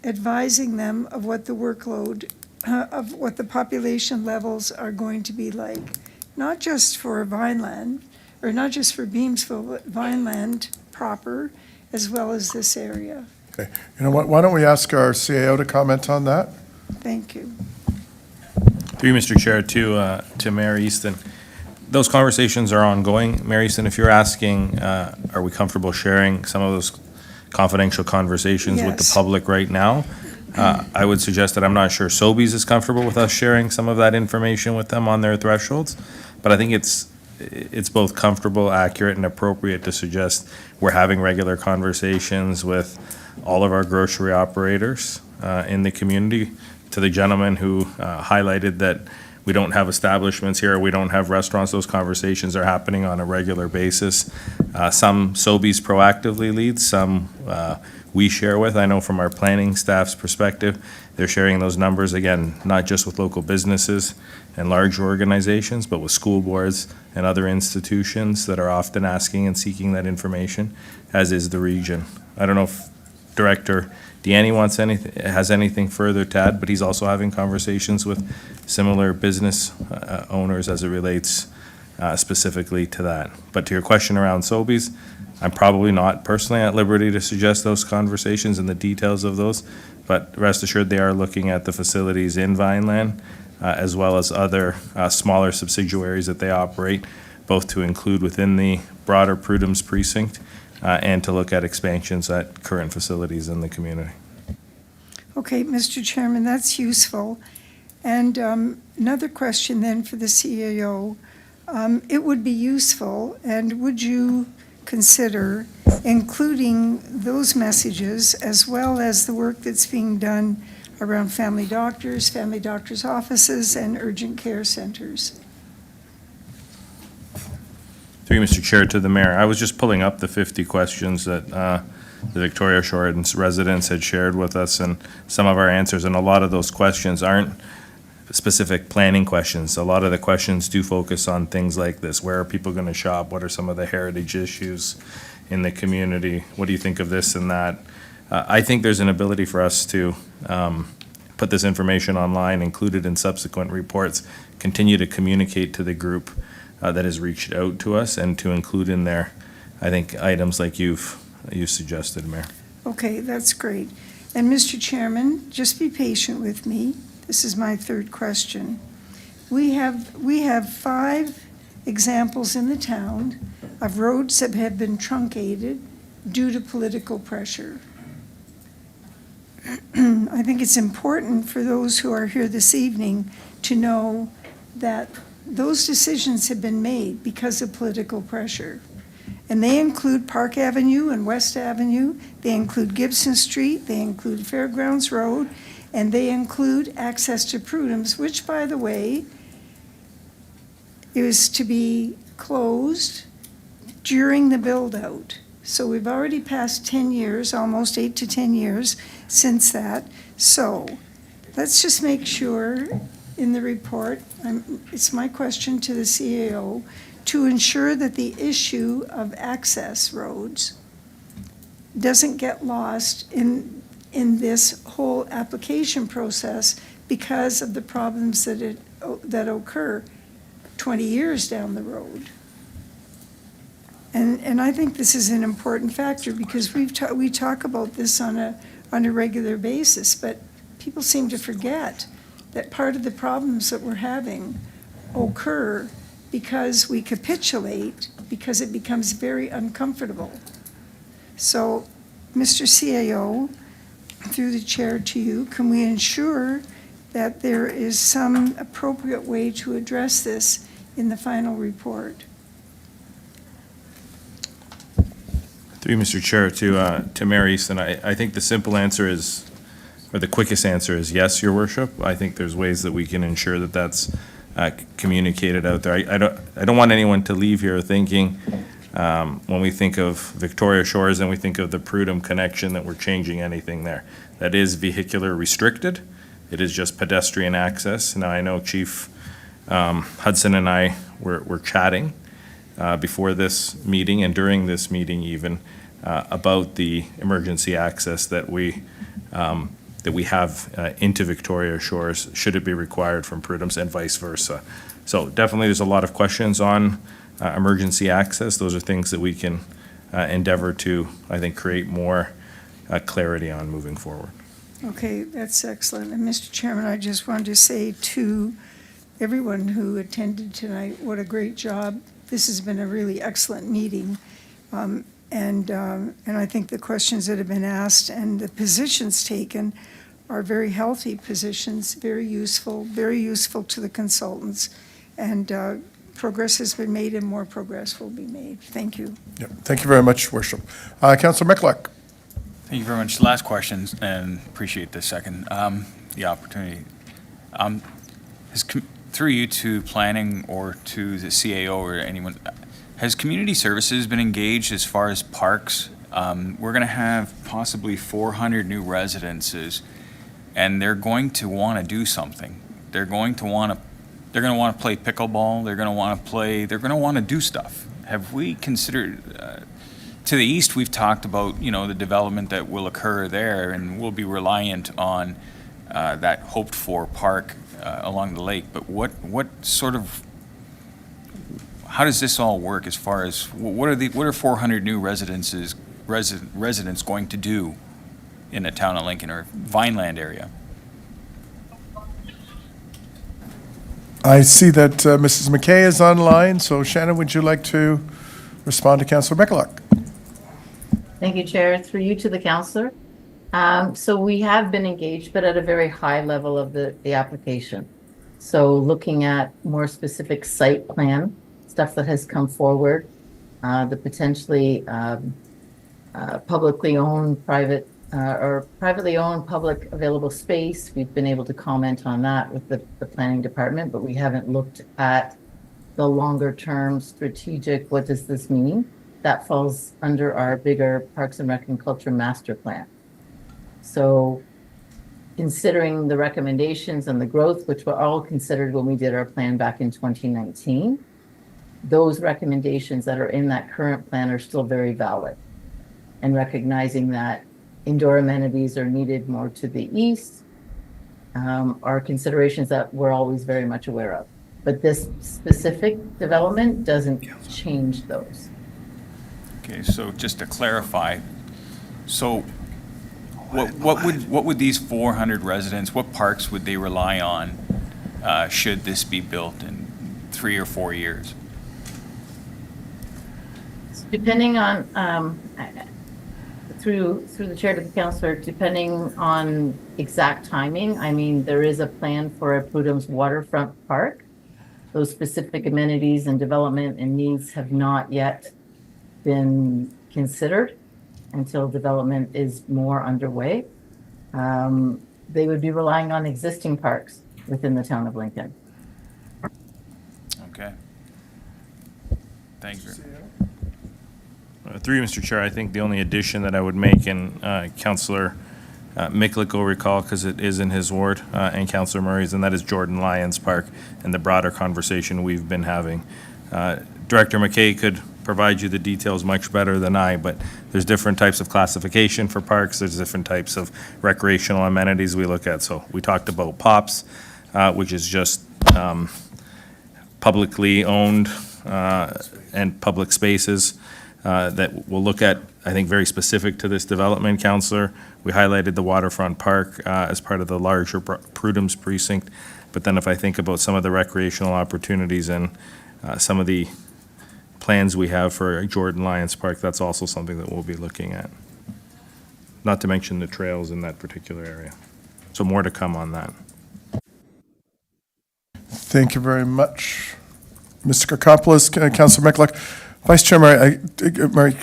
S11: advising them of what the workload, of what the population levels are going to be like? Not just for Vineland, or not just for Beamsville, but Vineland proper, as well as this area.
S1: Okay. You know what? Why don't we ask our CAO to comment on that?
S11: Thank you.
S22: Through you, Mr. Chair, to Mayor Easton. Those conversations are ongoing. Mayor Easton, if you're asking, are we comfortable sharing some of those confidential conversations with the public right now? I would suggest that I'm not sure Sobeys is comfortable with us sharing some of that information with them on their thresholds, but I think it's both comfortable, accurate, and appropriate to suggest we're having regular conversations with all of our grocery operators in the community. To the gentleman who highlighted that we don't have establishments here, we don't have restaurants, those conversations are happening on a regular basis. Some Sobeys proactively lead, some we share with. I know from our planning staff's perspective, they're sharing those numbers, again, not just with local businesses and large organizations, but with school boards and other institutions that are often asking and seeking that information, as is the region. I don't know if Director Deanne has anything further to add, but he's also having conversations with similar business owners as it relates specifically to that. But to your question around Sobeys, I'm probably not personally at liberty to suggest those conversations and the details of those, but rest assured they are looking at the facilities in Vineland as well as other smaller subsidiaries that they operate, both to include within the broader Prudhome's precinct and to look at expansions at current facilities in the community.
S11: Okay, Mr. Chairman, that's useful. And another question then for the CAO. It would be useful, and would you consider including those messages as well as the work that's being done around family doctors offices, and urgent care centers?
S22: Through you, Mr. Chair, to the Mayor. I was just pulling up the 50 questions that the Victoria Shore residents had shared with us and some of our answers, and a lot of those questions aren't specific planning questions. A lot of the questions do focus on things like this. Where are people going to shop? What are some of the heritage issues in the community? What do you think of this and that? I think there's an ability for us to put this information online, include it in subsequent reports, continue to communicate to the group that has reached out to us, and to include in there, I think, items like you suggested, Mayor.
S11: Okay, that's great. And Mr. Chairman, just be patient with me. This is my third question. We have 5 examples in the town of roads that have been truncated due to political pressure. I think it's important for those who are here this evening to know that those decisions have been made because of political pressure. And they include Park Avenue and West Avenue, they include Gibson Street, they include Fairgrounds Road, and they include access to Prudhome's, which, by the way, is to be closed during the build-out. So we've already passed 10 years, almost 8 to 10 years since that. So let's just make sure in the report, it's my question to the CAO, to ensure that the issue of access roads doesn't get lost in this whole application process because of the problems that occur 20 years down the road. And I think this is an important factor because we talk about this on a regular basis, but people seem to forget that part of the problems that we're having occur because we capitulate, because it becomes very uncomfortable. So, Mr. CAO, through the chair to you, can we ensure that there is some appropriate way to address this in the final report?
S22: Through you, Mr. Chair, to Mayor Easton, I think the simple answer is, or the quickest answer is yes, Your Worship. I think there's ways that we can ensure that that's communicated out there. I don't want anyone to leave here thinking when we think of Victoria Shores and we think of the Prudhome connection that we're changing anything there. That is vehicular restricted. It is just pedestrian access. Now, I know Chief Hudson and I were chatting before this meeting and during this meeting even about the emergency access that we have into Victoria Shores, should it be required from Prudhome's and vice versa. So definitely there's a lot of questions on emergency access. Those are things that we can endeavor to, I think, create more clarity on moving forward.
S11: Okay, that's excellent. And Mr. Chairman, I just wanted to say to everyone who attended tonight, what a great job. This has been a really excellent meeting. And I think the questions that have been asked and the positions taken are very healthy positions, very useful to the consultants. And progress has been made and more progress will be made. Thank you.
S1: Yep. Thank you very much, Worship. Councillor Michalak.
S8: Thank you very much. Last questions, and appreciate the second, the opportunity. Through you to planning or to the CAO or anyone, has community services been engaged as far as parks We're going to have possibly 400 new residences, and they're going to want to do something. They're going to want to play pickleball. They're going to want to do stuff. Have we considered, to the east, we've talked about, the development that will occur there, and we'll be reliant on that hoped-for park along the lake. But how does this all work as far as, what are 400 new residents going to do in the town of Lincoln or Vineland area?
S1: I see that Mrs. McKay is online, so Shannon, would you like to respond to Councillor Michalak?
S5: Thank you, Chair. Through you to the councillor. So we have been engaged, but at a very high level of the application. So looking at more specific site plan, stuff that has come forward, the potentially publicly owned private or privately owned public available space. We've been able to comment on that with the planning department, but we haven't looked at the longer term strategic, what does this mean? That falls under our bigger Parks and Rec and Culture Master Plan. So considering the recommendations and the growth, which were all considered when we did our plan back in 2019, those recommendations that are in that current plan are still very valid. And recognizing that indoor amenities are needed more to the east are considerations that we're always very much aware of. But this specific development doesn't change those.
S8: Okay, so just to clarify, so what would these 400 residents, what parks would they rely on should this be built in 3 or 4 years?
S5: Depending on, through the chair to the councillor, depending on exact timing, I mean, there is a plan for a Prudhomme's waterfront park. Those specific amenities and development and needs have not yet been considered until development is more underway. They would be relying on existing parks within the town of Lincoln.
S8: Okay. Thank you.
S22: Through you, Mr. Chair, I think the only addition that I would make, and Councillor Michalak will recall because it is in his ward, and Councillor Murray's, and that is Jordan Lyons Park and the broader conversation we've been having. Director McKay could provide you the details much better than I, but there's different types of classification for parks. There's different types of recreational amenities we look at. So we talked about POPs, which is just publicly owned and public spaces that we'll look at, I think, very specific to this development, Councillor. We highlighted the waterfront park as part of the larger Prudhomme's precinct. But then if I think about some of the recreational opportunities and some of the plans we have for Jordan Lyons Park, that's also something that we'll be looking at. Not to mention the trails in that particular area. So more to come on that.
S1: Thank you very much, Mr. Karkopoulos, Councillor Michalak. Vice Chair Murray,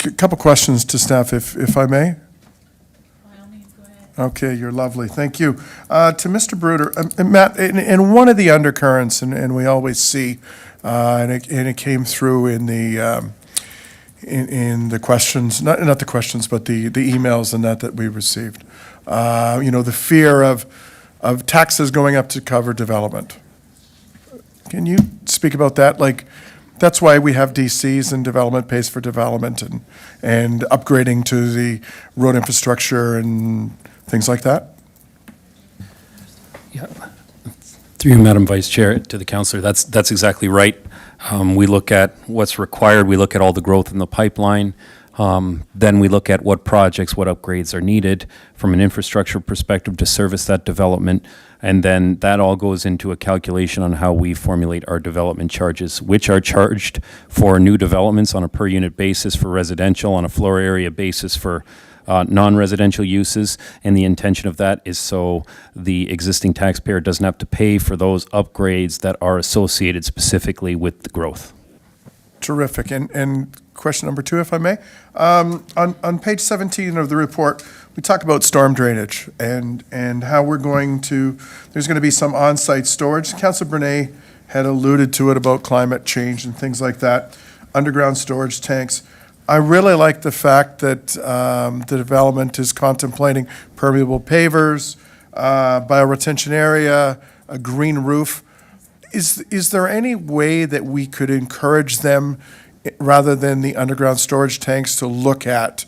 S1: a couple questions to staff, if I may. Okay, you're lovely. Thank you. To Mr. Bruder, Matt, in one of the undercurrents, and we always see, and it came through in the questions, not the questions, but the emails and that we received. The fear of taxes going up to cover development. Can you speak about that? Like, that's why we have DCs, and development pays for development, and upgrading to the road infrastructure and things like that?
S2: Yeah. Through you, Madam Vice Chair, to the councillor, that's exactly right. We look at what's required. We look at all the growth in the pipeline. Then we look at what projects, what upgrades are needed from an infrastructure perspective to service that development. And then that all goes into a calculation on how we formulate our development charges, which are charged for new developments on a per unit basis for residential, on a floor area basis for non-residential uses. And the intention of that is so the existing taxpayer doesn't have to pay for those upgrades that are associated specifically with the growth.
S1: Terrific. And question number 2, if I may. On page 17 of the report, we talk about storm drainage and how there's going to be some on-site storage. Councilor Bernay had alluded to it about climate change and things like that. Underground storage tanks. I really like the fact that the development is contemplating permeable pavers, bioretention area, a green roof. Is there any way that we could encourage them, rather than the underground storage tanks, to look at,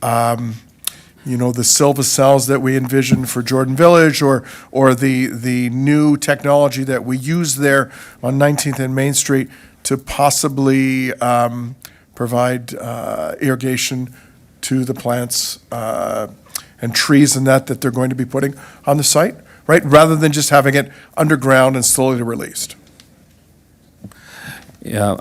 S1: the Silva cells that we envisioned for Jordan Village, or the new technology that we use there on 19th and Main Street to possibly provide irrigation to the plants and trees and that they're going to be putting on the site, right? Rather than just having it underground and slowly released.
S2: Yeah,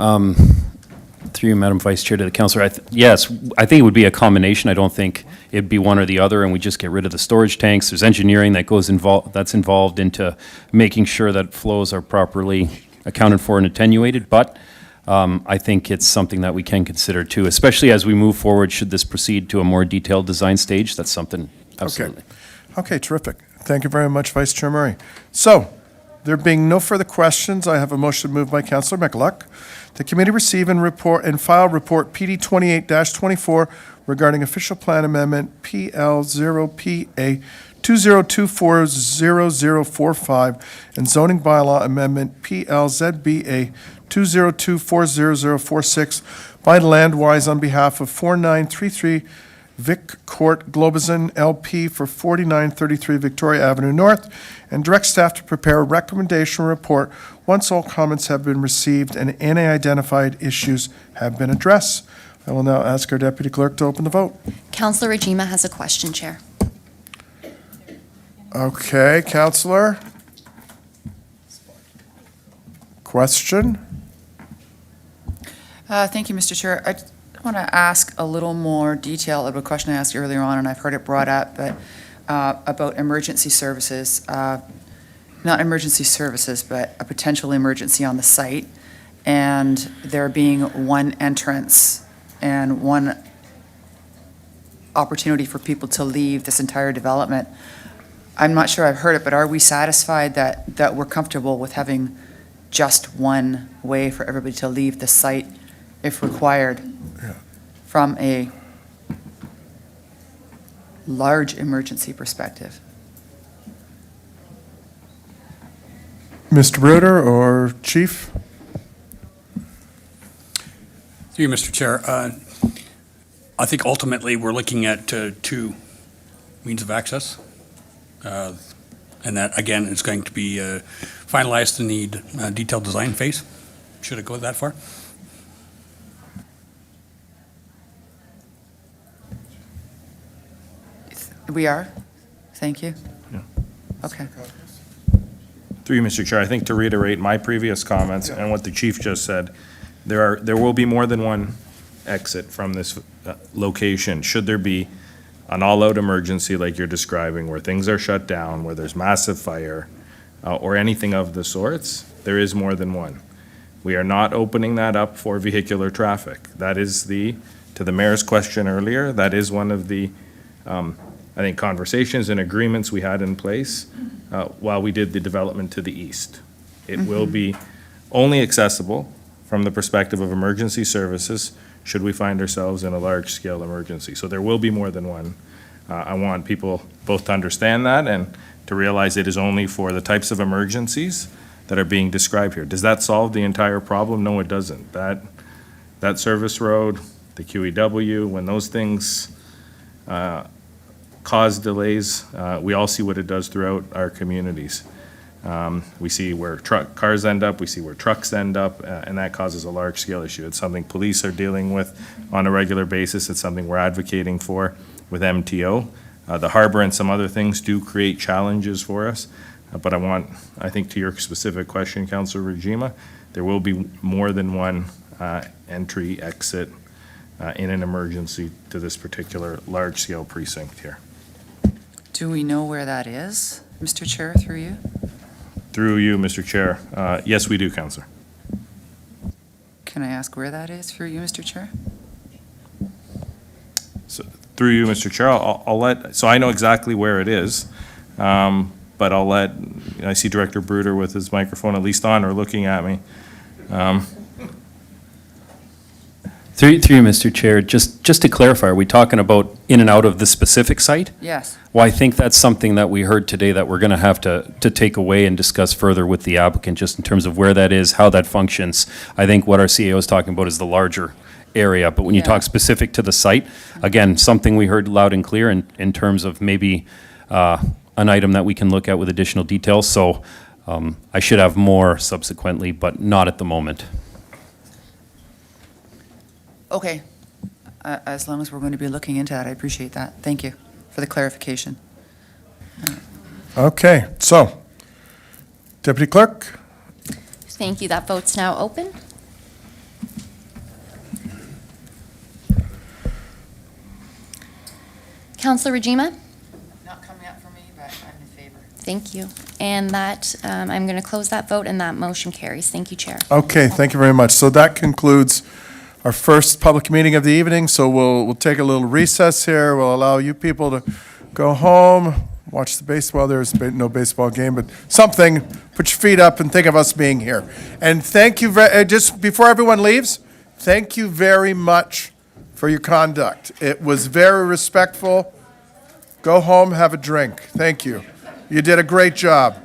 S2: through you, Madam Vice Chair, to the councillor, yes, I think it would be a combination. I don't think it'd be one or the other, and we just get rid of the storage tanks. There's engineering that's involved into making sure that flows are properly accounted for and attenuated, but I think it's something that we can consider too, especially as we move forward. Should this proceed to a more detailed design stage, that's something, absolutely.
S1: Okay, terrific. Thank you very much, Vice Chair Murray. So, there being no further questions, I have a motion moved by Councillor McLuck. The committee receive and file report PD 28-24 regarding official plan amendment PL0PA 20240045 and zoning bylaw amendment PLZBA 202400046 by Landwise on behalf of 4933 Vic Court Globazin LP for 4933 Victoria Avenue North, and direct staff to prepare a recommendation report once all comments have been received and any identified issues have been addressed. I will now ask our deputy clerk to open the vote.
S3: Councillor Rajima has a question, Chair.
S1: Okay, Councillor. Question?
S14: Thank you, Mr. Chair. I want to ask a little more detail of a question I asked earlier on, and I've heard it brought up, but about emergency services. Not emergency services, but a potential emergency on the site, and there being one entrance and one opportunity for people to leave this entire development. I'm not sure I've heard it, but are we satisfied that we're comfortable with having just one way for everybody to leave the site if required from a large emergency perspective?
S1: Mr. Bruder or Chief?
S4: Through you, Mr. Chair. I think ultimately we're looking at two means of access. And that, again, is going to be finalized in the detailed design phase. Should it go that far?
S14: We are? Thank you.
S22: Yeah.
S14: Okay.
S22: Through you, Mr. Chair, I think to reiterate my previous comments and what the chief just said, there will be more than one exit from this location. Should there be an all-out emergency like you're describing, where things are shut down, where there's massive fire, or anything of the sorts, there is more than one. We are not opening that up for vehicular traffic. That is to the mayor's question earlier, that is one of the, I think, conversations and agreements we had in place while we did the development to the east. It will be only accessible from the perspective of emergency services should we find ourselves in a large-scale emergency. So there will be more than one. I want people both to understand that and to realize it is only for the types of emergencies that are being described here. Does that solve the entire problem? No, it doesn't. That service road, the QEW, when those things cause delays, we all see what it does throughout our communities. We see where cars end up, we see where trucks end up, and that causes a large-scale issue. It's something police are dealing with on a regular basis. It's something we're advocating for with MTO. The harbor and some other things do create challenges for us, but I think to your specific question, Councillor Rajima, there will be more than one entry, exit in an emergency to this particular large-scale precinct here.
S14: Do we know where that is, Mr. Chair, through you?
S22: Through you, Mr. Chair. Yes, we do, Councillor.
S14: Can I ask where that is through you, Mr. Chair?
S22: So, through you, Mr. Chair, so I know exactly where it is, but I see Director Bruder with his microphone at least on or looking at me.
S2: Through you, Mr. Chair, just to clarify, are we talking about in and out of the specific site?
S14: Yes.
S2: Well, I think that's something that we heard today that we're going to have to take away and discuss further with the applicant, just in terms of where that is, how that functions. I think what our CAO is talking about is the larger area, but when you
S14: Yeah.
S2: talk specific to the site, again, something we heard loud and clear in terms of maybe an item that we can look at with additional details. So I should have more subsequently, but not at the moment.
S14: Okay. As long as we're going to be looking into that, I appreciate that. Thank you for the clarification.
S1: Okay, so, Deputy Clerk?
S3: Thank you. That vote's now open. Councillor Rajima?
S14: Not coming up for me, but I'm in favor.
S3: Thank you. And that, I'm going to close that vote, and that motion carries. Thank you, Chair.
S1: Okay, thank you very much. So that concludes our first public meeting of the evening, so we'll take a little recess here. We'll allow you people to go home, watch the baseball. There's no baseball game, but something. Put your feet up and think of us being here. And thank you, just before everyone leaves, thank you very much for your conduct. It was very respectful. Go home, have a drink. Thank you. You did a great job.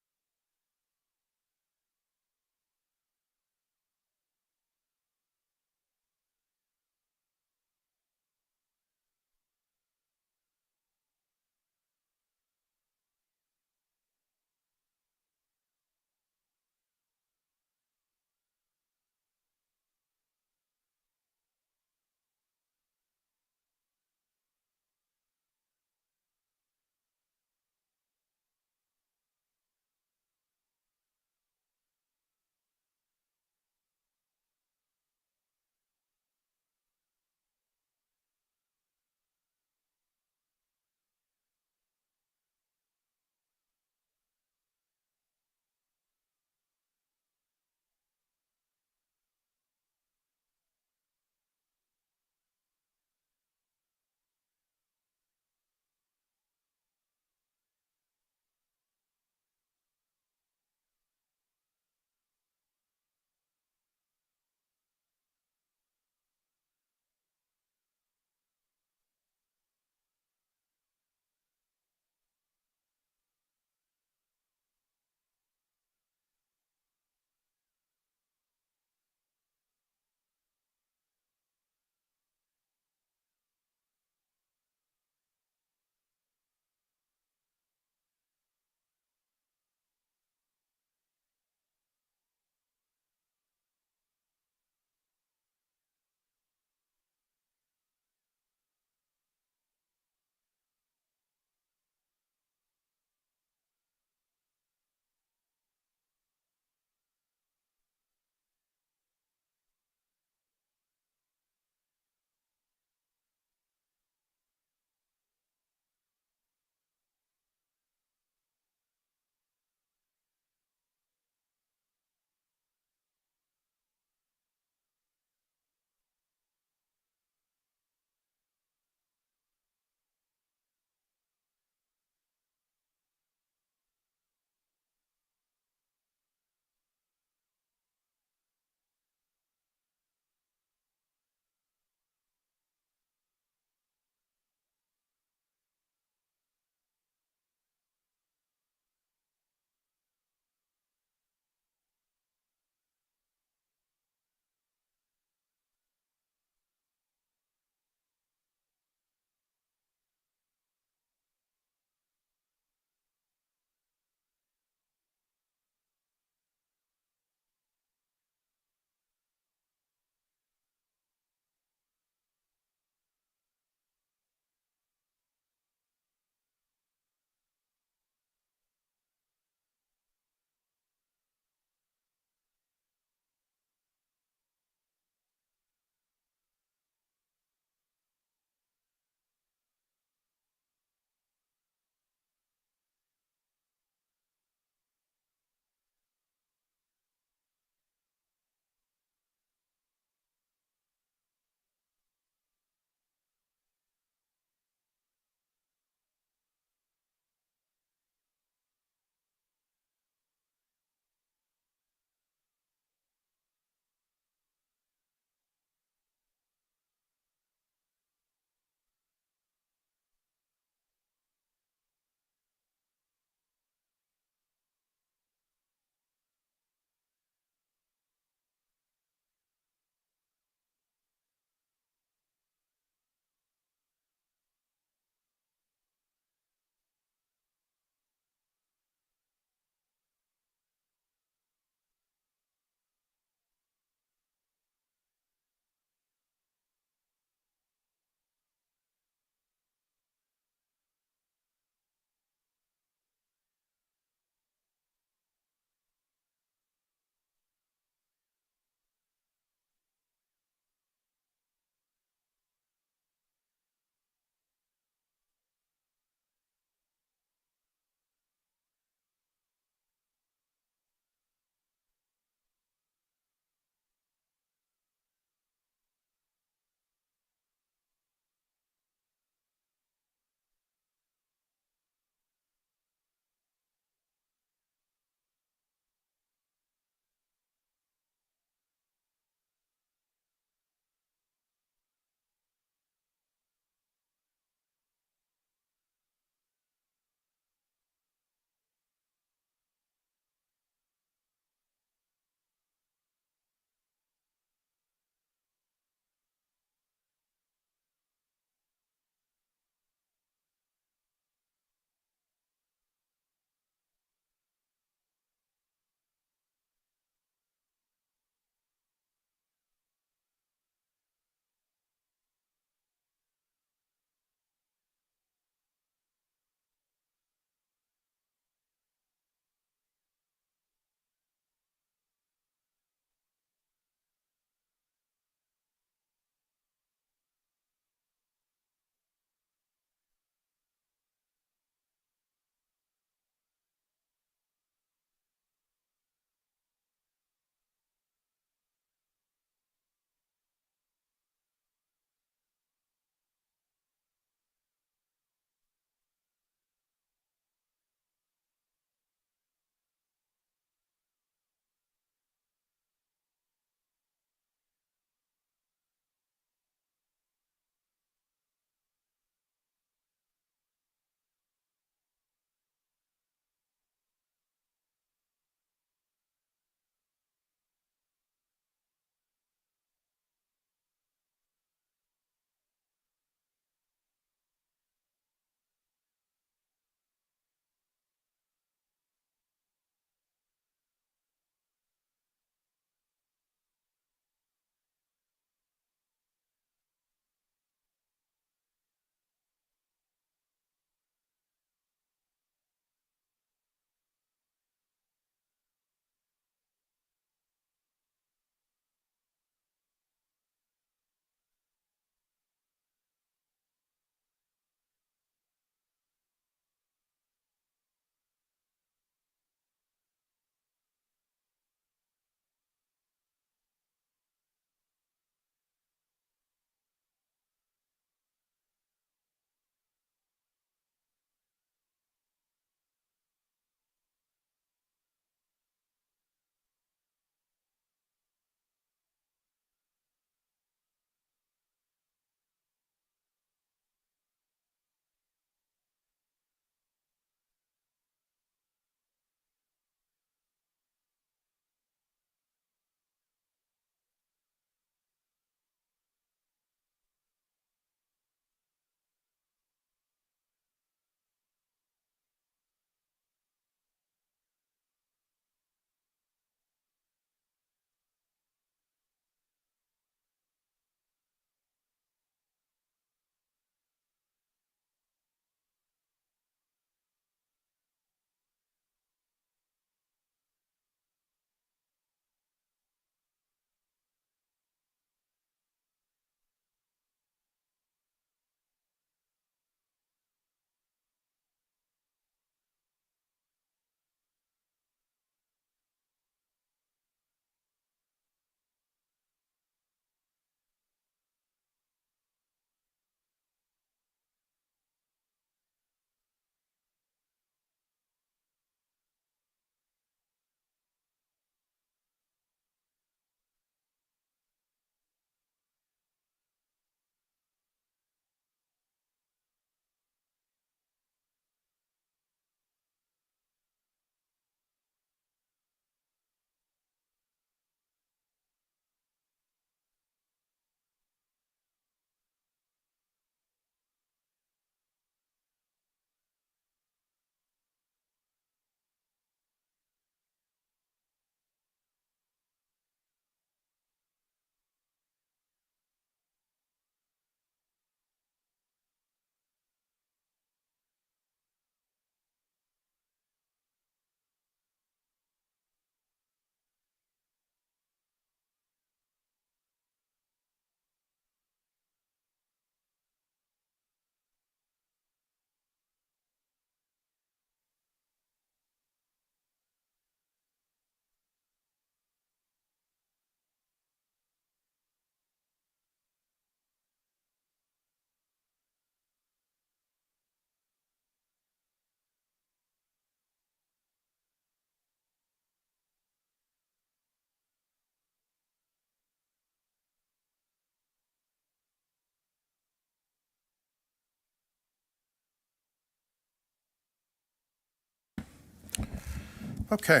S1: Okay.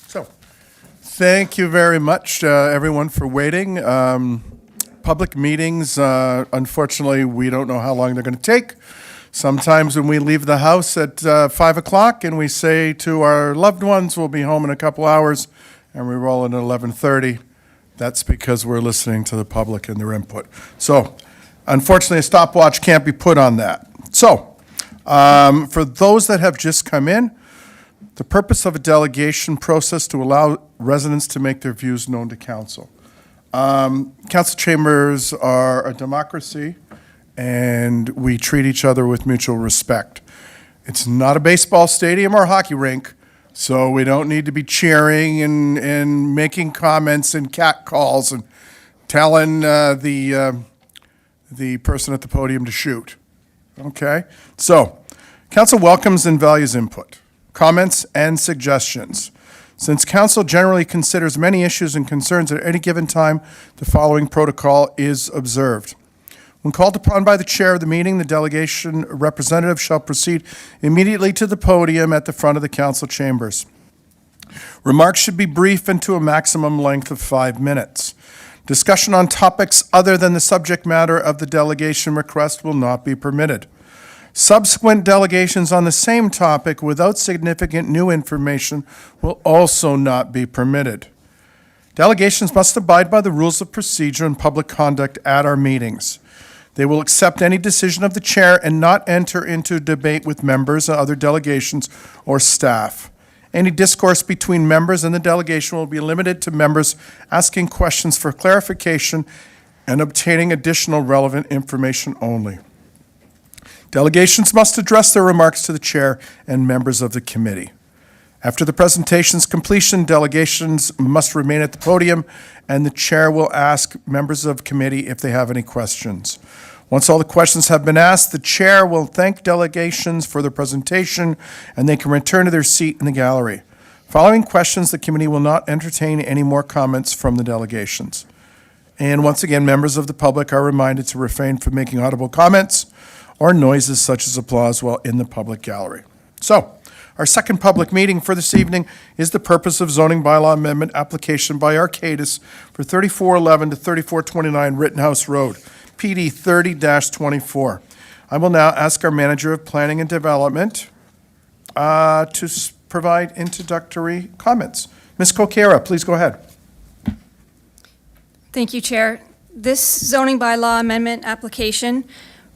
S1: So, thank you very much, everyone, for waiting. Public meetings, unfortunately, we don't know how long they're going to take. Sometimes when we leave the house at 5 o'clock and we say to our loved ones, we'll be home in a couple hours, and we roll in at 11:30, that's because we're listening to the public and their input. So, unfortunately, a stopwatch can't be put on that. So, for those that have just come in, the purpose of a delegation process to allow residents to make their views known to council. Council chambers are a democracy, and we treat each other with mutual respect. It's not a baseball stadium or a hockey rink, so we don't need to be cheering and making comments and cat calls and telling the person at the podium to shoot. Okay? So, council welcomes and values input, comments, and suggestions. Since council generally considers many issues and concerns at any given time, the following protocol is observed. When called upon by the chair of the meeting, the delegation representative shall proceed immediately to the podium at the front of the council chambers. Remarks should be brief and to a maximum length of 5 minutes. Discussion on topics other than the subject matter of the delegation request will not be permitted. Subsequent delegations on the same topic without significant new information will also not be permitted. Delegations must abide by the rules of procedure and public conduct at our meetings. They will accept any decision of the chair and not enter into debate with members and other delegations or staff. Any discourse between members and the delegation will be limited to members asking questions for clarification and obtaining additional relevant information only. Delegations must address their remarks to the chair and members of the committee. After the presentation's completion, delegations must remain at the podium, and the chair will ask members of committee if they have any questions. Once all the questions have been asked, the chair will thank delegations for their presentation, and they can return to their seat in the gallery. Following questions, the committee will not entertain any more comments from the delegations. And once again, members of the public are reminded to refrain from making audible comments or noises such as applause while in the public gallery. So, our second public meeting for this evening is the purpose of zoning bylaw amendment application by Arcadis for 3411 to 3429 Rittenhouse Road, PD 30-24. I will now ask our Manager of Planning and Development to provide introductory comments. Ms. Coquera, please go ahead.
S7: Thank you, Chair. This zoning bylaw amendment application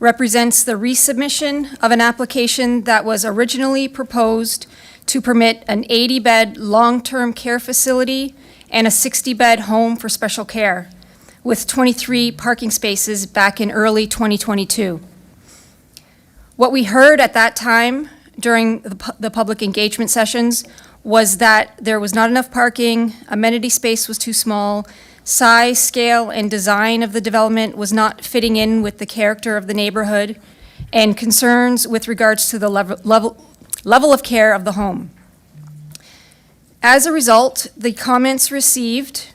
S7: represents the resubmission of an application that was originally proposed to permit an 80-bed long-term care facility and a 60-bed home for special care, with 23 parking spaces back in early 2022. What we heard at that time during the public engagement sessions was that there was not enough parking, amenity space was too small, size, scale, and design of the development was not fitting in with the character of the neighborhood, and concerns with regards to the level of care of the home. As a result, the comments received,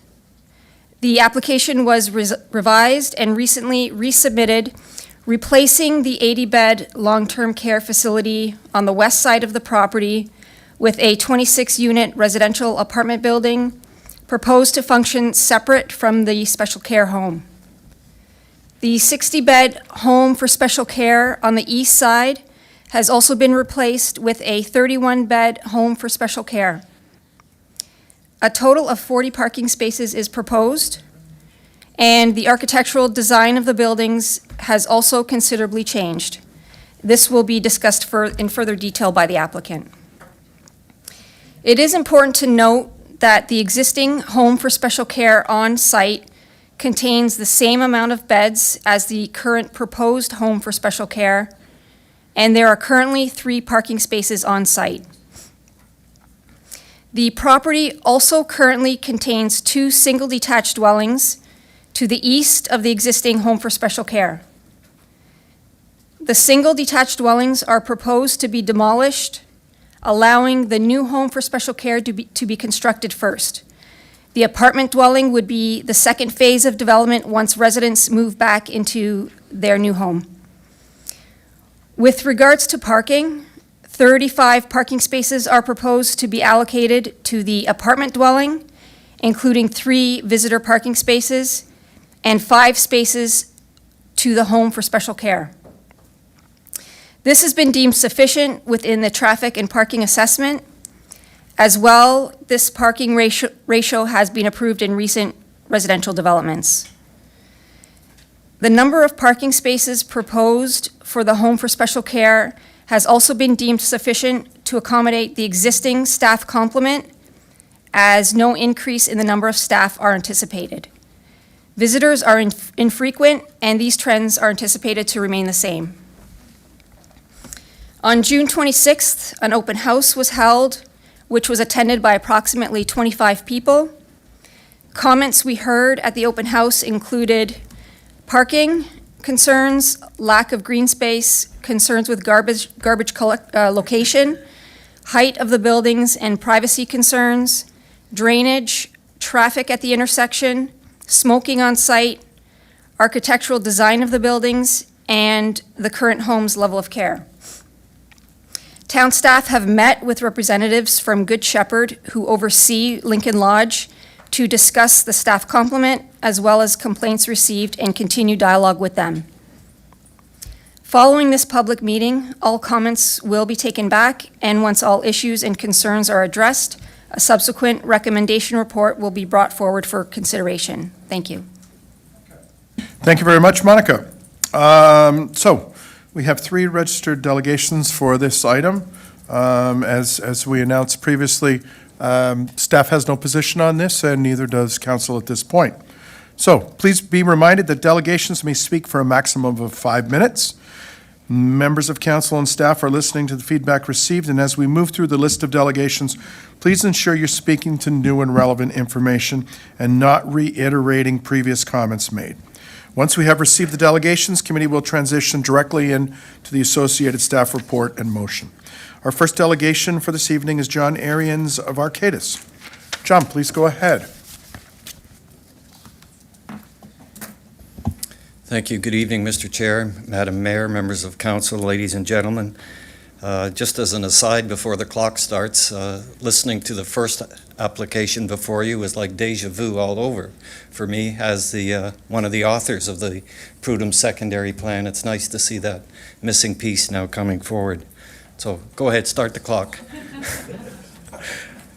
S7: the application was revised and recently resubmitted, replacing the 80-bed long-term care facility on the west side of the property with a 26-unit residential apartment building proposed to function separate from the special care home. The 60-bed home for special care on the east side has also been replaced with a 31-bed home for special care. A total of 40 parking spaces is proposed, and the architectural design of the buildings has also considerably changed. This will be discussed in further detail by the applicant. It is important to note that the existing home for special care on site contains the same amount of beds as the current proposed home for special care, and there are currently 3 parking spaces on site. The property also currently contains 2 single detached dwellings to the east of the existing home for special care. The single detached dwellings are proposed to be demolished, allowing the new home for special care to be constructed first. The apartment dwelling would be the second phase of development once residents move back into their new home. With regards to parking, 35 parking spaces are proposed to be allocated to the apartment dwelling, including 3 visitor parking spaces and 5 spaces to the home for special care. This has been deemed sufficient within the traffic and parking assessment. As well, this parking ratio has been approved in recent residential developments. The number of parking spaces proposed for the home for special care has also been deemed sufficient to accommodate the existing staff complement, as no increase in the number of staff are anticipated. Visitors are infrequent, and these trends are anticipated to remain the same. On June 26th, an open house was held, which was attended by approximately 25 people. Comments we heard at the open house included parking concerns, lack of green space, concerns with garbage location, height of the buildings and privacy concerns, drainage, traffic at the intersection, smoking on site, architectural design of the buildings, and the current home's level of care. Town staff have met with representatives from Good Shepherd, who oversee Lincoln Lodge, to discuss the staff complement as well as complaints received and continue dialogue with them. Following this public meeting, all comments will be taken back, and once all issues and concerns are addressed, a subsequent recommendation report will be brought forward for consideration. Thank you.
S1: Thank you very much, Monica. So we have 3 registered delegations for this item. As we announced previously, staff has no position on this, and neither does council at this point. So please be reminded that delegations may speak for a maximum of 5 minutes. Members of council and staff are listening to the feedback received, and as we move through the list of delegations, please ensure you're speaking to new and relevant information and not reiterating previous comments made. Once we have received the delegations, committee will transition directly into the associated staff report and motion. Our first delegation for this evening is John Arians of Arcadis. John, please go ahead.
S6: Thank you. Good evening, Mr. Chair, Madam Mayor, members of council, ladies and gentlemen. Just as an aside before the clock starts, listening to the first application before you was like deja vu all over for me as the one of the authors of the Prudhoe Secondary Plan. It's nice to see that missing piece now coming forward. So go ahead, start the clock.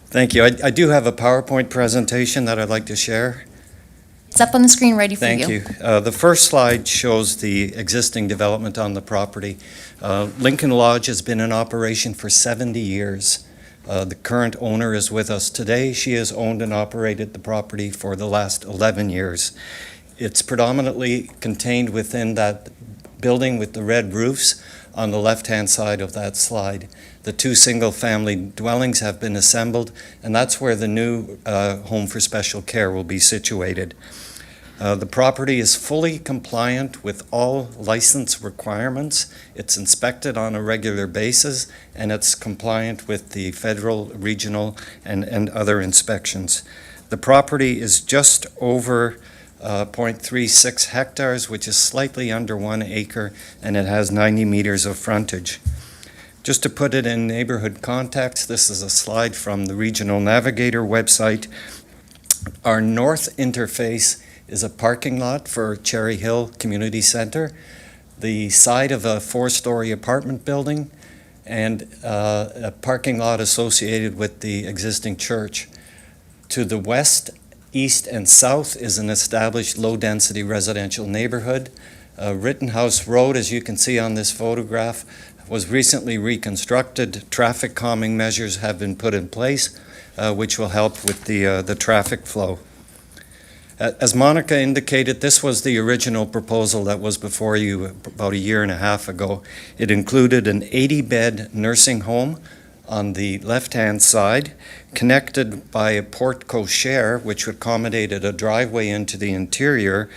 S6: Thank you. I do have a PowerPoint presentation that I'd like to share.
S3: It's up on the screen ready for you.
S6: Thank you. The first slide shows the existing development on the property. Lincoln Lodge has been in operation for 70 years. The current owner is with us today. She has owned and operated the property for the last 11 years. It's predominantly contained within that building with the red roofs on the left-hand side of that slide. The 2 single-family dwellings have been assembled, and that's where the new home for special care will be situated. The property is fully compliant with all license requirements. It's inspected on a regular basis, and it's compliant with the federal, regional, and other inspections. The property is just over 0.36 hectares, which is slightly under 1 acre, and it has 90 meters of frontage. Just to put it in neighborhood context, this is a slide from the Regional Navigator website. Our north interface is a parking lot for Cherry Hill Community Center, the side of a 4-story apartment building, and a parking lot associated with the existing church. To the west, east, and south is an established low-density residential neighborhood. Rittenhouse Road, as you can see on this photograph, was recently reconstructed. Traffic calming measures have been put in place, which will help with the traffic flow. As Monica indicated, this was the original proposal that was before you about 1.5 years ago. It included an 80-bed nursing home on the left-hand side, connected by a porte cochere, which accommodated a driveway into the interior,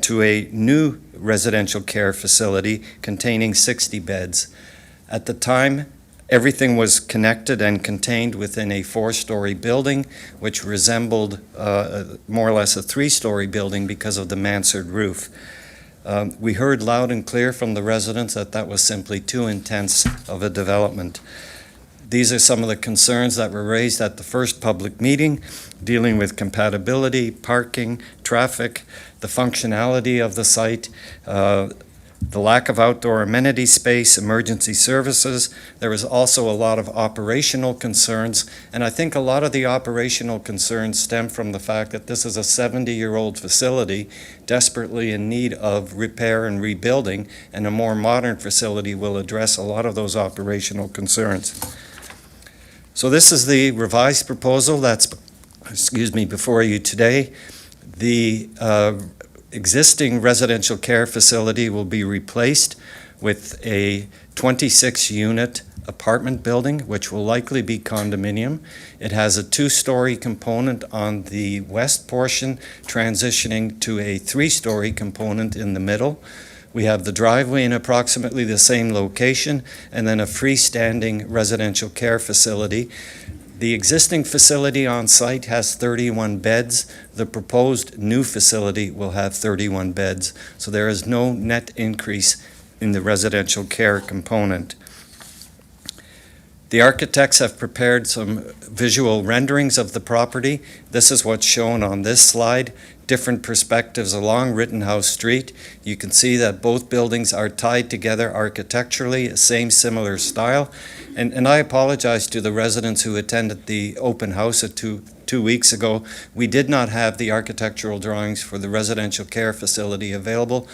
S6: to a new residential care facility containing 60 beds. At the time, everything was connected and contained within a 4-story building, which resembled more or less a 3-story building because of the mansard roof. We heard loud and clear from the residents that that was simply too intense of a development. These are some of the concerns that were raised at the first public meeting, dealing with compatibility, parking, traffic, the functionality of the site, the lack of outdoor amenity space, emergency services. There was also a lot of operational concerns, and I think a lot of the operational concerns stem from the fact that this is a 70-year-old facility desperately in need of repair and rebuilding, and a more modern facility will address a lot of those operational concerns. So this is the revised proposal that's, before you today. The existing residential care facility will be replaced with a 26-unit apartment building, which will likely be condominium. It has a 2-story component on the west portion, transitioning to a 3-story component in the middle. We have the driveway in approximately the same location, and then a freestanding residential care facility. The existing facility on site has 31 beds. The proposed new facility will have 31 beds. So there is no net increase in the residential care component. The architects have prepared some visual renderings of the property. This is what's shown on this slide. Different perspectives along Rittenhouse Street. You can see that both buildings are tied together architecturally, same similar style. And I apologize to the residents who attended the open house two weeks ago. We did not have the architectural drawings for the residential care facility available.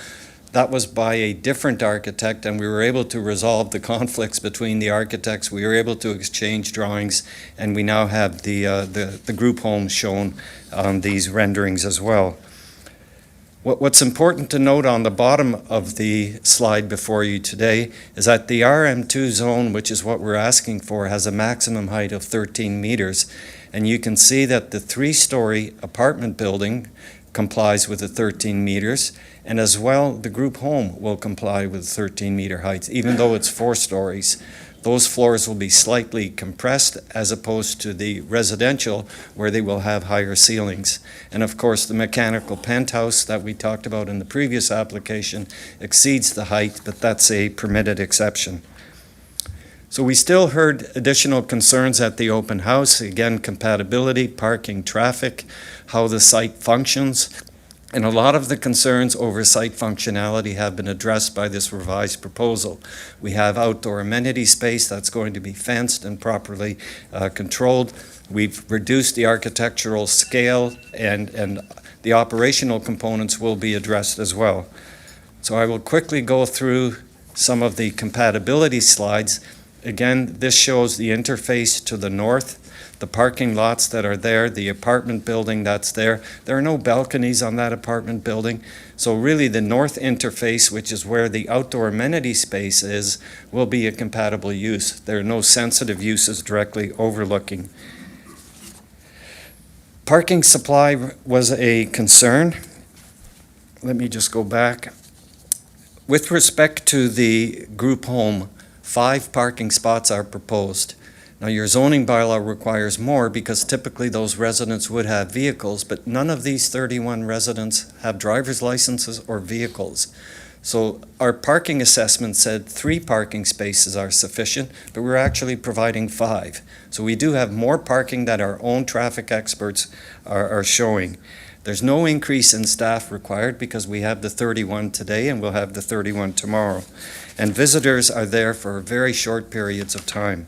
S6: That was by a different architect, and we were able to resolve the conflicts between the architects. We were able to exchange drawings, and we now have the group home shown on these renderings as well. What's important to note on the bottom of the slide before you today is that the RM2 zone, which is what we're asking for, has a maximum height of 13 meters. And you can see that the 3-story apartment building complies with the 13 meters, and as well, the group home will comply with 13-meter heights, even though it's 4 stories. Those floors will be slightly compressed as opposed to the residential, where they will have higher ceilings. And of course, the mechanical penthouse that we talked about in the previous application exceeds the height, but that's a permitted exception. So we still heard additional concerns at the open house. Again, compatibility, parking, traffic, how the site functions. And a lot of the concerns over site functionality have been addressed by this revised proposal. We have outdoor amenity space that's going to be fenced and properly controlled. We've reduced the architectural scale, and the operational components will be addressed as well. So I will quickly go through some of the compatibility slides. Again, this shows the interface to the north, the parking lots that are there, the apartment building that's there. There are no balconies on that apartment building. So really the north interface, which is where the outdoor amenity space is, will be a compatible use. There are no sensitive uses directly overlooking. Parking supply was a concern. Let me just go back. With respect to the group home, 5 parking spots are proposed. Now, your zoning bylaw requires more because typically those residents would have vehicles, but none of these 31 residents have driver's licenses or vehicles. So our parking assessment said 3 parking spaces are sufficient, but we're actually providing 5. So we do have more parking that our own traffic experts are showing. There's no increase in staff required because we have the 31 today and we'll have the 31 tomorrow. And visitors are there for very short periods of time.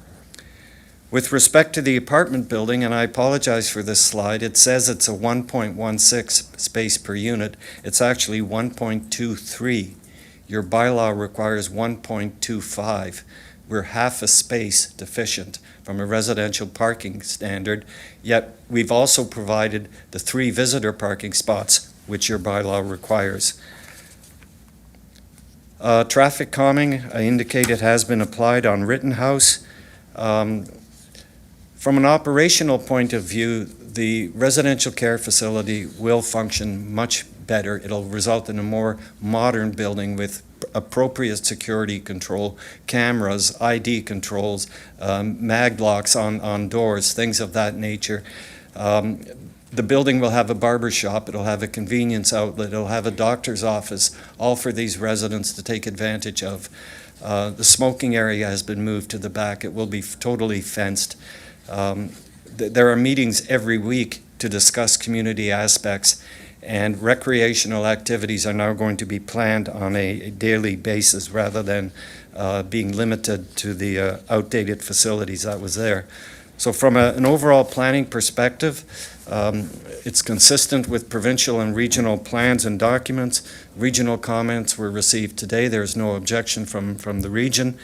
S6: With respect to the apartment building, and I apologize for this slide, it says it's a 1.16 space per unit. It's actually 1.23. Your bylaw requires 1.25. We're half a space deficient from a residential parking standard, yet we've also provided the 3 visitor parking spots, which your bylaw requires. Traffic calming, I indicate it has been applied on Rittenhouse. From an operational point of view, the residential care facility will function much better. It'll result in a more modern building with appropriate security control, cameras, ID controls, mag locks on doors, things of that nature. The building will have a barber shop, it'll have a convenience outlet, it'll have a doctor's office, all for these residents to take advantage of. The smoking area has been moved to the back. It will be totally fenced. There are meetings every week to discuss community aspects, and recreational activities are now going to be planned on a daily basis rather than being limited to the outdated facilities that was there. So from an overall planning perspective, it's consistent with provincial and regional plans and documents. Regional comments were received today. There's no objection from the region.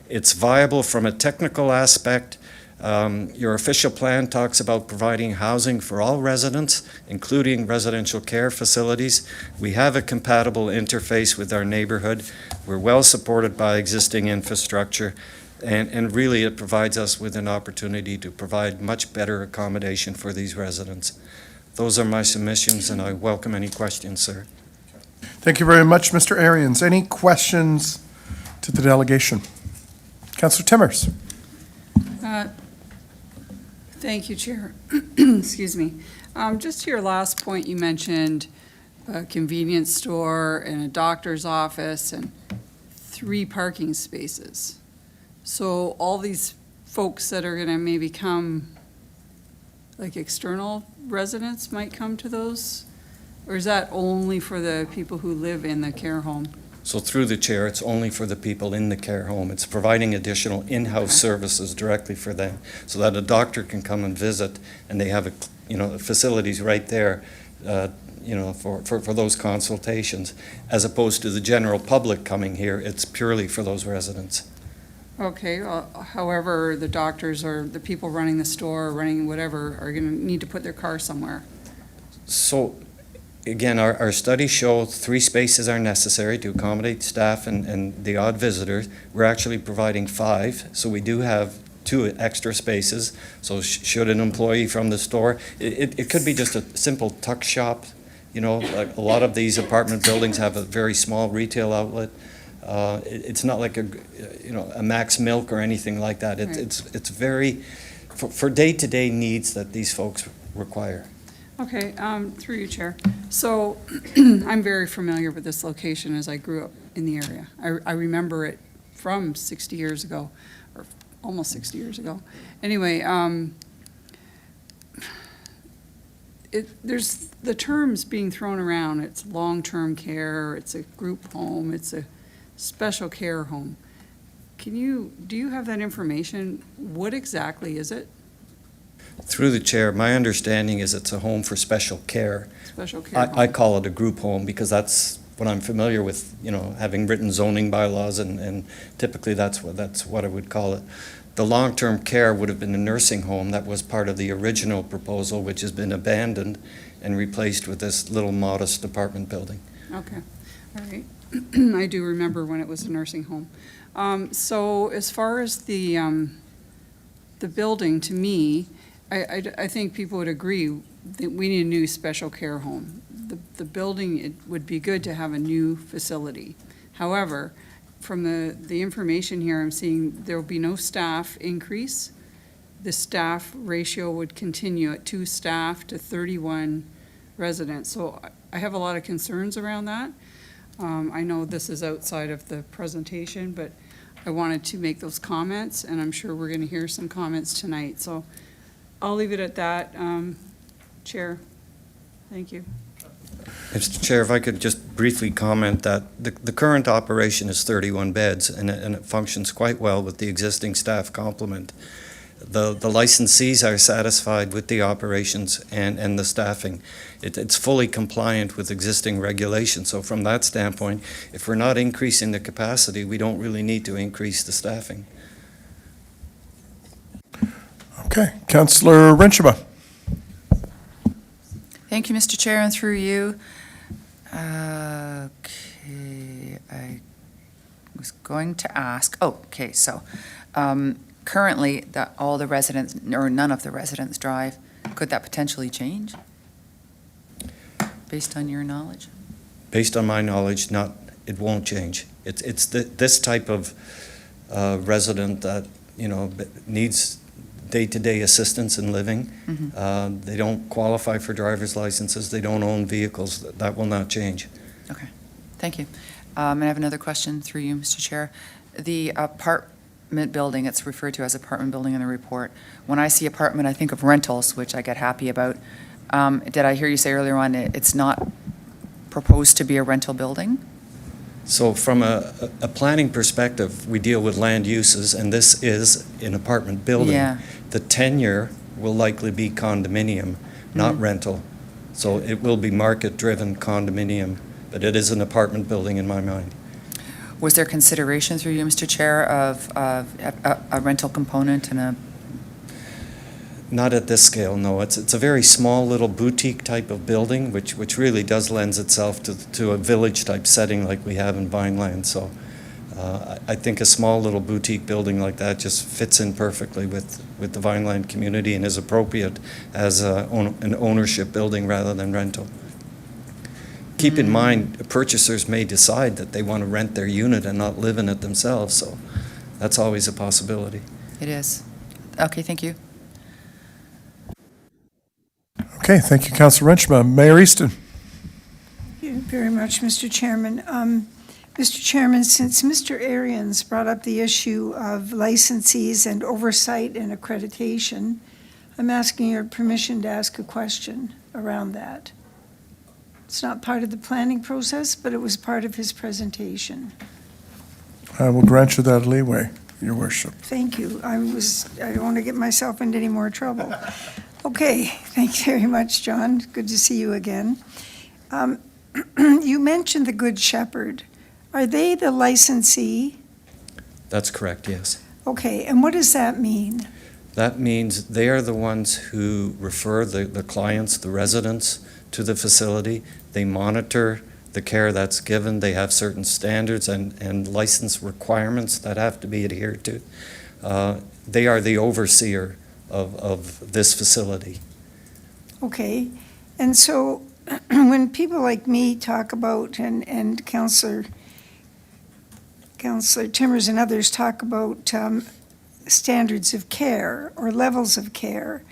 S6: It's viable from a technical aspect. Your official plan talks about providing housing for all residents, including residential care facilities. We have a compatible interface with our neighborhood. We're well supported by existing infrastructure. And really, it provides us with an opportunity to provide much better accommodation for these residents. Those are my submissions, and I welcome any questions, sir.
S1: Thank you very much, Mr. Arians. Any questions to the delegation? Councillor Timmers.
S12: Thank you, Chair. Excuse me. Just to your last point, you mentioned a convenience store and a doctor's office and 3 parking spaces. So all these folks that are going to maybe come, like external residents might come to those? Or is that only for the people who live in the care home?
S6: So through the chair, it's only for the people in the care home. It's providing additional in-house services directly for them, so that a doctor can come and visit, and they have facilities right there, for those consultations, as opposed to the general public coming here. It's purely for those residents.
S12: Okay, well, however, the doctors or the people running the store, or running whatever, are going to need to put their car somewhere.
S6: So, again, our studies show 3 spaces are necessary to accommodate staff and the odd visitors. We're actually providing 5, so we do have 2 extra spaces. So should an employee from the store, it could be just a simple tuck shop. Like a lot of these apartment buildings have a very small retail outlet. It's not like a Max Milk or anything like that.
S12: Right.
S6: It's very, for day-to-day needs that these folks require.
S12: Okay, through you, Chair. So I'm very familiar with this location as I grew up in the area. I remember it from 60 years ago, or almost 60 years ago. Anyway, there's the terms being thrown around. It's long-term care, it's a group home, it's a special care home. Do you have that information? What exactly is it?
S6: Through the chair, my understanding is it's a home for special care.
S12: Special care
S6: I call it a group home because that's what I'm familiar with, having written zoning bylaws, and typically that's what I would call it. The long-term care would have been a nursing home. That was part of the original proposal, which has been abandoned and replaced with this little modest apartment building.
S12: Okay, all right. I do remember when it was a nursing home. So as far as the building, to me, I think people would agree that we need a new special care home. The building, it would be good to have a new facility. However, from the information here, I'm seeing there will be no staff increase. The staff ratio would continue at 2 staff to 31 residents. So I have a lot of concerns around that. I know this is outside of the presentation, but I wanted to make those comments, and I'm sure we're going to hear some comments tonight. So I'll leave it at that, Chair. Thank you.
S6: Mr. Chair, if I could just briefly comment that the current operation is 31 beds, and it functions quite well with the existing staff complement. The licensees are satisfied with the operations and the staffing. It's fully compliant with existing regulations. So from that standpoint, if we're not increasing the capacity, we don't really need to increase the staffing.
S1: Okay, Councillor Renshima.
S14: Thank you, Mr. Chair, and through you. Okay, I was going to ask, so currently all the residents, or none of the residents drive. Could that potentially change based on your knowledge?
S6: Based on my knowledge, it won't change. It's this type of resident that, needs day-to-day assistance in living.
S14: Mhm.
S6: They don't qualify for driver's licenses, they don't own vehicles. That will not change.
S14: Okay, thank you. And I have another question through you, Mr. Chair. The apartment building, it's referred to as apartment building in the report. When I see apartment, I think of rentals, which I get happy about. Did I hear you say earlier on, it's not proposed to be a rental building?
S6: So from a planning perspective, we deal with land uses, and this is an apartment building.
S14: Yeah.
S6: The tenure will likely be condominium, not
S14: Mhm.
S6: rental. So it will be market-driven condominium, but it is an apartment building in my mind.
S14: Was there consideration through you, Mr. Chair, of a rental component and a,
S6: Not at this scale, no. It's a very small little boutique type of building, which really does lends itself to a village-type setting like we have in Vineland. So I think a small little boutique building like that just fits in perfectly with the Vineland community and is appropriate as an ownership building rather than rental. Keep in mind, purchasers may decide that they want to rent their unit and not live in it themselves, so that's always a possibility.
S14: it is? Okay, thank you.
S1: Okay, thank you, Councilor Wrenchma. Mayor Easton.
S11: Thank you very much, Mr. Chairman. Mr. Chairman, since Mr. Arians brought up the issue of licensees and oversight and accreditation, I'm asking your permission to ask a question around that. It's not part of the planning process, but it was part of his presentation.
S1: I will grant you that leeway, Your Worship.
S11: Thank you. I don't want to get myself into any more trouble. Okay, thank you very much, John. Good to see you again. You mentioned the Good Shepherd. Are they the licensee?
S6: That's correct, yes.
S11: Okay, and what does that mean?
S6: That means they are the ones who refer the clients, the residents, to the facility. They monitor the care that's given. They have certain standards and license requirements that have to be adhered to. They are the overseer of this facility.
S11: Okay, and so when people like me talk about, and Councillor Timmers and others talk about standards of care or levels of care,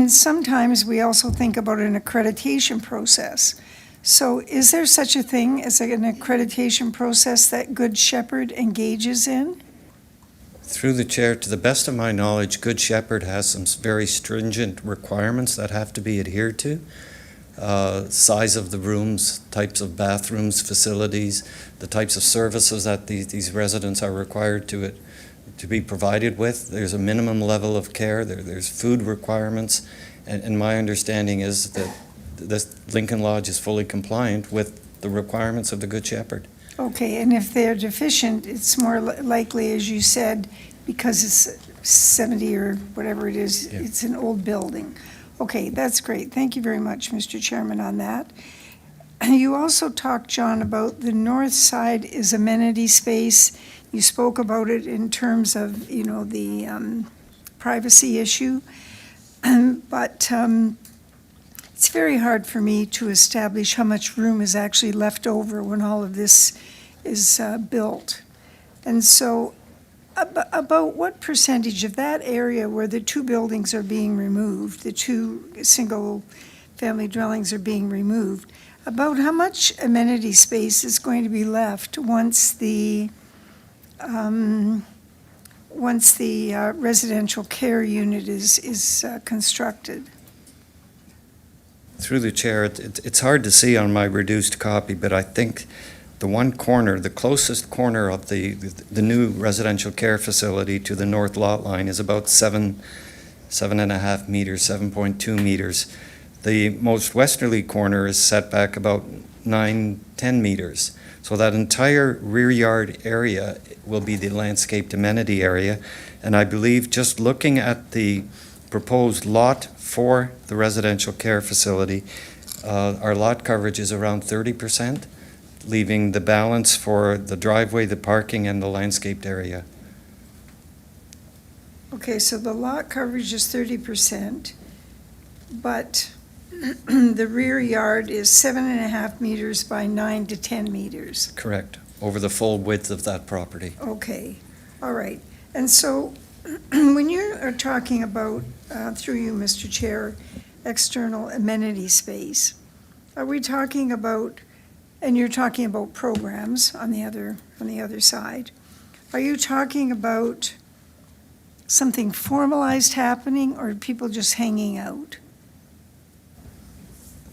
S11: sometimes we also think about an accreditation process. So is there such a thing as an accreditation process that Good Shepherd engages in?
S6: Through the chair, to the best of my knowledge, Good Shepherd has some very stringent requirements that have to be adhered to. Size of the rooms, types of bathrooms, facilities, the types of services that these residents are required to be provided with. There's a minimum level of care. There's food requirements. And my understanding is that this Lincoln Lodge is fully compliant with the requirements of the Good Shepherd.
S11: Okay, and if they're deficient, it's more likely, as you said, because it's 70 or whatever it is,
S6: Yeah.
S11: It's an old building. Okay, that's great. Thank you very much, Mr. Chairman, on that. You also talked, John, about the north side is amenity space. You spoke about it in terms of, the privacy issue. But it's very hard for me to establish how much room is actually left over when all of this is built. And so about what percentage of that area where the two buildings are being removed, the two single-family dwellings are being removed, about how much amenity space is going to be left once the residential care unit is constructed?
S6: Through the chair, it's hard to see on my reduced copy, but I think the one corner, the closest corner of the new residential care facility to the north lot line is about 7.5 meters, 7.2 meters. The most westerly corner is set back about 9-10 meters. So that entire rear yard area will be the landscaped amenity area. And I believe just looking at the proposed lot for the residential care facility, our lot coverage is around 30%, leaving the balance for the driveway, the parking, and the landscaped area.
S11: Okay, so the lot coverage is 30%, but the rear yard is 7.5 meters by 9 to 10 meters.
S6: Correct, over the full width of that property.
S11: Okay, all right. And so when you are talking about, through you, Mr. Chair, external amenity space, are we talking about, and you're talking about programs on the other side, are you talking about something formalized happening or people just hanging out?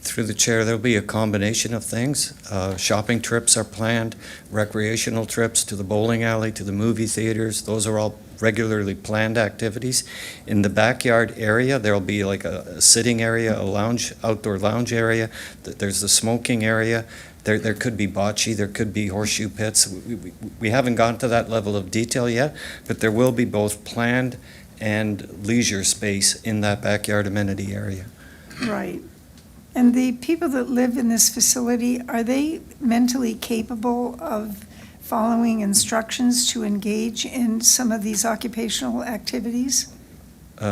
S6: Through the chair, there'll be a combination of things. Shopping trips are planned, recreational trips to the bowling alley, to the movie theaters. Those are all regularly planned activities. In the backyard area, there'll be like a sitting area, a lounge, outdoor lounge area. There's the smoking area. There could be bocce, there could be horseshoe pits. We haven't gone to that level of detail yet, but there will be both planned and leisure space in that backyard amenity area.
S11: Right. And the people that live in this facility, are they mentally capable of following instructions to engage in some of these occupational activities?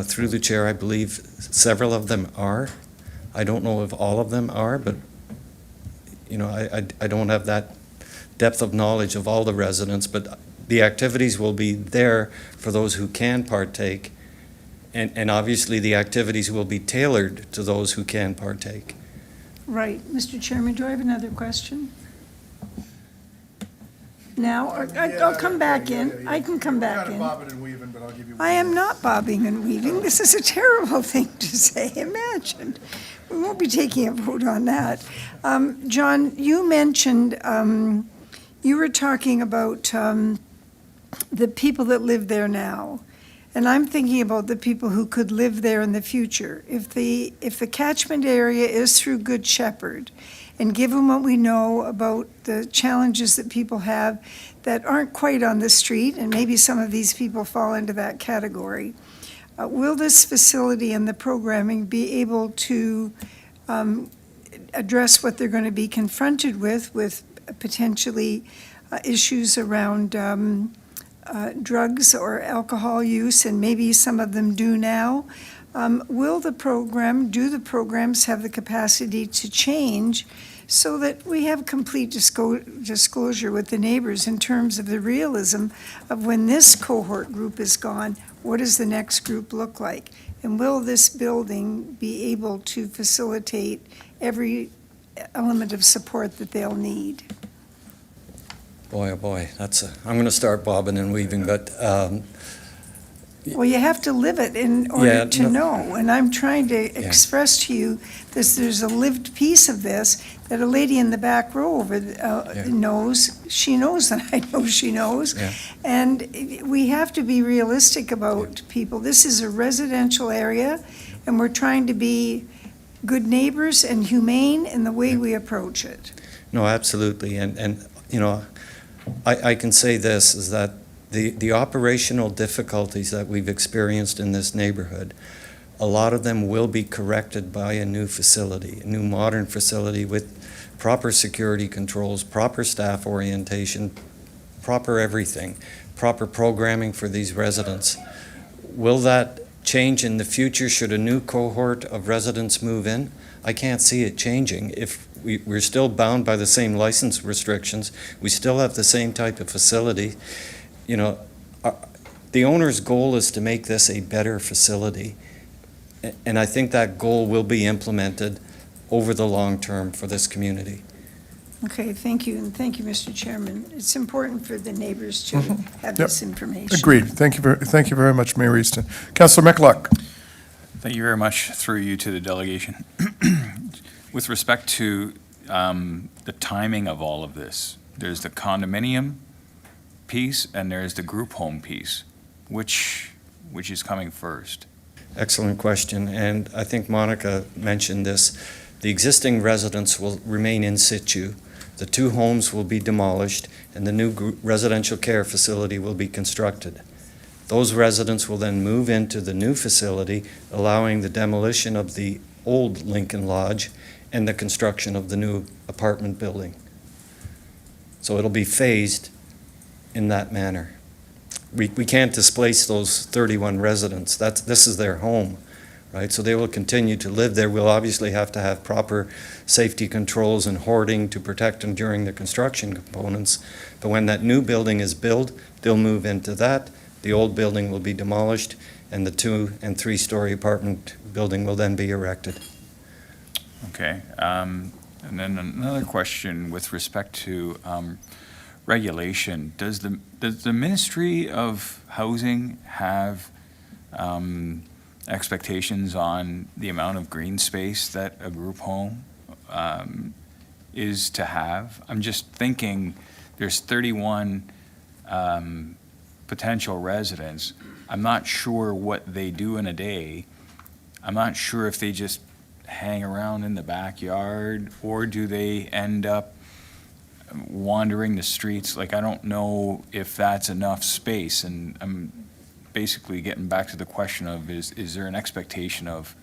S6: Through the chair, I believe several of them are. I don't know if all of them are, but I don't have that depth of knowledge of all the residents, but the activities will be there for those who can partake. And obviously, the activities will be tailored to those who can partake.
S11: Right. Mr. Chairman, do I have another question? Now, or I'll come back in. I can come back in.
S1: Bobbing and weaving, but I'll give you.
S11: I am not bobbing and weaving. This is a terrible thing to say. Imagine. We won't be taking a vote on that. John, you mentioned, you were talking about the people that live there now. And I'm thinking about the people who could live there in the future. If the catchment area is through Good Shepherd, and given what we know about the challenges that people have that aren't quite on the street, and maybe some of these people fall into that category, will this facility and the programming be able to address what they're going to be confronted with potentially issues around drugs or alcohol use, and maybe some of them do now? Do the programs have the capacity to change so that we have complete disclosure with the neighbors in terms of the realism of when this cohort group is gone, what does the next group look like? And will this building be able to facilitate every element of support that they'll need?
S6: Boy, oh boy, I'm going to start bobbing and weaving, but
S11: well, you have to live it in order to know. And I'm trying to express to you this, there's a lived piece of this that a lady in the back row over knows. She knows that I know she knows.
S6: Yeah.
S11: And we have to be realistic about people. This is a residential area, and we're trying to be good neighbors and humane in the way we approach it.
S6: No, absolutely. And I can say this, is that the operational difficulties that we've experienced in this neighborhood, a lot of them will be corrected by a new facility, a new modern facility with proper security controls, proper staff orientation, proper everything, proper programming for these residents. Will that change in the future should a new cohort of residents move in? I can't see it changing. If we're still bound by the same license restrictions, we still have the same type of facility. The owner's goal is to make this a better facility, and I think that goal will be implemented over the long term for this community.
S11: Okay, thank you, and thank you, Mr. Chairman. It's important for the neighbors to have this information.
S1: Agreed. Thank you very much, Mayor Easton. Councillor McLuck.
S8: Thank you very much, through you to the delegation. With respect to the timing of all of this, there's the condominium piece and there's the group home piece. Which is coming first?
S6: Excellent question, and I think Monica mentioned this. The existing residents will remain in situ. The two homes will be demolished, and the new residential care facility will be constructed. Those residents will then move into the new facility, allowing the demolition of the old Lincoln Lodge and the construction of the new apartment building. So it'll be phased in that manner. We can't displace those 31 residents. This is their home, right? So they will continue to live there. We'll obviously have to have proper safety controls and hoarding to protect them during the construction components. But when that new building is built, they'll move into that. The old building will be demolished, and the 2- and 3-story apartment building will then be erected.
S8: Okay. And then another question with respect to regulation. Does the Ministry of Housing have expectations on the amount of green space that a group home is to have? I'm just thinking there's 31 potential residents. I'm not sure what they do in a day. I'm not sure if they just hang around in the backyard, or do they end up wandering the streets? Like, I don't know if that's enough space, and I'm basically getting back to the question of, is there an expectation of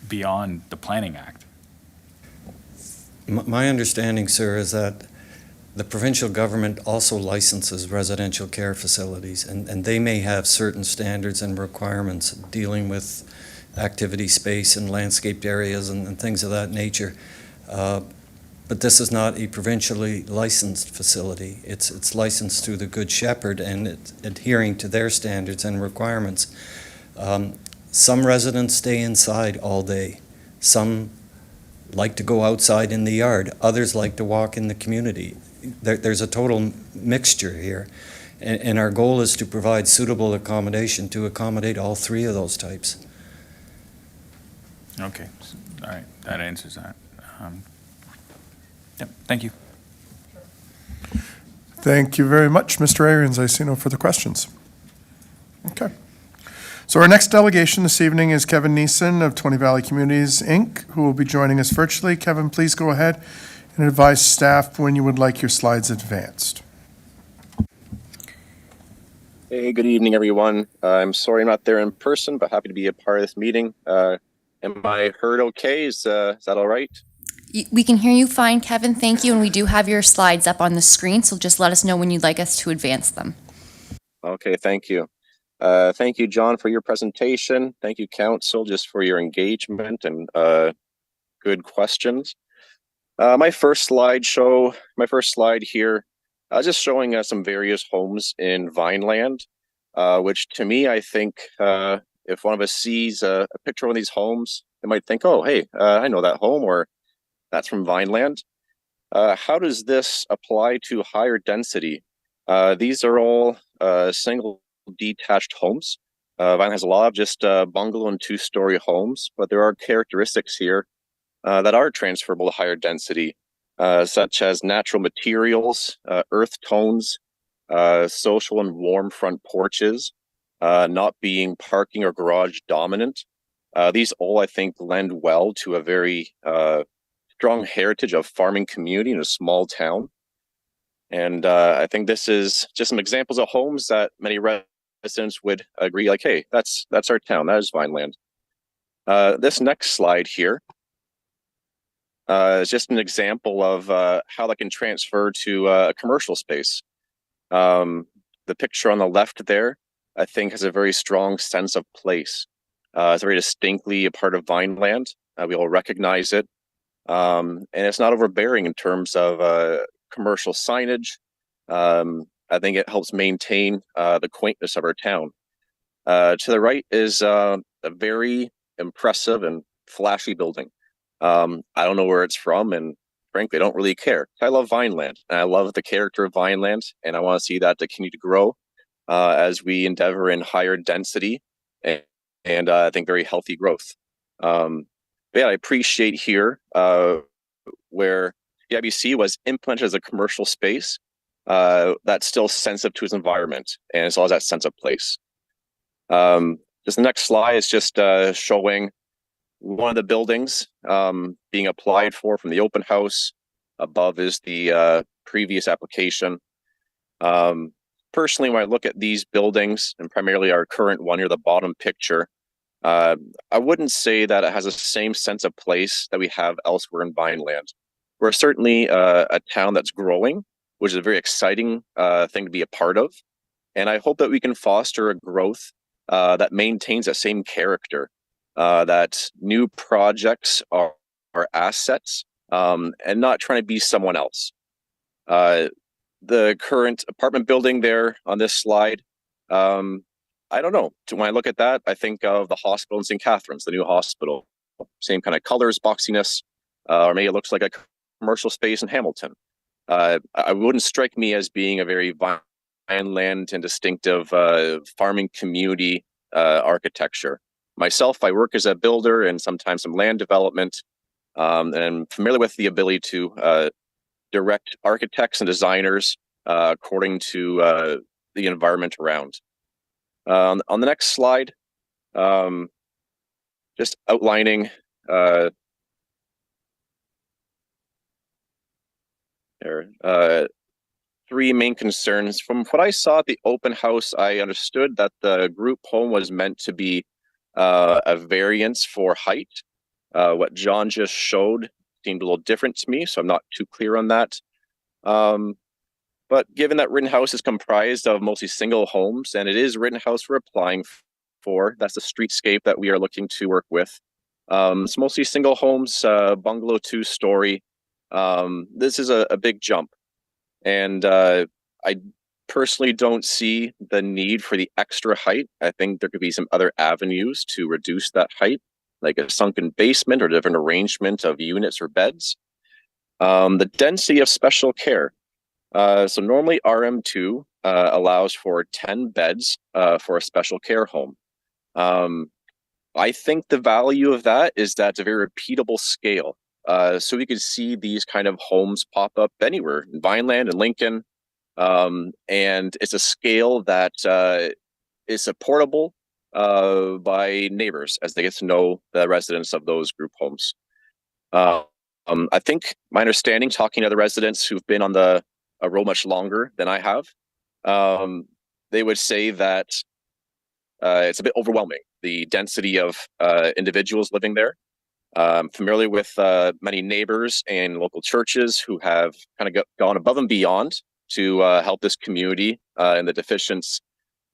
S8: beyond the Planning Act?
S6: My understanding, sir, is that the provincial government also licenses residential care facilities, and they may have certain standards and requirements dealing with activity space and landscaped areas and things of that nature. But this is not a provincially licensed facility. It's licensed through the Good Shepherd, and it's adhering to their standards and requirements. Some residents stay inside all day. Some like to go outside in the yard. Others like to walk in the community. There's a total mixture here. And our goal is to provide suitable accommodation to accommodate all 3 of those types.
S8: Okay, all right, that answers that. Yep, thank you.
S1: Thank you very much, Mr. Arians. I see no further questions. Okay. So our next delegation this evening is Kevin Neeson of 20 Valley Communities, Inc., who will be joining us virtually. Kevin, please go ahead and advise staff when you would like your slides advanced.
S13: Hey, good evening, everyone. I'm sorry I'm not there in person, but happy to be a part of this meeting. Am I heard okay? Is that all right?
S3: We can hear you fine, Kevin. Thank you. And we do have your slides up on the screen, so just let us know when you'd like us to advance them.
S13: Okay, thank you. Thank you, John, for your presentation. Thank you, Council, just for your engagement and good questions. My first slide here, just showing some various homes in Vineland, which to me, I think if one of us sees a picture of one of these homes, they might think, oh, hey, I know that home, or that's from Vineland. How does this apply to higher density? These are all single detached homes. Vineland has a lot of just bungalow and 2-story homes, but there are characteristics here that are transferable to higher density, such as natural materials, earth tones, social and warm front porches, not being parking or garage dominant. These all, I think, lend well to a very strong heritage of farming community in a small town. And I think this is just some examples of homes that many residents would agree, like, hey, that's our town, that is Vineland. This next slide here is just an example of how that can transfer to a commercial space. The picture on the left there, I think, has a very strong sense of place. It's very distinctly a part of Vineland. We all recognize it. And it's not overbearing in terms of commercial signage. I think it helps maintain the quaintness of our town. To the right is a very impressive and flashy building. I don't know where it's from, and frankly, I don't really care. I love Vineland, and I love the character of Vineland, and I want to see that continue to grow as we endeavor in higher density and I think very healthy growth. But yeah, I appreciate here where the IBC was implemented as a commercial space that's still sensitive to its environment and as well as that sense of place. This next slide is just showing one of the buildings being applied for from the open house. Above is the previous application. Personally, when I look at these buildings, and primarily our current one near the bottom picture, I wouldn't say that it has the same sense of place that we have elsewhere in Vineland. We're certainly a town that's growing, which is a very exciting thing to be a part of. And I hope that we can foster a growth that maintains that same character, that new projects are assets and not trying to be someone else. The current apartment building there on this slide, I don't know. When I look at that, I think of the hospital in St. Catharines, the new hospital. Same kind of colors, boxiness, or maybe it looks like a commercial space in Hamilton. I wouldn't strike me as being a very vineland and distinctive farming community architecture. Myself, I work as a builder and sometimes some land development, and I'm familiar with the ability to direct architects and designers according to the environment around. On the next slide, just outlining three main concerns. From what I saw at the open house, I understood that the group home was meant to be a variance for height. What John just showed seemed a little different to me, so I'm not too clear on that. But given that Rittenhouse is comprised of mostly single homes, and it is Rittenhouse we're applying for, that's the streetscape that we are looking to work with. It's mostly single homes, bungalow 2-story. This is a big jump. And I personally don't see the need for the extra height. I think there could be some other avenues to reduce that height, like a sunken basement or different arrangement of units or beds. The density of special care. So normally RM2 allows for 10 beds for a special care home. I think the value of that is that it's a very repeatable scale. So we could see these kind of homes pop up anywhere in Vineland and Lincoln. And it's a scale that is supportable by neighbors as they get to know the residents of those group homes. I think my understanding, talking to the residents who've been on the road much longer than I have, they would say that it's a bit overwhelming, the density of individuals living there. I'm familiar with many neighbors and local churches who have kind of gone above and beyond to help this community in the deficient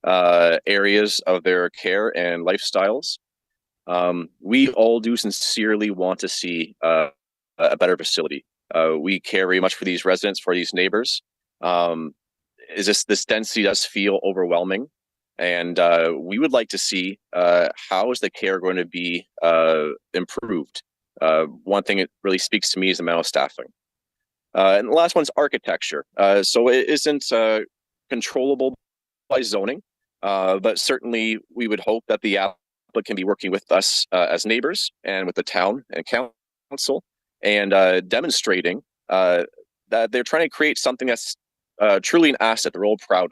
S13: areas of their care and lifestyles. We all do sincerely want to see a better facility. We care very much for these residents, for these neighbors. This density does feel overwhelming, and we would like to see how is the care going to be improved. One thing that really speaks to me is the amount of staffing. And the last one's architecture. So it isn't controllable by zoning, but certainly we would hope that the applicant can be working with us as neighbors and with the town and council, and demonstrating that they're trying to create something that's truly an asset they're all proud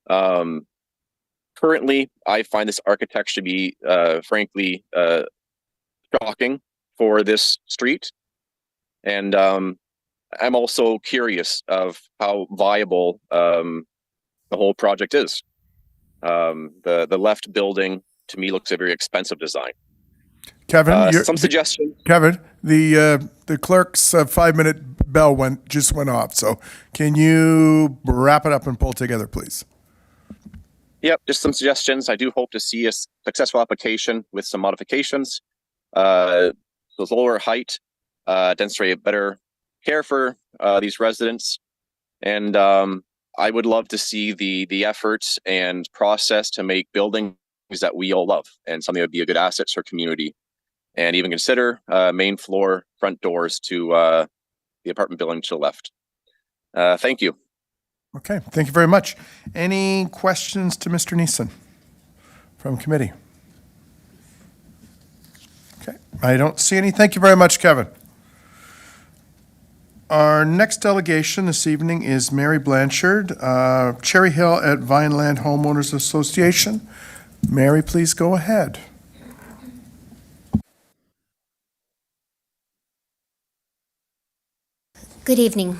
S13: of. Currently, I find this architecture to be, frankly, shocking for this street. And I'm also curious of how viable the whole project is. The left building, to me, looks a very expensive design.
S1: Kevin,
S13: some suggestions.
S1: Kevin, the clerk's 5-minute bell just went off. So can you wrap it up and pull together, please?
S13: Yep, just some suggestions. I do hope to see a successful application with some modifications. So lower height, demonstrate better care for these residents, and I would love to see the efforts and process to make buildings that we all love and something that would be a good asset to our community. And even consider main floor front doors to the apartment building to the left. Thank you.
S1: Okay, thank you very much. Any questions to Mr. Neeson from committee? Okay, I don't see any. Thank you very much, Kevin. Our next delegation this evening is Mary Blanchard, Cherry Hill at Vineland Homeowners Association. Mary, please go ahead.
S15: Good evening.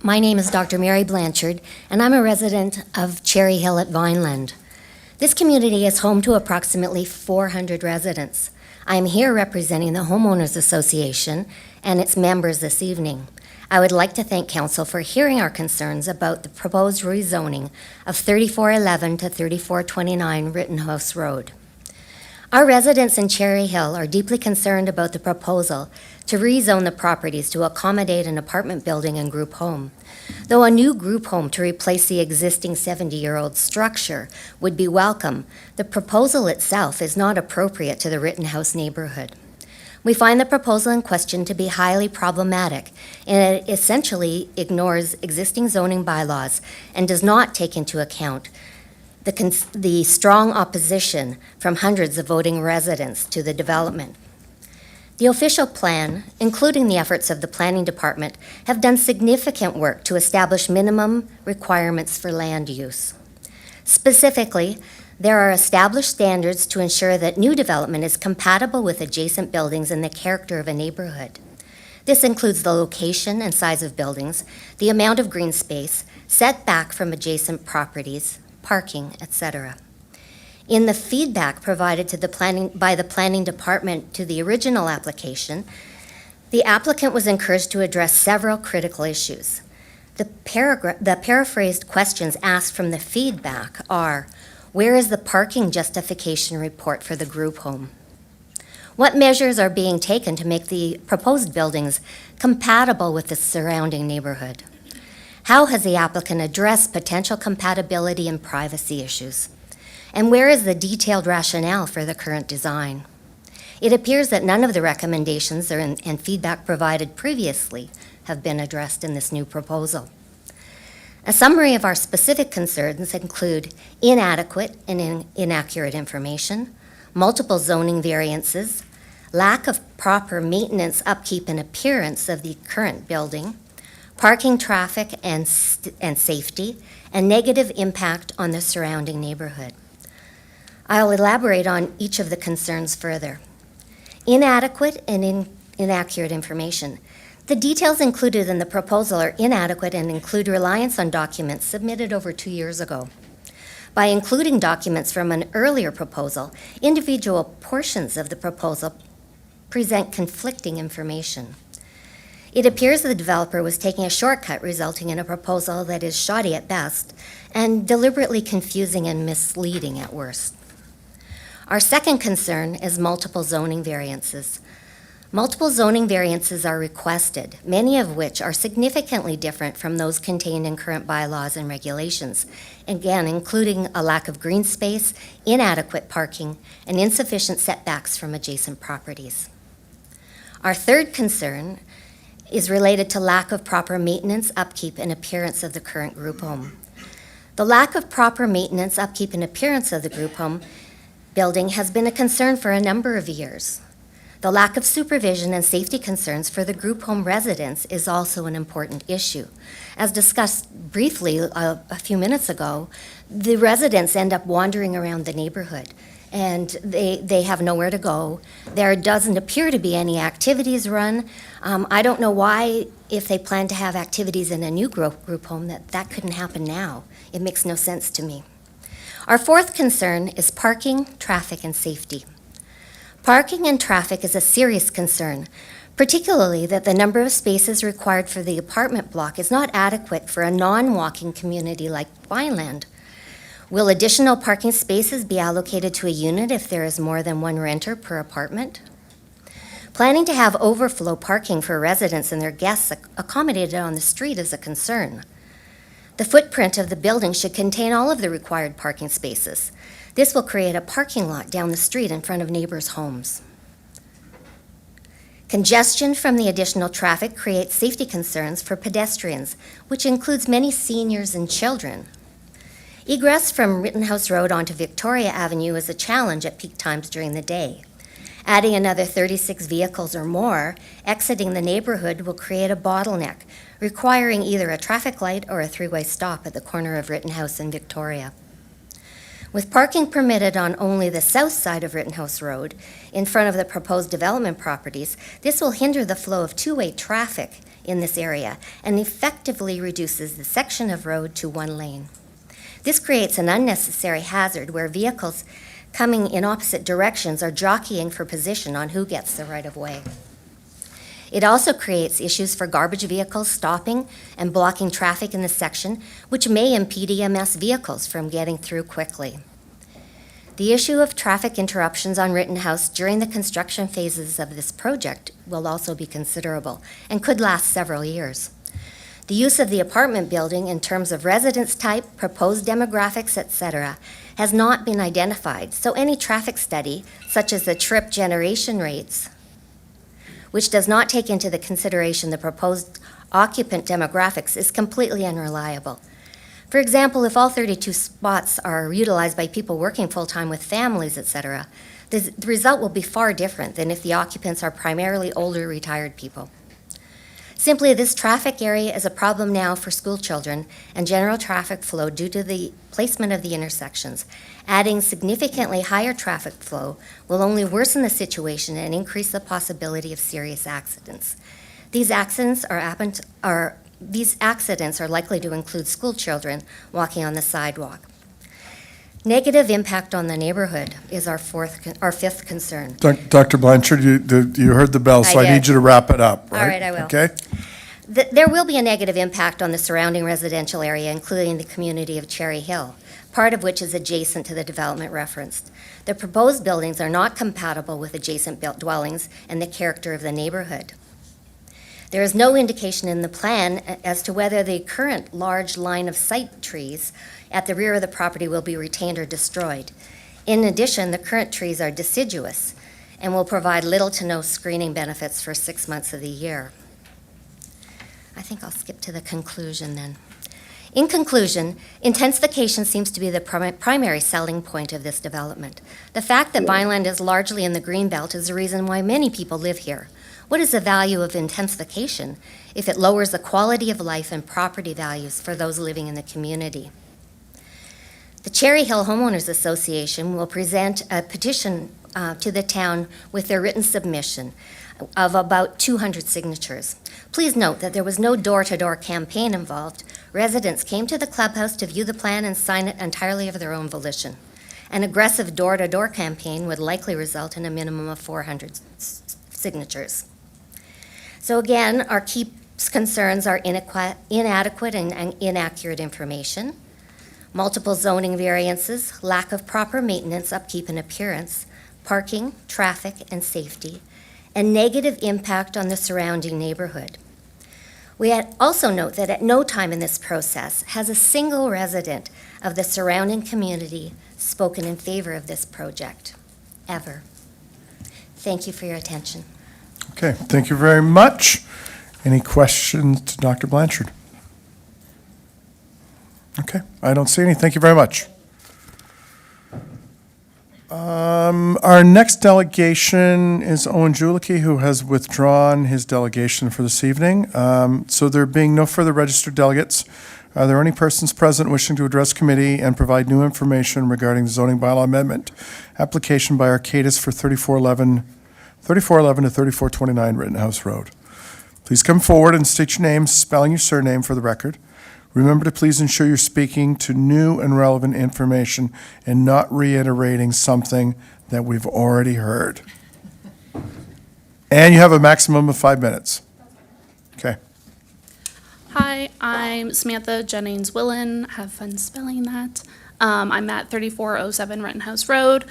S15: My name is Dr. Mary Blanchard, and I'm a resident of Cherry Hill at Vineland. This community is home to approximately 400 residents. I am here representing the Homeowners Association and its members this evening. I would like to thank Council for hearing our concerns about the proposed rezoning of 3411 to 3429 Rittenhouse Road. Our residents in Cherry Hill are deeply concerned about the proposal to rezone the properties to accommodate an apartment building and group home. Though a new group home to replace the existing 70-year-old structure would be welcome, the proposal itself is not appropriate to the Rittenhouse neighborhood. We find the proposal in question to be highly problematic, and it essentially ignores existing zoning bylaws and does not take into account the strong opposition from hundreds of voting residents to the development. The official plan, including the efforts of the Planning Department, have done significant work to establish minimum requirements for land use. Specifically, there are established standards to ensure that new development is compatible with adjacent buildings and the character of a neighborhood. This includes the location and size of buildings, the amount of green space, setback from adjacent properties, parking, etc. In the feedback provided by the Planning Department to the original application, the applicant was encouraged to address several critical issues. The paraphrased questions asked from the feedback are, where is the parking justification report for the group home? What measures are being taken to make the proposed buildings compatible with the surrounding neighborhood? How has the applicant addressed potential compatibility and privacy issues? And where is the detailed rationale for the current design? It appears that none of the recommendations and feedback provided previously have been addressed in this new proposal. A summary of our specific concerns include inadequate and inaccurate information, multiple zoning variances, lack of proper maintenance, upkeep, and appearance of the current building, parking, traffic, and safety, and negative impact on the surrounding neighborhood. I'll elaborate on each of the concerns further. Inadequate and inaccurate information. The details included in the proposal are inadequate and include reliance on documents submitted over 2 years ago. By including documents from an earlier proposal, individual portions of the proposal present conflicting information. It appears the developer was taking a shortcut, resulting in a proposal that is shoddy at best and deliberately confusing and misleading at worst. Our second concern is multiple zoning variances. Multiple zoning variances are requested, many of which are significantly different from those contained in current bylaws and regulations, again, including a lack of green space, inadequate parking, and insufficient setbacks from adjacent properties. Our third concern is related to lack of proper maintenance, upkeep, and appearance of the current group home. The lack of proper maintenance, upkeep, and appearance of the group home building has been a concern for a number of years. The lack of supervision and safety concerns for the group home residents is also an important issue. As discussed briefly a few minutes ago, the residents end up wandering around the neighborhood, and they have nowhere to go. There doesn't appear to be any activities run. I don't know why, if they plan to have activities in a new group home, that couldn't happen now. It makes no sense to me. Our fourth concern is parking, traffic, and safety. Parking and traffic is a serious concern, particularly that the number of spaces required for the apartment block is not adequate for a non-walking community like Vineland. Will additional parking spaces be allocated to a unit if there is more than one renter per apartment? Planning to have overflow parking for residents and their guests accommodated on the street is a concern. The footprint of the building should contain all of the required parking spaces. This will create a parking lot down the street in front of neighbors' homes. Congestion from the additional traffic creates safety concerns for pedestrians, which includes many seniors and children. Egress from Rittenhouse Road onto Victoria Avenue is a challenge at peak times during the day. Adding another 36 vehicles or more exiting the neighborhood will create a bottleneck, requiring either a traffic light or a three-way stop at the corner of Rittenhouse and Victoria. With parking permitted on only the south side of Rittenhouse Road, in front of the proposed development properties, this will hinder the flow of two-way traffic in this area and effectively reduces the section of road to one lane. This creates an unnecessary hazard where vehicles coming in opposite directions are jockeying for position on who gets the right-of-way. It also creates issues for garbage vehicles stopping and blocking traffic in the section, which may impede EMS vehicles from getting through quickly. The issue of traffic interruptions on Rittenhouse during the construction phases of this project will also be considerable and could last several years. The use of the apartment building in terms of residence type, proposed demographics, etc., has not been identified, so any traffic study, such as the trip generation rates, which does not take into the consideration the proposed occupant demographics, is completely unreliable. For example, if all 32 spots are utilized by people working full-time with families, etc., the result will be far different than if the occupants are primarily older retired people. Simply, this traffic area is a problem now for school children and general traffic flow due to the placement of the intersections. Adding significantly higher traffic flow will only worsen the situation and increase the possibility of serious accidents. These accidents are likely to include school children walking on the sidewalk. Negative impact on the neighborhood is our fifth concern.
S1: Dr. Blanchard, you heard the bell, so I need you to wrap it up, right?
S15: All right, I will.
S1: Okay?
S15: There will be a negative impact on the surrounding residential area, including the community of Cherry Hill, part of which is adjacent to the development referenced. The proposed buildings are not compatible with adjacent dwellings and the character of the neighborhood. There is no indication in the plan as to whether the current large line of sight trees at the rear of the property will be retained or destroyed. In addition, the current trees are deciduous and will provide little to no screening benefits for 6 months of the year. I think I'll skip to the conclusion then. In conclusion, intensification seems to be the primary selling point of this development. The fact that Vineland is largely in the greenbelt is the reason why many people live here. What is the value of intensification if it lowers the quality of life and property values for those living in the community? The Cherry Hill Homeowners Association will present a petition to the town with their written submission of about 200 signatures. Please note that there was no door-to-door campaign involved. Residents came to the clubhouse to view the plan and sign it entirely of their own volition. An aggressive door-to-door campaign would likely result in a minimum of 400 signatures. So again, our key concerns are inadequate and inaccurate information, multiple zoning variances, lack of proper maintenance, upkeep, and appearance, parking, traffic, and safety, and negative impact on the surrounding neighborhood. We also note that at no time in this process has a single resident of the surrounding community spoken in favor of this project, ever. Thank you for your attention.
S1: Okay, thank you very much. Any questions to Dr. Blanchard? Okay, I don't see any. Thank you very much. Our next delegation is Owen Julicki, who has withdrawn his delegation for this evening. So there being no further registered delegates, are there any persons present wishing to address committee and provide new information regarding the zoning bylaw amendment application by Arcadis for 3411 to 3429 Rittenhouse Road? Please come forward and state your name, spelling your surname for the record. Remember to please ensure you're speaking to new and relevant information and not reiterating something that we've already heard. And you have a maximum of 5 minutes. Okay.
S16: Hi, I'm Samantha Jennings Willen. Have fun spelling that. I'm at 3407 Rittenhouse Road.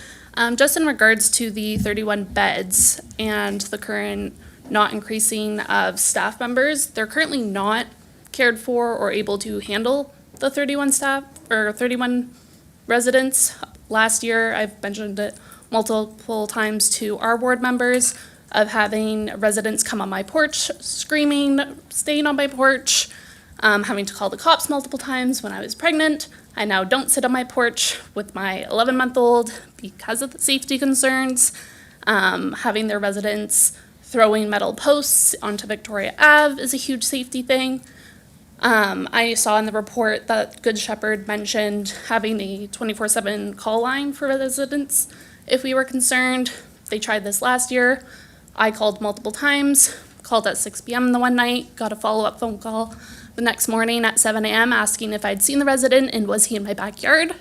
S16: Just in regards to the 31 beds and the current not increasing of staff members, they're currently not cared for or able to handle the 31 staff or 31 residents. Last year, I've mentioned it multiple times to our ward members of having residents come on my porch screaming, staying on my porch, having to call the cops multiple times when I was pregnant. I now don't sit on my porch with my 11-month-old because of the safety concerns. Having their residents throwing metal posts onto Victoria Ave is a huge safety thing. I saw in the report that Good Shepherd mentioned having a 24/7 call line for residents if we were concerned. They tried this last year. I called multiple times, called at 6 p.m. the one night, got a follow-up phone call the next morning at 7 a.m. asking if I'd seen the resident and was he in my backyard,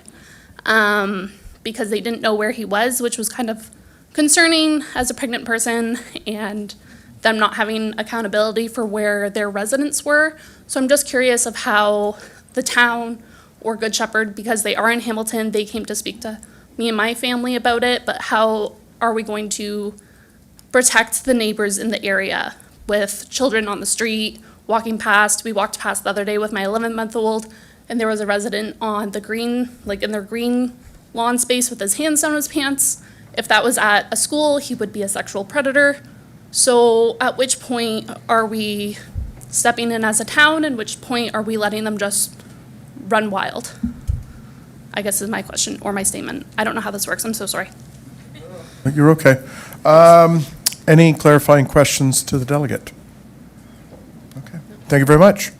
S16: because they didn't know where he was, which was kind of concerning as a pregnant person and them not having accountability for where their residents were. So I'm just curious of how the town or Good Shepherd, because they are in Hamilton, they came to speak to me and my family about it, but how are we going to protect the neighbors in the area with children on the street, walking past? We walked past the other day with my 11-month-old, and there was a resident on the green, like in their green lawn space with his hands down his pants. If that was at a school, he would be a sexual predator. So at which point are we stepping in as a town, and which point are we letting them just run wild? I guess is my question or my statement. I don't know how this works. I'm so sorry.
S1: You're okay. Any clarifying questions to the delegate? Okay, thank you very much.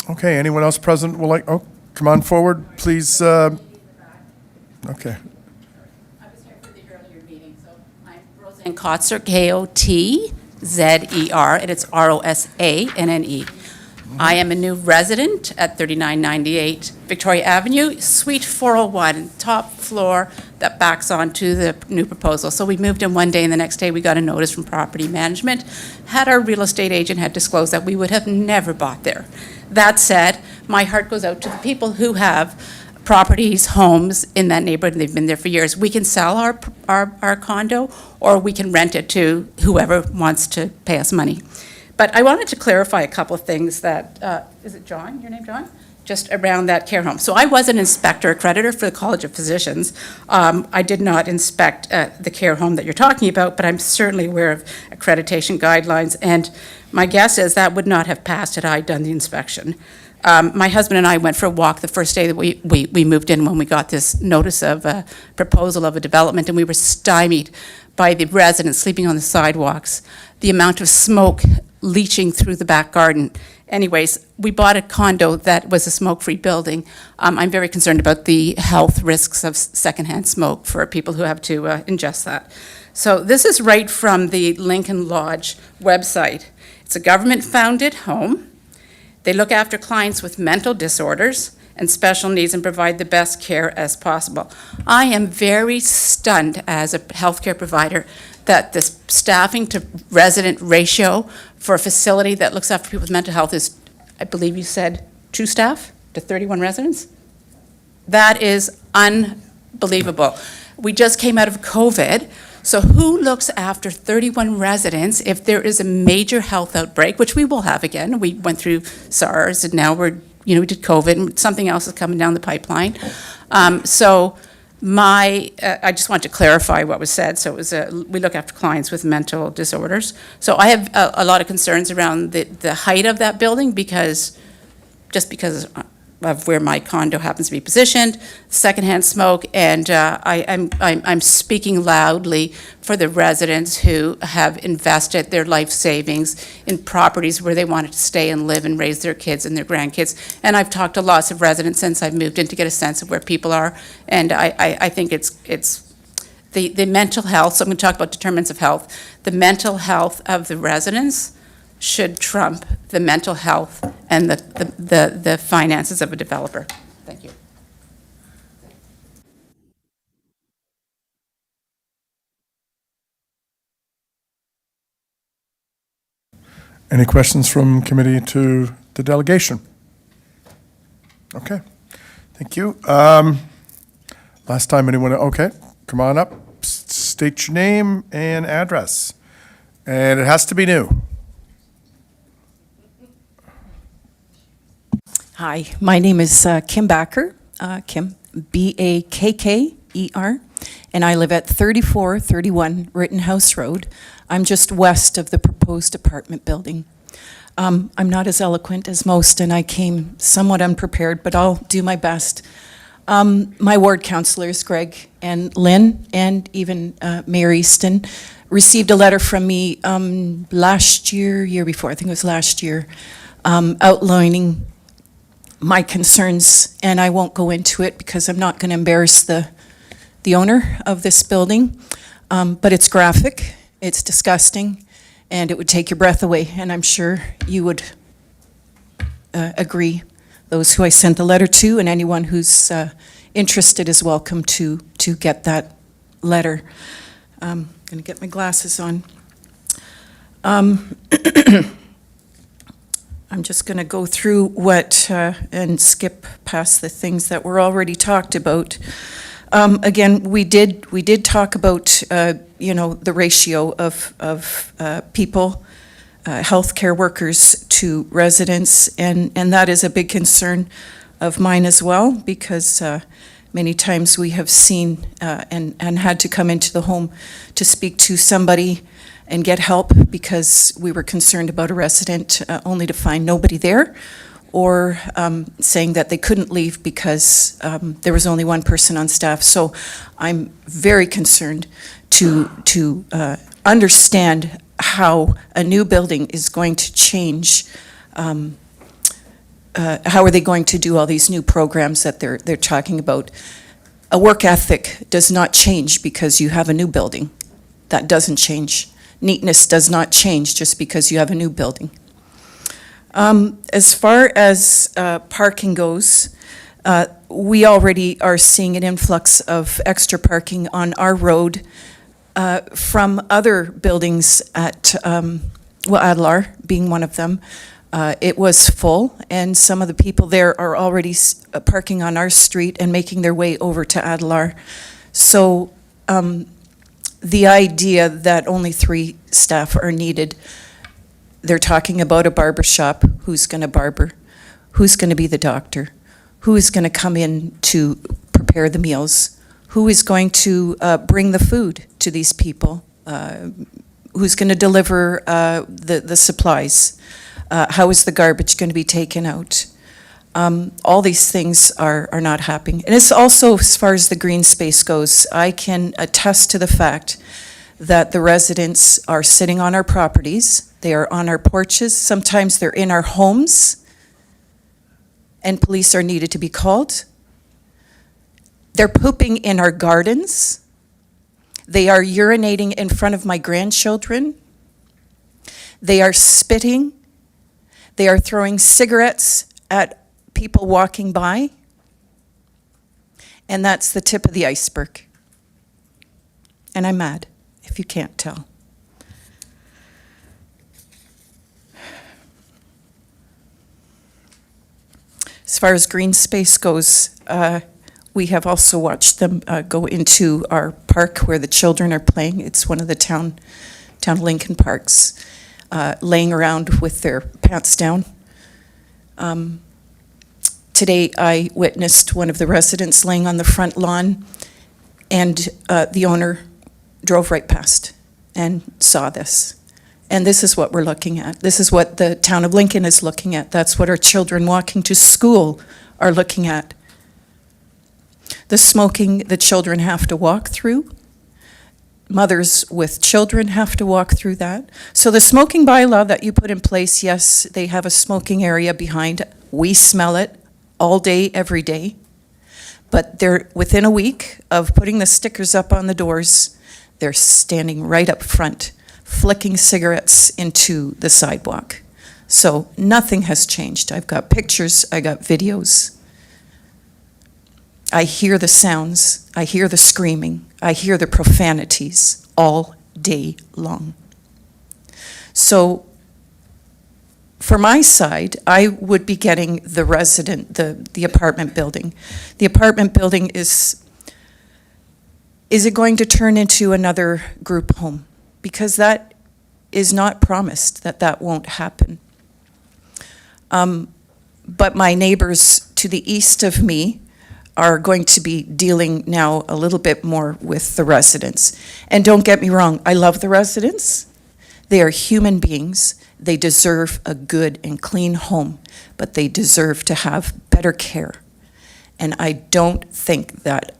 S1: Okay, anyone else present will like, oh, come on forward, please. Okay.
S20: And Kotzer, Kotzer, and it's Rosanne. I am a new resident at 3998 Victoria Avenue, Suite 401, top floor that backs onto the new proposal. So we moved in one day, and the next day we got a notice from property management. Had our real estate agent had disclosed that, we would have never bought there. That said, my heart goes out to the people who have properties, homes in that neighborhood, and they've been there for years. We can sell our condo, or we can rent it to whoever wants to pay us money. But I wanted to clarify a couple of things that, is it John, your name John? Just around that care home. So I was an inspector accreditor for the College of Physicians. I did not inspect the care home that you're talking about, but I'm certainly aware of accreditation guidelines, and my guess is that would not have passed had I done the inspection. My husband and I went for a walk the first day that we moved in when we got this notice of a proposal of a development, and we were stymied by the residents sleeping on the sidewalks, the amount of smoke leaching through the back garden. Anyways, we bought a condo that was a smoke-free building. I'm very concerned about the health risks of secondhand smoke for people who have to ingest that. So this is right from the Lincoln Lodge website. It's a government-founded home. They look after clients with mental disorders and special needs and provide the best care as possible. I am very stunned as a healthcare provider that the staffing to resident ratio for a facility that looks after people with mental health is, I believe you said, 2 staff to 31 residents? That is unbelievable. We just came out of COVID, so who looks after 31 residents if there is a major health outbreak, which we will have again? We went through SARS, and now we did COVID, and something else is coming down the pipeline. I just want to clarify what was said. So it was we look after clients with mental disorders. So I have a lot of concerns around the height of that building because of where my condo happens to be positioned, secondhand smoke, and I'm speaking loudly for the residents who have invested their life savings in properties where they wanted to stay and live and raise their kids and their grandkids. And I've talked to lots of residents since I've moved in to get a sense of where people are, and I think it's the mental health. So I'm going to talk about determinants of health. The mental health of the residents should trump the mental health and the finances of a developer. Thank you.
S1: Any questions from committee to the delegation? Okay, thank you. Last time anyone, okay, come on up, state your name and address. And it has to be new.
S17: Hi, my name is Kim Backer, Kim, Bakker, and I live at 3431 Rittenhouse Road. I'm just west of the proposed apartment building. I'm not as eloquent as most, and I came somewhat unprepared, but I'll do my best. My ward councillors, Greg and Lynn, and even Mayor Easton, received a letter from me last year before, I think it was last year, outlining my concerns, and I won't go into it because I'm not going to embarrass the owner of this building, but it's graphic, it's disgusting, and it would take your breath away, and I'm sure you would agree. Those who I sent the letter to, and anyone who's interested is welcome to get that letter. I'm going to get my glasses on. I I'm just going to go through what, and skip past the things that were already talked about. Again, we did talk about, the ratio of people, healthcare workers to residents, and that is a big concern of mine as well, because many times we have seen and had to come into the home to speak to somebody and get help because we were concerned about a resident, only to find nobody there, or saying that they couldn't leave because there was only one person on staff. So I'm very concerned to understand how a new building is going to change. How are they going to do all these new programs that they're talking about? A work ethic does not change because you have a new building. That doesn't change. Neatness does not change just because you have a new building. As far as parking goes, we already are seeing an influx of extra parking on our road from other buildings at, Adlar being one of them. It was full, and some of the people there are already parking on our street and making their way over to Adlar. So the idea that only 3 staff are needed, they're talking about a barber shop. Who's going to barber? Who's going to be the doctor? Who is going to come in to prepare the meals? Who is going to bring the food to these people? Who's going to deliver the supplies? How is the garbage going to be taken out? All these things are not happening. And it's also, as far as the green space goes, I can attest to the fact that the residents are sitting on our properties, they are on our porches, sometimes they're in our homes, and police are needed to be called. They're pooping in our gardens. They are urinating in front of my grandchildren. They are spitting. They are throwing cigarettes at people walking by. And that's the tip of the iceberg. And I'm mad, if you can't tell. As far as green space goes, we have also watched them go into our park where the children are playing. It's one of the town Lincoln parks, laying around with their pants down. Today, I witnessed one of the residents laying on the front lawn, and the owner drove right past and saw this. And this is what we're looking at. This is what the town of Lincoln is looking at. That's what our children walking to school are looking at. The smoking the children have to walk through. Mothers with children have to walk through that. So the smoking bylaw that you put in place, yes, they have a smoking area behind. We smell it all day, every day. But they're within a week of putting the stickers up on the doors, they're standing right up front, flicking cigarettes into the sidewalk. So nothing has changed. I've got pictures, I got videos. I hear the sounds, I hear the screaming, I hear the profanities all day long. So for my side, I would be getting the resident, the apartment building. The apartment building is it going to turn into another group home? Because that is not promised, that won't happen. But my neighbors to the east of me are going to be dealing now a little bit more with the residents. And don't get me wrong, I love the residents. They are human beings. They deserve a good and clean home, but they deserve to have better care. And I don't think that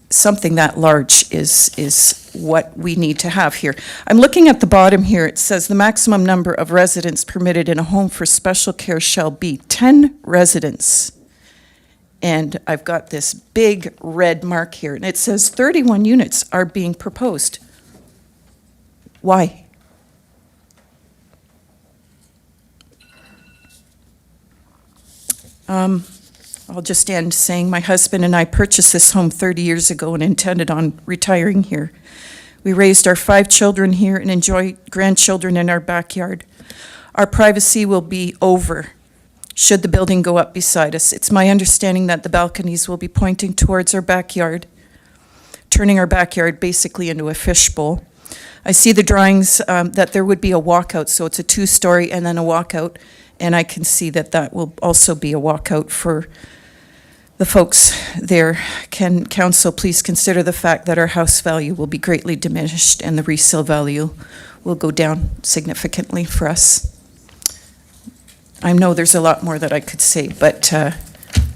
S17: something that large is what we need to have here. I'm looking at the bottom here. It says the maximum number of residents permitted in a home for special care shall be 10 residents. And I've got this big red mark here, and it says 31 units are being proposed. Why? I'll just end saying my husband and I purchased this home 30 years ago and intended on retiring here. We raised our 5 children here and enjoy grandchildren in our backyard. our privacy will be over should the building go up beside us. It's my understanding that the balconies will be pointing towards our backyard, turning our backyard basically into a fishbowl. I see the drawings that there would be a walkout, so it's a two-story and then a walkout, and I can see that that will also be a walkout for the folks there. Can council please consider the fact that our house value will be greatly diminished and the resale value will go down significantly for us? I know there's a lot more that I could say, but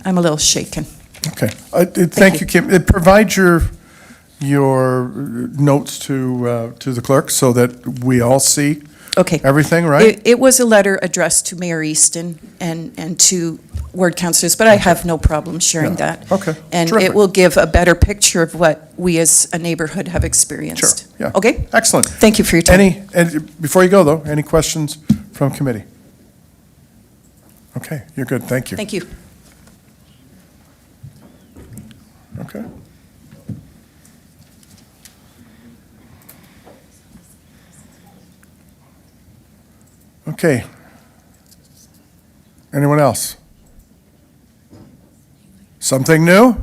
S17: I'm a little shaken.
S1: Okay. Thank you, Kim. Provide your notes to the clerk so that we all see everything, right?
S17: It was a letter addressed to Mayor Easton and to ward councillors, but I have no problem sharing that.
S1: Okay.
S17: And
S1: Terrific.
S17: it will give a better picture of what we as a neighborhood have experienced.
S1: Sure, yeah.
S17: Okay?
S1: Excellent.
S17: Thank you for your time.
S1: And before you go, though, any questions from committee? Okay, you're good. Thank you.
S17: Thank you.
S1: Okay. Okay. Anyone else? Something new? I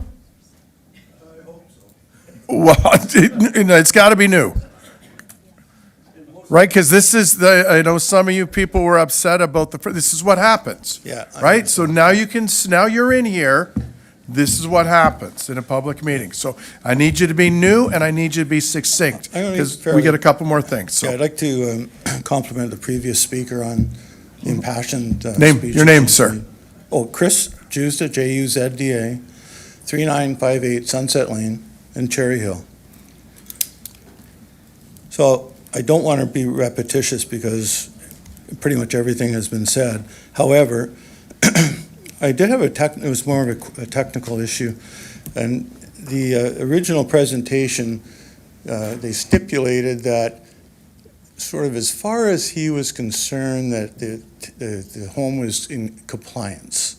S1: hope so. Well, it's got to be new. Right, because this is I know some of you people were upset about this is what happens.
S18: Yeah.
S1: Right, so now now you're in here, this is what happens in a public meeting. So I need you to be new and I need you to be succinct, because we get a couple more things, so.
S18: Yeah, I'd like to compliment the previous speaker on the impassioned speech.
S1: Your name, sir?
S18: Oh, Chris Juzda, Juzda, 3958 Sunset Lane in Cherry Hill. So I don't want to be repetitious because pretty much everything has been said. However, I did have it was more of a technical issue. And the original presentation, they stipulated that sort of as far as he was concerned that the home was in compliance.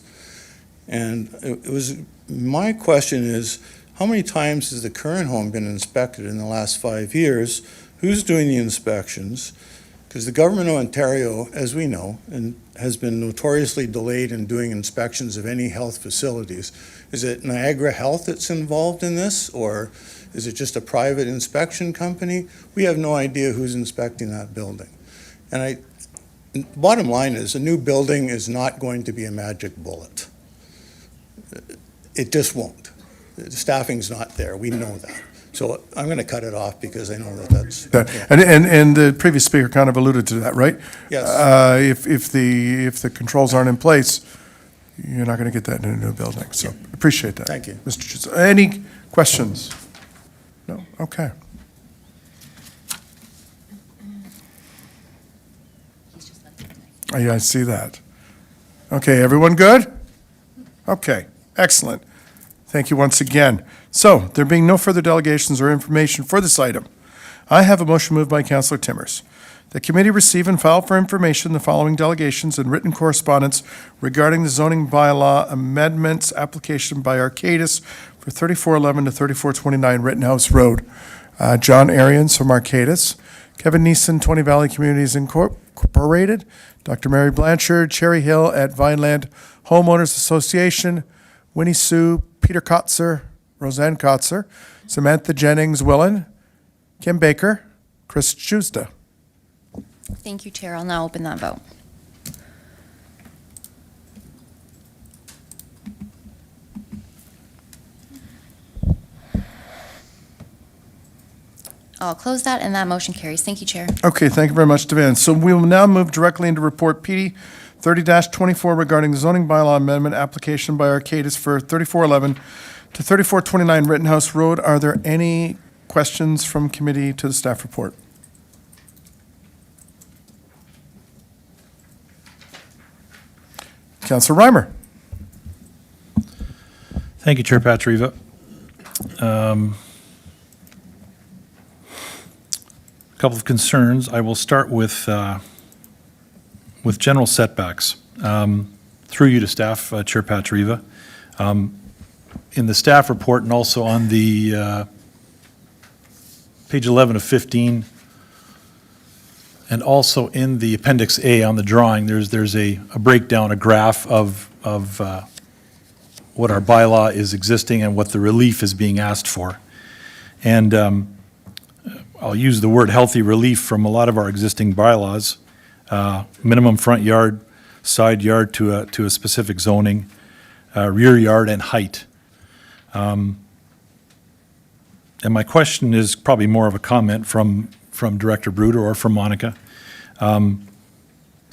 S18: And it was, my question is, how many times has the current home been inspected in the last 5 years? Who's doing the inspections? Because the government of Ontario, as we know, and has been notoriously delayed in doing inspections of any health facilities. Is it Niagara Health that's involved in this, or is it just a private inspection company? We have no idea who's inspecting that building. And bottom line is, a new building is not going to be a magic bullet. It just won't. The staffing's not there, we know that. So I'm going to cut it off because I know that's. Yeah.
S1: And the previous speaker kind of alluded to that, right?
S18: Yes.
S1: If the controls aren't in place, you're not going to get that in a new building. So appreciate that.
S18: Thank you.
S1: Mr. Chisholm. Any questions? No? Okay. Yeah, I see that. Okay, everyone good? Okay, excellent. Thank you once again. So, there being no further delegations or information for this item, I have a motion moved by Councillor Timmers. The committee receive and file for information the following delegations and written correspondence regarding the zoning bylaw amendments application by Arcadis for 3411 to 3429 Rittenhouse Road. John Arians from Arcadis, Kevin Neeson, 20 Valley Communities Incorporated, Dr. Mary Blanchard, Cherry Hill at Vineland Homeowners Association, Winnie Sue, Peter Kotzer, Roseanne Kotzer, Samantha Jennings-Willen, Kim Baker, Chris Juzda.
S3: Thank you, Chair. I'll now open that vote. I'll close that, and that motion carries. Thank you, Chair.
S1: Okay, thank you very much, Devan. So we will now move directly into Report PD 30-24 regarding the zoning bylaw amendment application by Arcadis for 3411 to 3429 Rittenhouse Road. Are there any questions from committee to the staff report? Councillor Reimer.
S10: Thank you, Chair Patriva. A couple of concerns. I will start with general setbacks. Through you to staff, Chair Patriva. In the staff report and also on the page 11 of 15 And also in the Appendix A on the drawing, there's a breakdown, a graph of what our bylaw is existing and what the relief is being asked for. And I'll use the word healthy relief from a lot of our existing bylaws. Minimum front yard, side yard to a specific zoning, rear yard and height. And my question is probably more of a comment from Director Bruder or from Monica. Some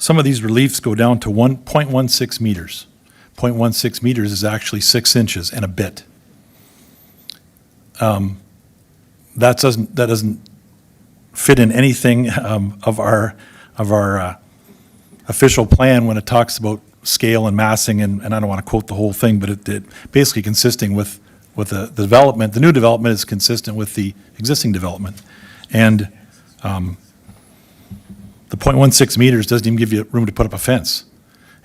S10: of these reliefs go down to 1.16 meters. 0.16 meters is actually 6 inches and a bit. That doesn't fit in anything of our official plan when it talks about scale and massing, and I don't want to quote the whole thing, but it basically consisting with the development. The new development is consistent with the existing development. And the 0.16 meters doesn't even give you room to put up a fence.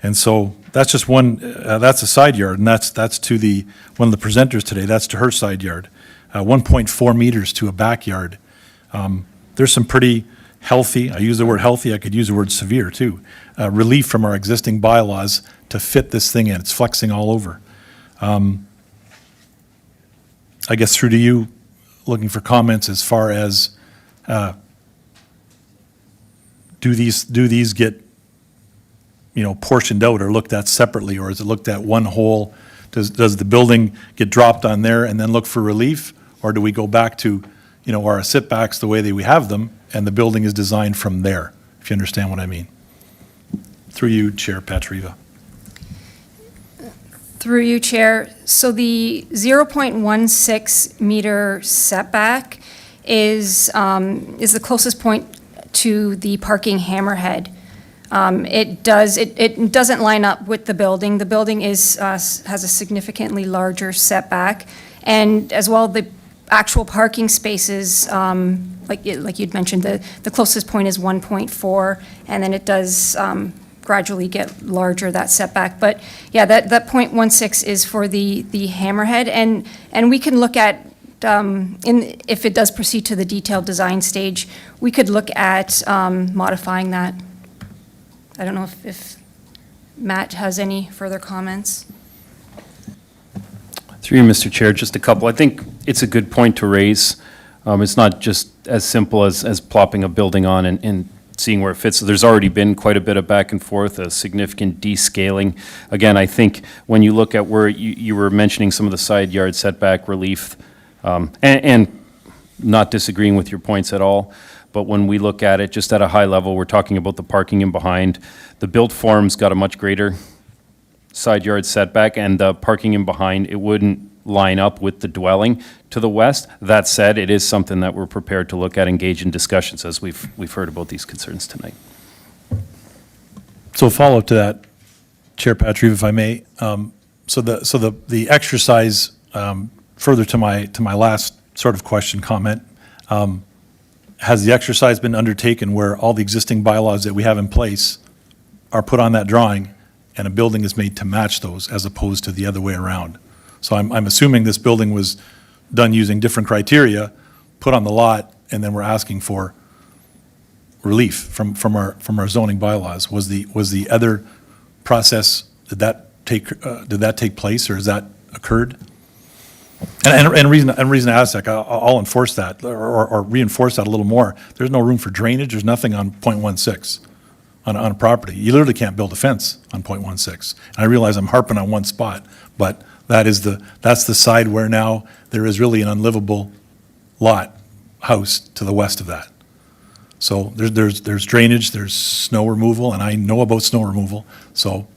S10: And so that's just one, that's a side yard, and that's to one of the presenters today, that's to her side yard. 1.4 meters to a backyard. There's some pretty healthy, I use the word healthy, I could use the word severe too, relief from our existing bylaws to fit this thing in. It's flexing all over. I guess through to you, looking for comments as far as do these get portioned out or looked at separately, or is it looked at one whole? Does the building get dropped on there and then look for relief, or do we go back to our setbacks the way that we have them, and the building is designed from there? If you understand what I mean. Through you, Chair Patriva.
S7: Through you, Chair. So the 0.16 meter setback is the closest point to the parking hammerhead. It doesn't line up with the building. The building has a significantly larger setback, and as well the actual parking spaces, like you'd mentioned, the closest point is 1.4, and then it does gradually get larger, that setback. But yeah, that 0.16 is for the hammerhead, and we can look at if it does proceed to the detailed design stage, we could look at modifying that. I don't know if Matt has any further comments.
S2: Through you, Mr. Chair, just a couple. I think it's a good point to raise. It's not just as simple as plopping a building on and seeing where it fits. So there's already been quite a bit of back and forth, a significant descaling. Again, I think when you look at where you were mentioning some of the side yard setback relief, and not disagreeing with your points at all, but when we look at it just at a high level, we're talking about the parking in behind. The built form's got a much greater side yard setback, and the parking in behind, it wouldn't line up with the dwelling to the west. That said, it is something that we're prepared to look at, engage in discussions as we've heard about these concerns tonight.
S10: So follow up to that, Chair Patrick, if I may. So the exercise, further to my last sort of question, comment, has the exercise been undertaken where all the existing bylaws that we have in place are put on that drawing and a building is made to match those as opposed to the other way around? So I'm assuming this building was done using different criteria, put on the lot, and then we're asking for relief from our zoning bylaws. Was the other process, did that take place, or has that occurred? And reason I ask that, I'll enforce that or reinforce that a little more. There's no room for drainage. There's nothing on 0.16 on a property. You literally can't build a fence on 0.16. And I realize I'm harping on one spot, but that's the side where now there is really an unlivable house to the west of that. So there's drainage, there's snow removal, and I know about snow removal. So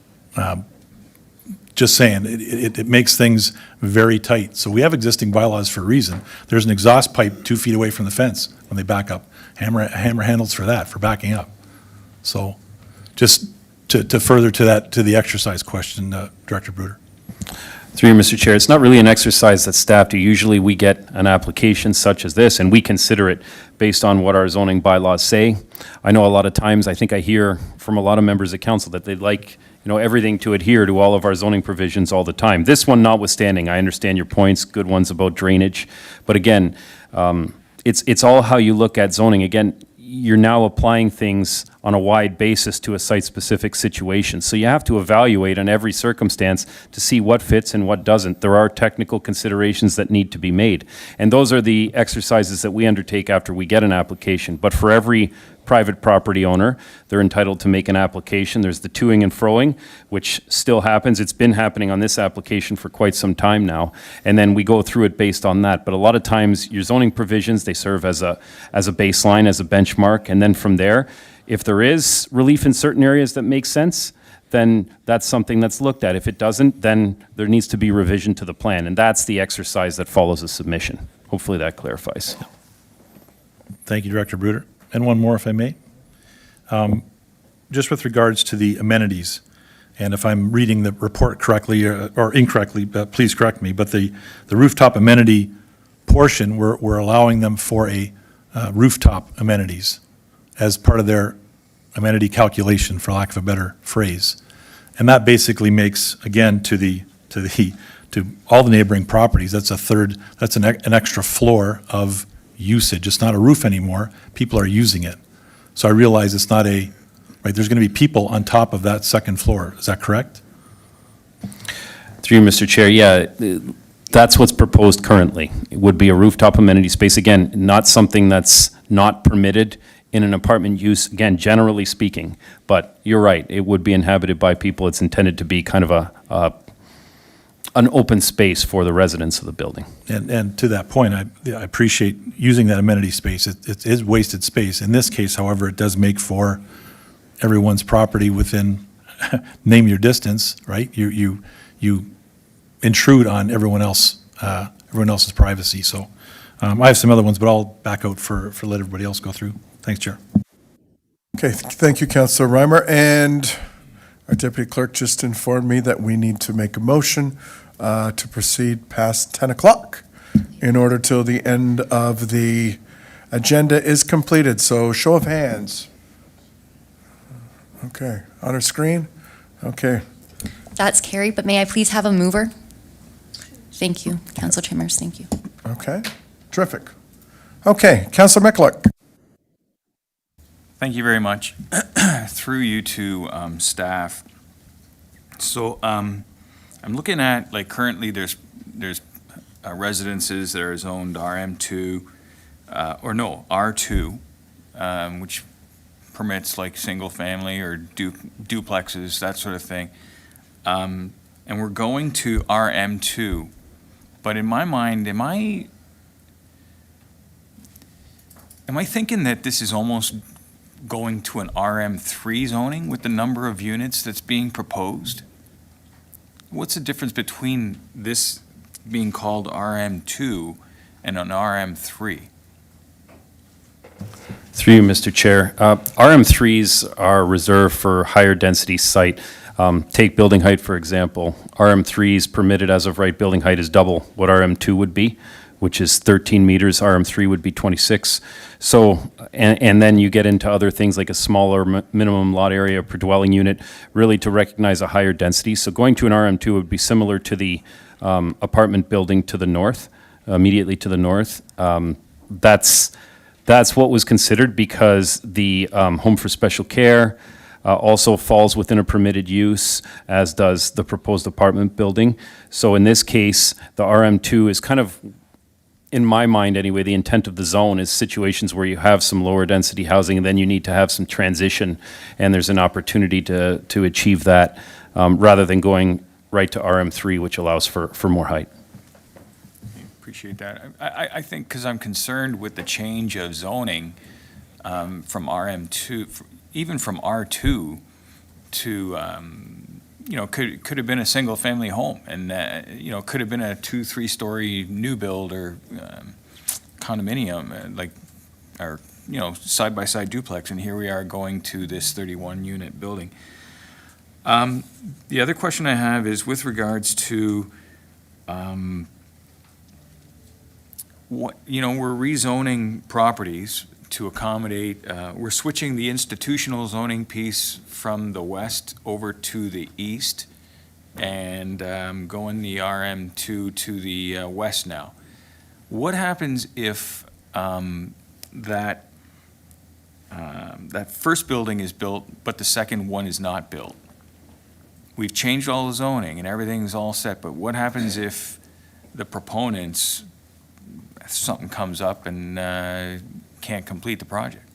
S10: just saying, it makes things very tight. So we have existing bylaws for a reason. There's an exhaust pipe 2 feet away from the fence when they back up. Hammer handles for that, for backing up. So just to further to the exercise question, Director Bruder.
S2: Through you, Mr. Chair, it's not really an exercise that staff do. Usually we get an application such as this and we consider it based on what our zoning bylaws say. I know a lot of times, I think I hear from a lot of members of council that they'd like everything to adhere to all of our zoning provisions all the time. This one notwithstanding, I understand your points, good ones about drainage. But again, it's all how you look at zoning. Again, you're now applying things on a wide basis to a site-specific situation. So you have to evaluate on every circumstance to see what fits and what doesn't. There are technical considerations that need to be made. And those are the exercises that we undertake after we get an application. But for every private property owner, they're entitled to make an application. There's the toing and froing, which still happens. It's been happening on this application for quite some time now. And then we go through it based on that. But a lot of times, your zoning provisions, they serve as a baseline, as a benchmark. And then from there, if there is relief in certain areas that makes sense, then that's something that's looked at. If it doesn't, then there needs to be revision to the plan. And that's the exercise that follows a submission. Hopefully that clarifies.
S10: Thank you, Director Bruder. And one more, if I may. Just with regards to the amenities, and if I'm reading the report correctly or incorrectly, please correct me, but the rooftop amenity portion, we're allowing them for a rooftop amenities as part of their amenity calculation, for lack of a better phrase. And that basically makes, again, to all the neighboring properties, that's an extra floor of usage. It's not a roof anymore. People are using it. So I realize it's not right, there's going to be people on top of that second floor. Is that correct?
S2: Through you, Mr. Chair, yeah, that's what's proposed currently. It would be a rooftop amenity space. Again, not something that's not permitted in an apartment use, again, generally speaking. But you're right, it would be inhabited by people. It's intended to be kind of an open space for the residents of the building.
S10: And to that point, I appreciate using that amenity space. It is wasted space. In this case, however, it does make for everyone's property within, name your distance, right? You intrude on everyone else's privacy. So I have some other ones, but I'll back out for let everybody else go through. Thanks, Chair.
S1: Okay, thank you, Councillor Reimer. And our Deputy Clerk just informed me that we need to make a motion to proceed past 10 o'clock in order till the end of the agenda is completed. So show of hands. Okay, on our screen? Okay.
S3: That's carried, but may I please have a mover? Thank you, Council Chambers, thank you.
S1: Okay, terrific. Okay, Councillor McCulloch.
S8: Thank you very much. Through you to staff. So I'm looking at, like, currently there's residences that are zoned RM2, R2, which permits like single family or duplexes, that sort of thing. And we're going to RM2. But in my mind, am I thinking that this is almost going to an RM3 zoning with the number of units that's being proposed? What's the difference between this being called RM2 and an RM3?
S2: Through you, Mr. Chair. RM3s are reserved for higher density site. Take building height, for example. RM3s permitted as of right building height is double what RM2 would be, which is 13 meters. RM3 would be 26. So, and then you get into other things like a smaller minimum lot area per dwelling unit, really to recognize a higher density. So going to an RM2 would be similar to the apartment building to the north, immediately to the north. That's what was considered because the home for special care also falls within a permitted use, as does the proposed apartment building. So in this case, the RM2 is kind of, in my mind anyway, the intent of the zone is situations where you have some lower density housing and then you need to have some transition, and there's an opportunity to achieve that rather than going right to RM3, which allows for more height.
S8: Appreciate that. I think because I'm concerned with the change of zoning from RM2, even from R2 to, could have been a single family home, and, could have been a 2-3 story new build or condominium, side by side duplex, and here we are going to this 31 unit building. The other question I have is with regards to, we're rezoning properties to accommodate, we're switching the institutional zoning piece from the west over to the east and going the RM2 to the west now. What happens if that that first building is built, but the second one is not built. We've changed all the zoning and everything's all set, but what happens if the proponents, something comes up and can't complete the project?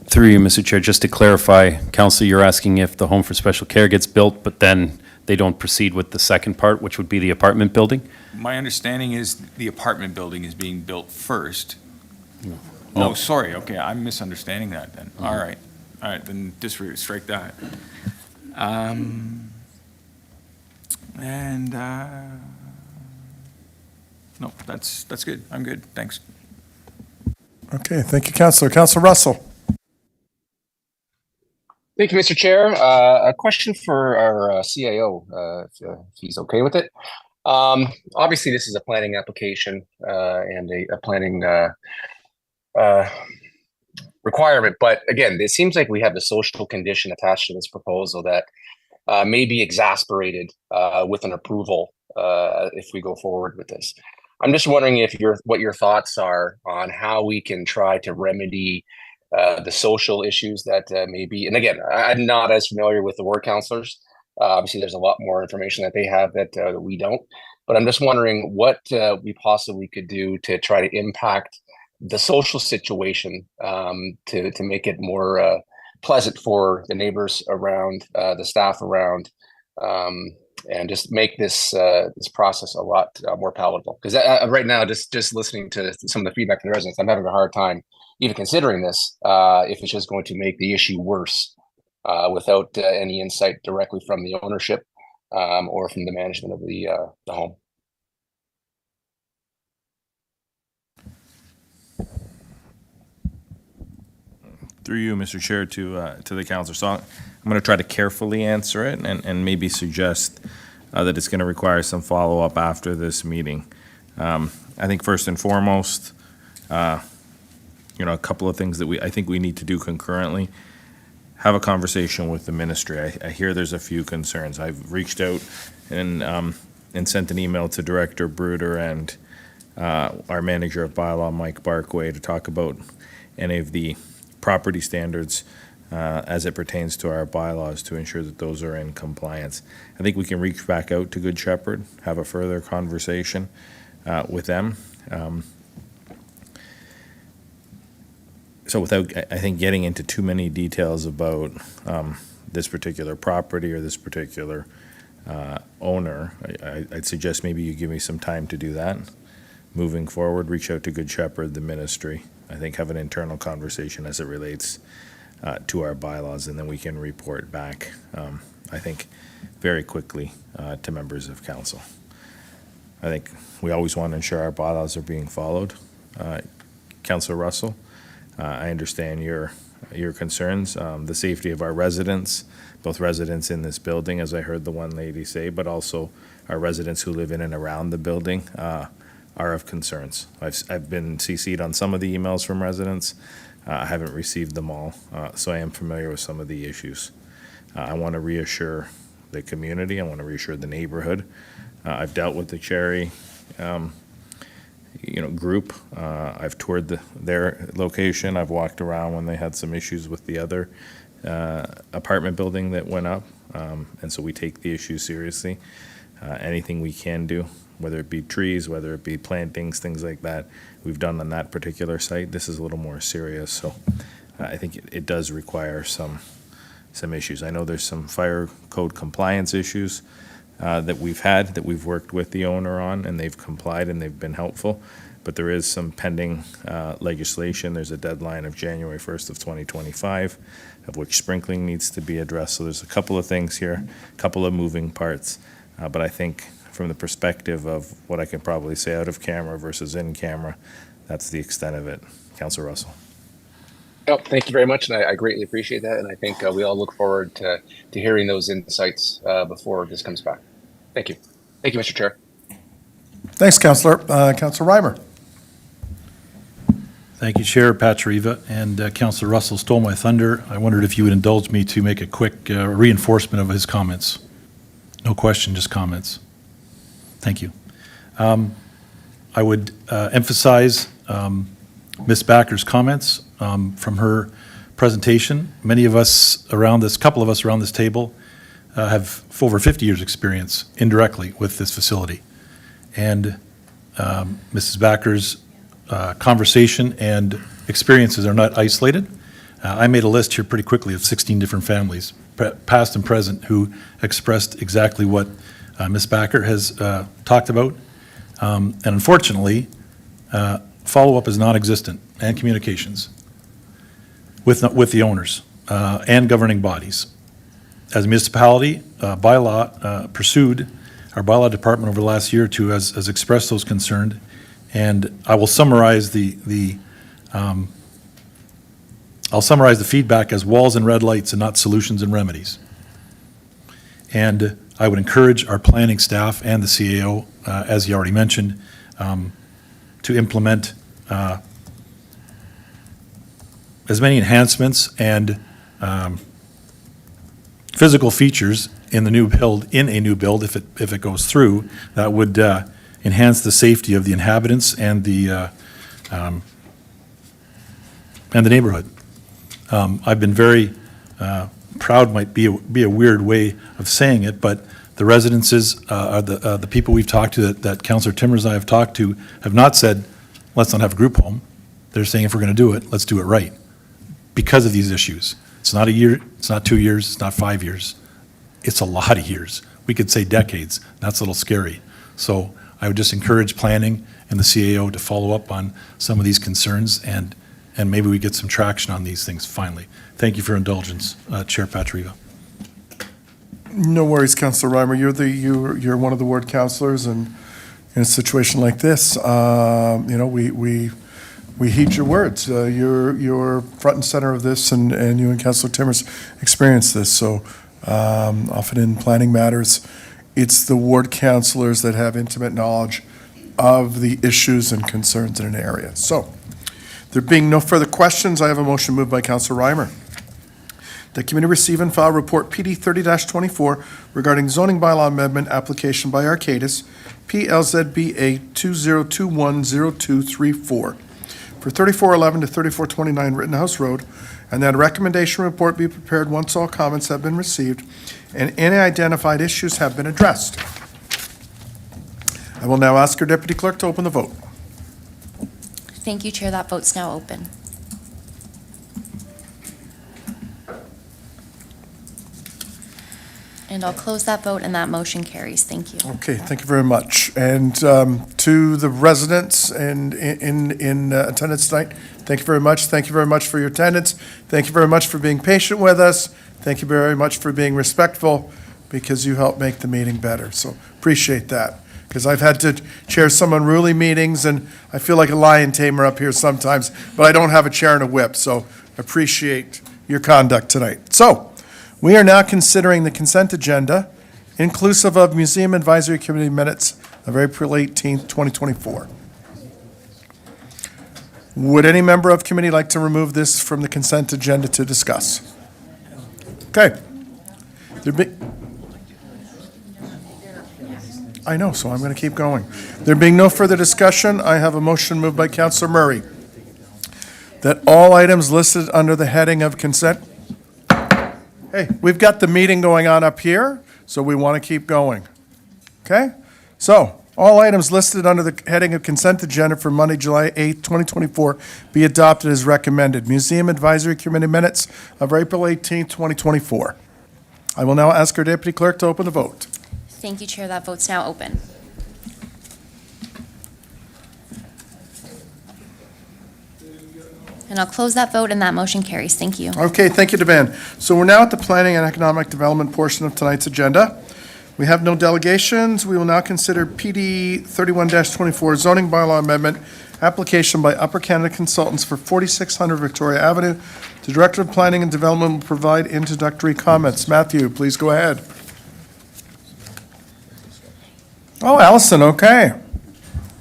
S2: Through you, Mr. Chair, just to clarify, Council, you're asking if the home for special care gets built, but then they don't proceed with the second part, which would be the apartment building?
S8: My understanding is the apartment building is being built first.
S2: No.
S8: Oh, sorry, okay, I'm misunderstanding that then. All right, then strike that. No, that's good, I'm good, thanks.
S1: Okay, thank you, Councillor. Councillor Russell.
S19: Thank you, Mr. Chair. A question for our CAO, if he's okay with it. Obviously, this is a planning application and a planning requirement, but again, it seems like we have the social condition attached to this proposal that may be exasperated with an approval if we go forward with this. I'm just wondering what your thoughts are on how we can try to remedy the social issues that may be. And again, I'm not as familiar with the ward councillors. Obviously, there's a lot more information that they have that we don't. But I'm just wondering what we possibly could do to try to impact the social situation to make it more pleasant for the neighbors around, the staff around, and just make this this process a lot more palatable. Because right now, just listening to some of the feedback from the residents, I'm having a hard time even considering this if it's just going to make the issue worse without any insight directly from the ownership or from the management of the home.
S22: Through you, Mr. Chair, to the councillor. So I'm going to try to carefully answer it and maybe suggest that it's going to require some follow-up after this meeting. I think first and foremost, a couple of things that I think we need to do concurrently. Have a conversation with the ministry. I hear there's a few concerns. I've reached out and sent an email to Director Bruder and our manager of bylaw, Mike Barkway, to talk about any of the property standards as it pertains to our bylaws to ensure that those are in compliance. I think we can reach back out to Good Shepherd, have a further conversation with them. So without, I think, getting into too many details about this particular property or this particular owner, I'd suggest maybe you give me some time to do that. Moving forward, reach out to Good Shepherd, the ministry. I think have an internal conversation as it relates to our bylaws, and then we can report back, I think, very quickly to members of council. I think we always want to ensure our bylaws are being followed. Councillor Russell, I understand your concerns, the safety of our residents, both residents in this building, as I heard the one lady say, but also our residents who live in and around the building are of concerns. I've been CC'd on some of the emails from residents. I haven't received them all, so I am familiar with some of the issues. I want to reassure the community. I want to reassure the neighborhood. I've dealt with the Cherry group. I've toured their location. I've walked around when they had some issues with the other apartment building that went up, and so we take the issue seriously. Anything we can do, whether it be trees, whether it be plantings, things like that, we've done on that particular site. This is a little more serious, so I think it does require some issues. I know there's some fire code compliance issues that we've worked with the owner on, and they've complied and they've been helpful, but there is some pending legislation. There's a deadline of January 1st of 2025, of which sprinkling needs to be addressed. So there's a couple of things here, a couple of moving parts, but I think from the perspective of what I can probably say out of camera versus in camera, that's the extent of it. Councillor Russell.
S19: Oh, thank you very much, and I greatly appreciate that, and I think we all look forward to hearing those insights before this comes back. Thank you. Thank you, Mr. Chair.
S1: Thanks, Councillor. Councillor Reimer.
S10: Thank you, Chair Patriva, and Councillor Russell stole my thunder. I wondered if you would indulge me to make a quick reinforcement of his comments. No question, just comments. Thank you. I would emphasize Ms. Backer's comments from her presentation. Many of us around this, couple of us around this table have over 50 years' experience indirectly with this facility. And Mrs. Backer's conversation and experiences are not isolated. I made a list here pretty quickly of 16 different families, past and present, who expressed exactly what Ms. Backer has talked about. And unfortunately, follow-up is non-existent, and communications with the owners and governing bodies. As a municipality, bylaw pursued, our bylaw department over the last year or two has expressed those concerns, and I will summarize I'll summarize the feedback as walls and red lights and not solutions and remedies. And I would encourage our planning staff and the CAO, as you already mentioned, to implement as many enhancements and physical features in a new build, if it goes through, that would enhance the safety of the inhabitants and the neighborhood. I've been very proud, might be a weird way of saying it, but the residences, the people we've talked to, that Councillor Timmers and I have talked to, have not said, let's not have a group home. They're saying if we're going to do it, let's do it right, because of these issues. It's not a year, it's not 2 years, it's not 5 years. It's a lot of years. We could say decades. That's a little scary. So I would just encourage planning and the CAO to follow up on some of these concerns, and maybe we get some traction on these things finally. Thank you for your indulgence, Chair Patriva.
S1: No worries, Councillor Reimer. You're one of the ward councillors, and in a situation like this, we heed your words. You're front and center of this, and you and Councillor Timmers experienced this. So often in planning matters, it's the ward councillors that have intimate knowledge of the issues and concerns in an area. So, there being no further questions, I have a motion moved by Councillor Reimer. The committee receive and file report PD 30-24 regarding zoning bylaw amendment application by Arcadis, PLZBA 20210234 for 3411 to 3429 Rittenhouse Road, and that a recommendation report be prepared once all comments have been received and any identified issues have been addressed. I will now ask our Deputy Clerk to open the vote.
S3: Thank you, Chair. That vote's now open. And I'll close that vote, and that motion carries. Thank you.
S1: Okay, thank you very much. And to the residents and in attendance tonight, thank you very much. Thank you very much for your attendance. Thank you very much for being patient with us. Thank you very much for being respectful, because you help make the meeting better. So appreciate that. Because I've had to chair some unruly meetings, and I feel like a lion tamer up here sometimes, but I don't have a chair and a whip, so appreciate your conduct tonight. So, we are now considering the consent agenda, inclusive of Museum Advisory Committee minutes of April 18th, 2024. Would any member of committee like to remove this from the consent agenda to discuss? Okay. I know, so I'm going to keep going. There being no further discussion, I have a motion moved by Councillor Murray that all items listed under the heading of consent. Hey, we've got the meeting going on up here, so we want to keep going. Okay? So, all items listed under the heading of consent agenda for Monday, July 8th, 2024 be adopted as recommended. Museum Advisory Committee minutes of April 18th, 2024. I will now ask our Deputy Clerk to open the vote.
S3: Thank you, Chair. That vote's now open. And I'll close that vote, and that motion carries. Thank you.
S1: Okay, thank you, Devan. So we're now at the Planning and Economic Development portion of tonight's agenda. We have no delegations. We will now consider PD 31-24 zoning bylaw amendment application by Upper Canada Consultants for 4600 Victoria Avenue. The Director of Planning and Development will provide introductory comments. Matthew, please go ahead. Oh, Allison, okay.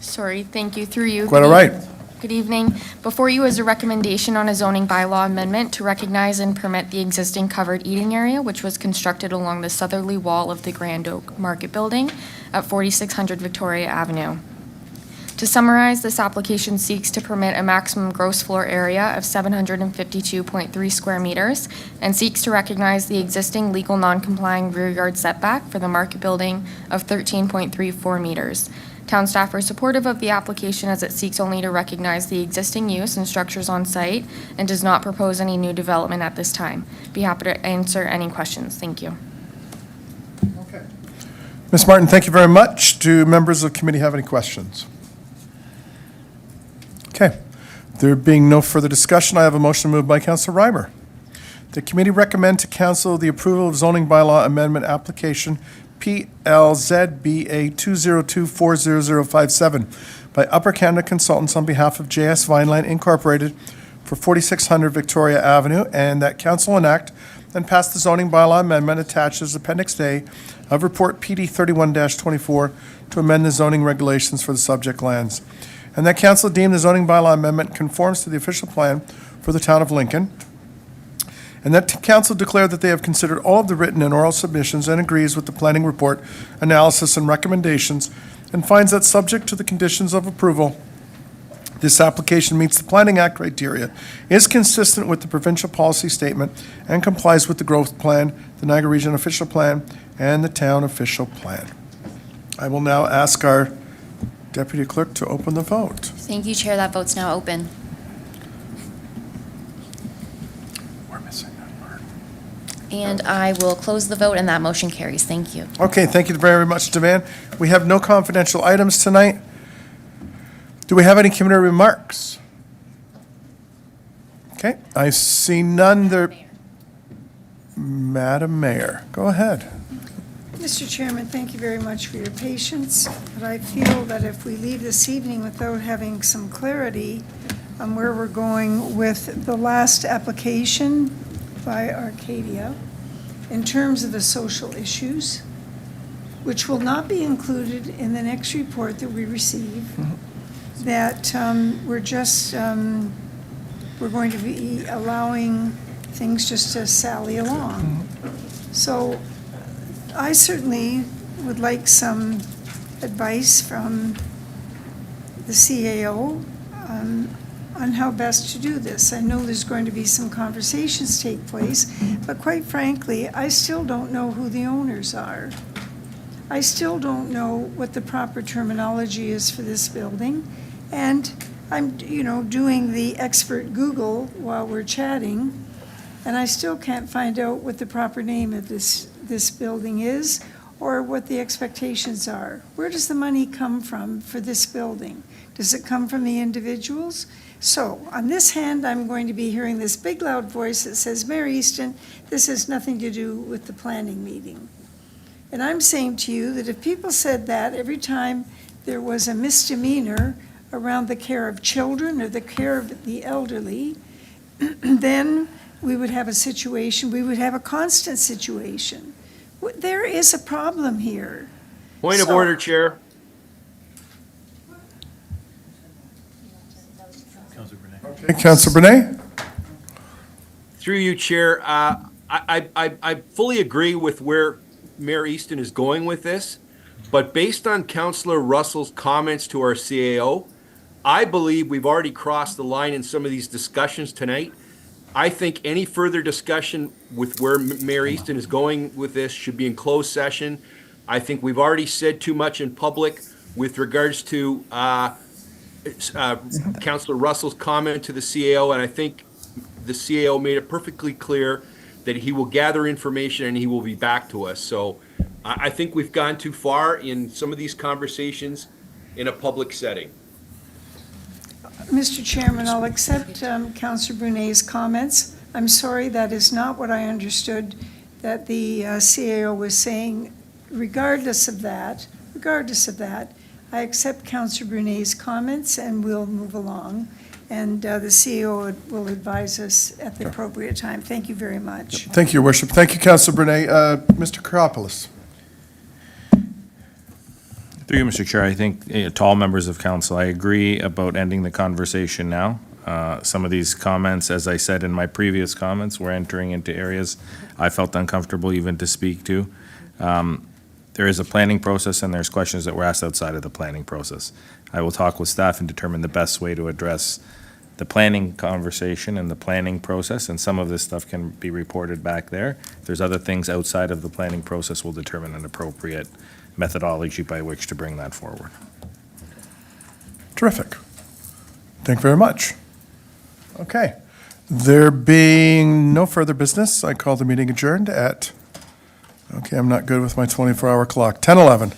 S9: Sorry, thank you. Through you.
S1: Quite all right.
S9: Good evening. Before you is a recommendation on a zoning bylaw amendment to recognize and permit the existing covered eating area, which was constructed along the southerly wall of the Grand Oak Market Building at 4600 Victoria Avenue. To summarize, this application seeks to permit a maximum gross floor area of 752.3 square meters and seeks to recognize the existing legal non-complying rear yard setback for the market building of 13.34 meters. Town staff are supportive of the application as it seeks only to recognize the existing use and structures on site and does not propose any new development at this time. Be happy to answer any questions. Thank you.
S1: Ms. Martin, thank you very much. Do members of the committee have any questions? Okay. There being no further discussion, I have a motion moved by Councilor Reimer. The committee recommend to council the approval of zoning bylaw amendment application PLZBA 202-40057 by Upper Canada Consultants on behalf of JS Vineland Incorporated for 4600 Victoria Avenue, and that council enact and pass the zoning bylaw amendment attached as Appendix A of Report PD 31-24 to amend the zoning regulations for the subject lands. And that council deem the zoning bylaw amendment conforms to the official plan for the town of Lincoln. And that council declare that they have considered all of the written and oral submissions and agrees with the planning report, analysis, and recommendations, and finds that subject to the conditions of approval, this application meets the Planning Act criteria, is consistent with the provincial policy statement, and complies with the growth plan, the Niagara Region official plan, and the town official plan. I will now ask our Deputy Clerk to open the vote.
S3: Thank you, Chair. That vote's now open.
S1: We're missing that part.
S3: And I will close the vote, and that motion carries. Thank you.
S1: Okay, thank you very much, Devan. We have no confidential items tonight. Do we have any community remarks? Okay, I see none there. Madam Mayor, go ahead.
S11: Mr. Chairman, thank you very much for your patience, but I feel that if we leave this evening without having some clarity on where we're going with the last application by Arcadia in terms of the social issues, which will not be included in the next report that we receive, that we're going to be allowing things just to sally along. So I certainly would like some advice from the CAO on how best to do this. I know there's going to be some conversations take place, but quite frankly, I still don't know who the owners are. I still don't know what the proper terminology is for this building. And I'm, doing the expert Google while we're chatting, and I still can't find out what the proper name of this building is or what the expectations are. Where does the money come from for this building? Does it come from the individuals? So on this hand, I'm going to be hearing this big loud voice that says, Mayor Easton, this has nothing to do with the planning meeting. And I'm saying to you that if people said that every time there was a misdemeanor around the care of children or the care of the elderly, then we would have a situation, we would have a constant situation. There is a problem here.
S5: Point of order, Chair.
S1: Okay, Councilor Brunet?
S5: Through you, Chair. I fully agree with where Mayor Easton is going with this, but based on Councillor Russell's comments to our CAO, I believe we've already crossed the line in some of these discussions tonight. I think any further discussion with where Mayor Easton is going with this should be in closed session. I think we've already said too much in public with regards to Councillor Russell's comment to the CAO, and I think the CAO made it perfectly clear that he will gather information and he will be back to us. So I think we've gone too far in some of these conversations in a public setting.
S11: Mr. Chairman, I'll accept Councillor Brunet's comments. I'm sorry, that is not what I understood that the CAO was saying. Regardless of that, I accept Councillor Brunet's comments and we'll move along. And the CAO will advise us at the appropriate time. Thank you very much.
S1: Thank you, Your Worship. Thank you, Councilor Brunet. Mr. Karopoulos.
S22: Through you, Mr. Chair, I think to all members of council, I agree about ending the conversation now. Some of these comments, as I said in my previous comments, we're entering into areas I felt uncomfortable even to speak to. There is a planning process and there's questions that were asked outside of the planning process. I will talk with staff and determine the best way to address the planning conversation and the planning process, and some of this stuff can be reported back there. If there's other things outside of the planning process, we'll determine an appropriate methodology by which to bring that forward.
S1: Terrific. Thank you very much. Okay. There being no further business, I call the meeting adjourned at, okay, I'm not good with my 24-hour clock, 10:11.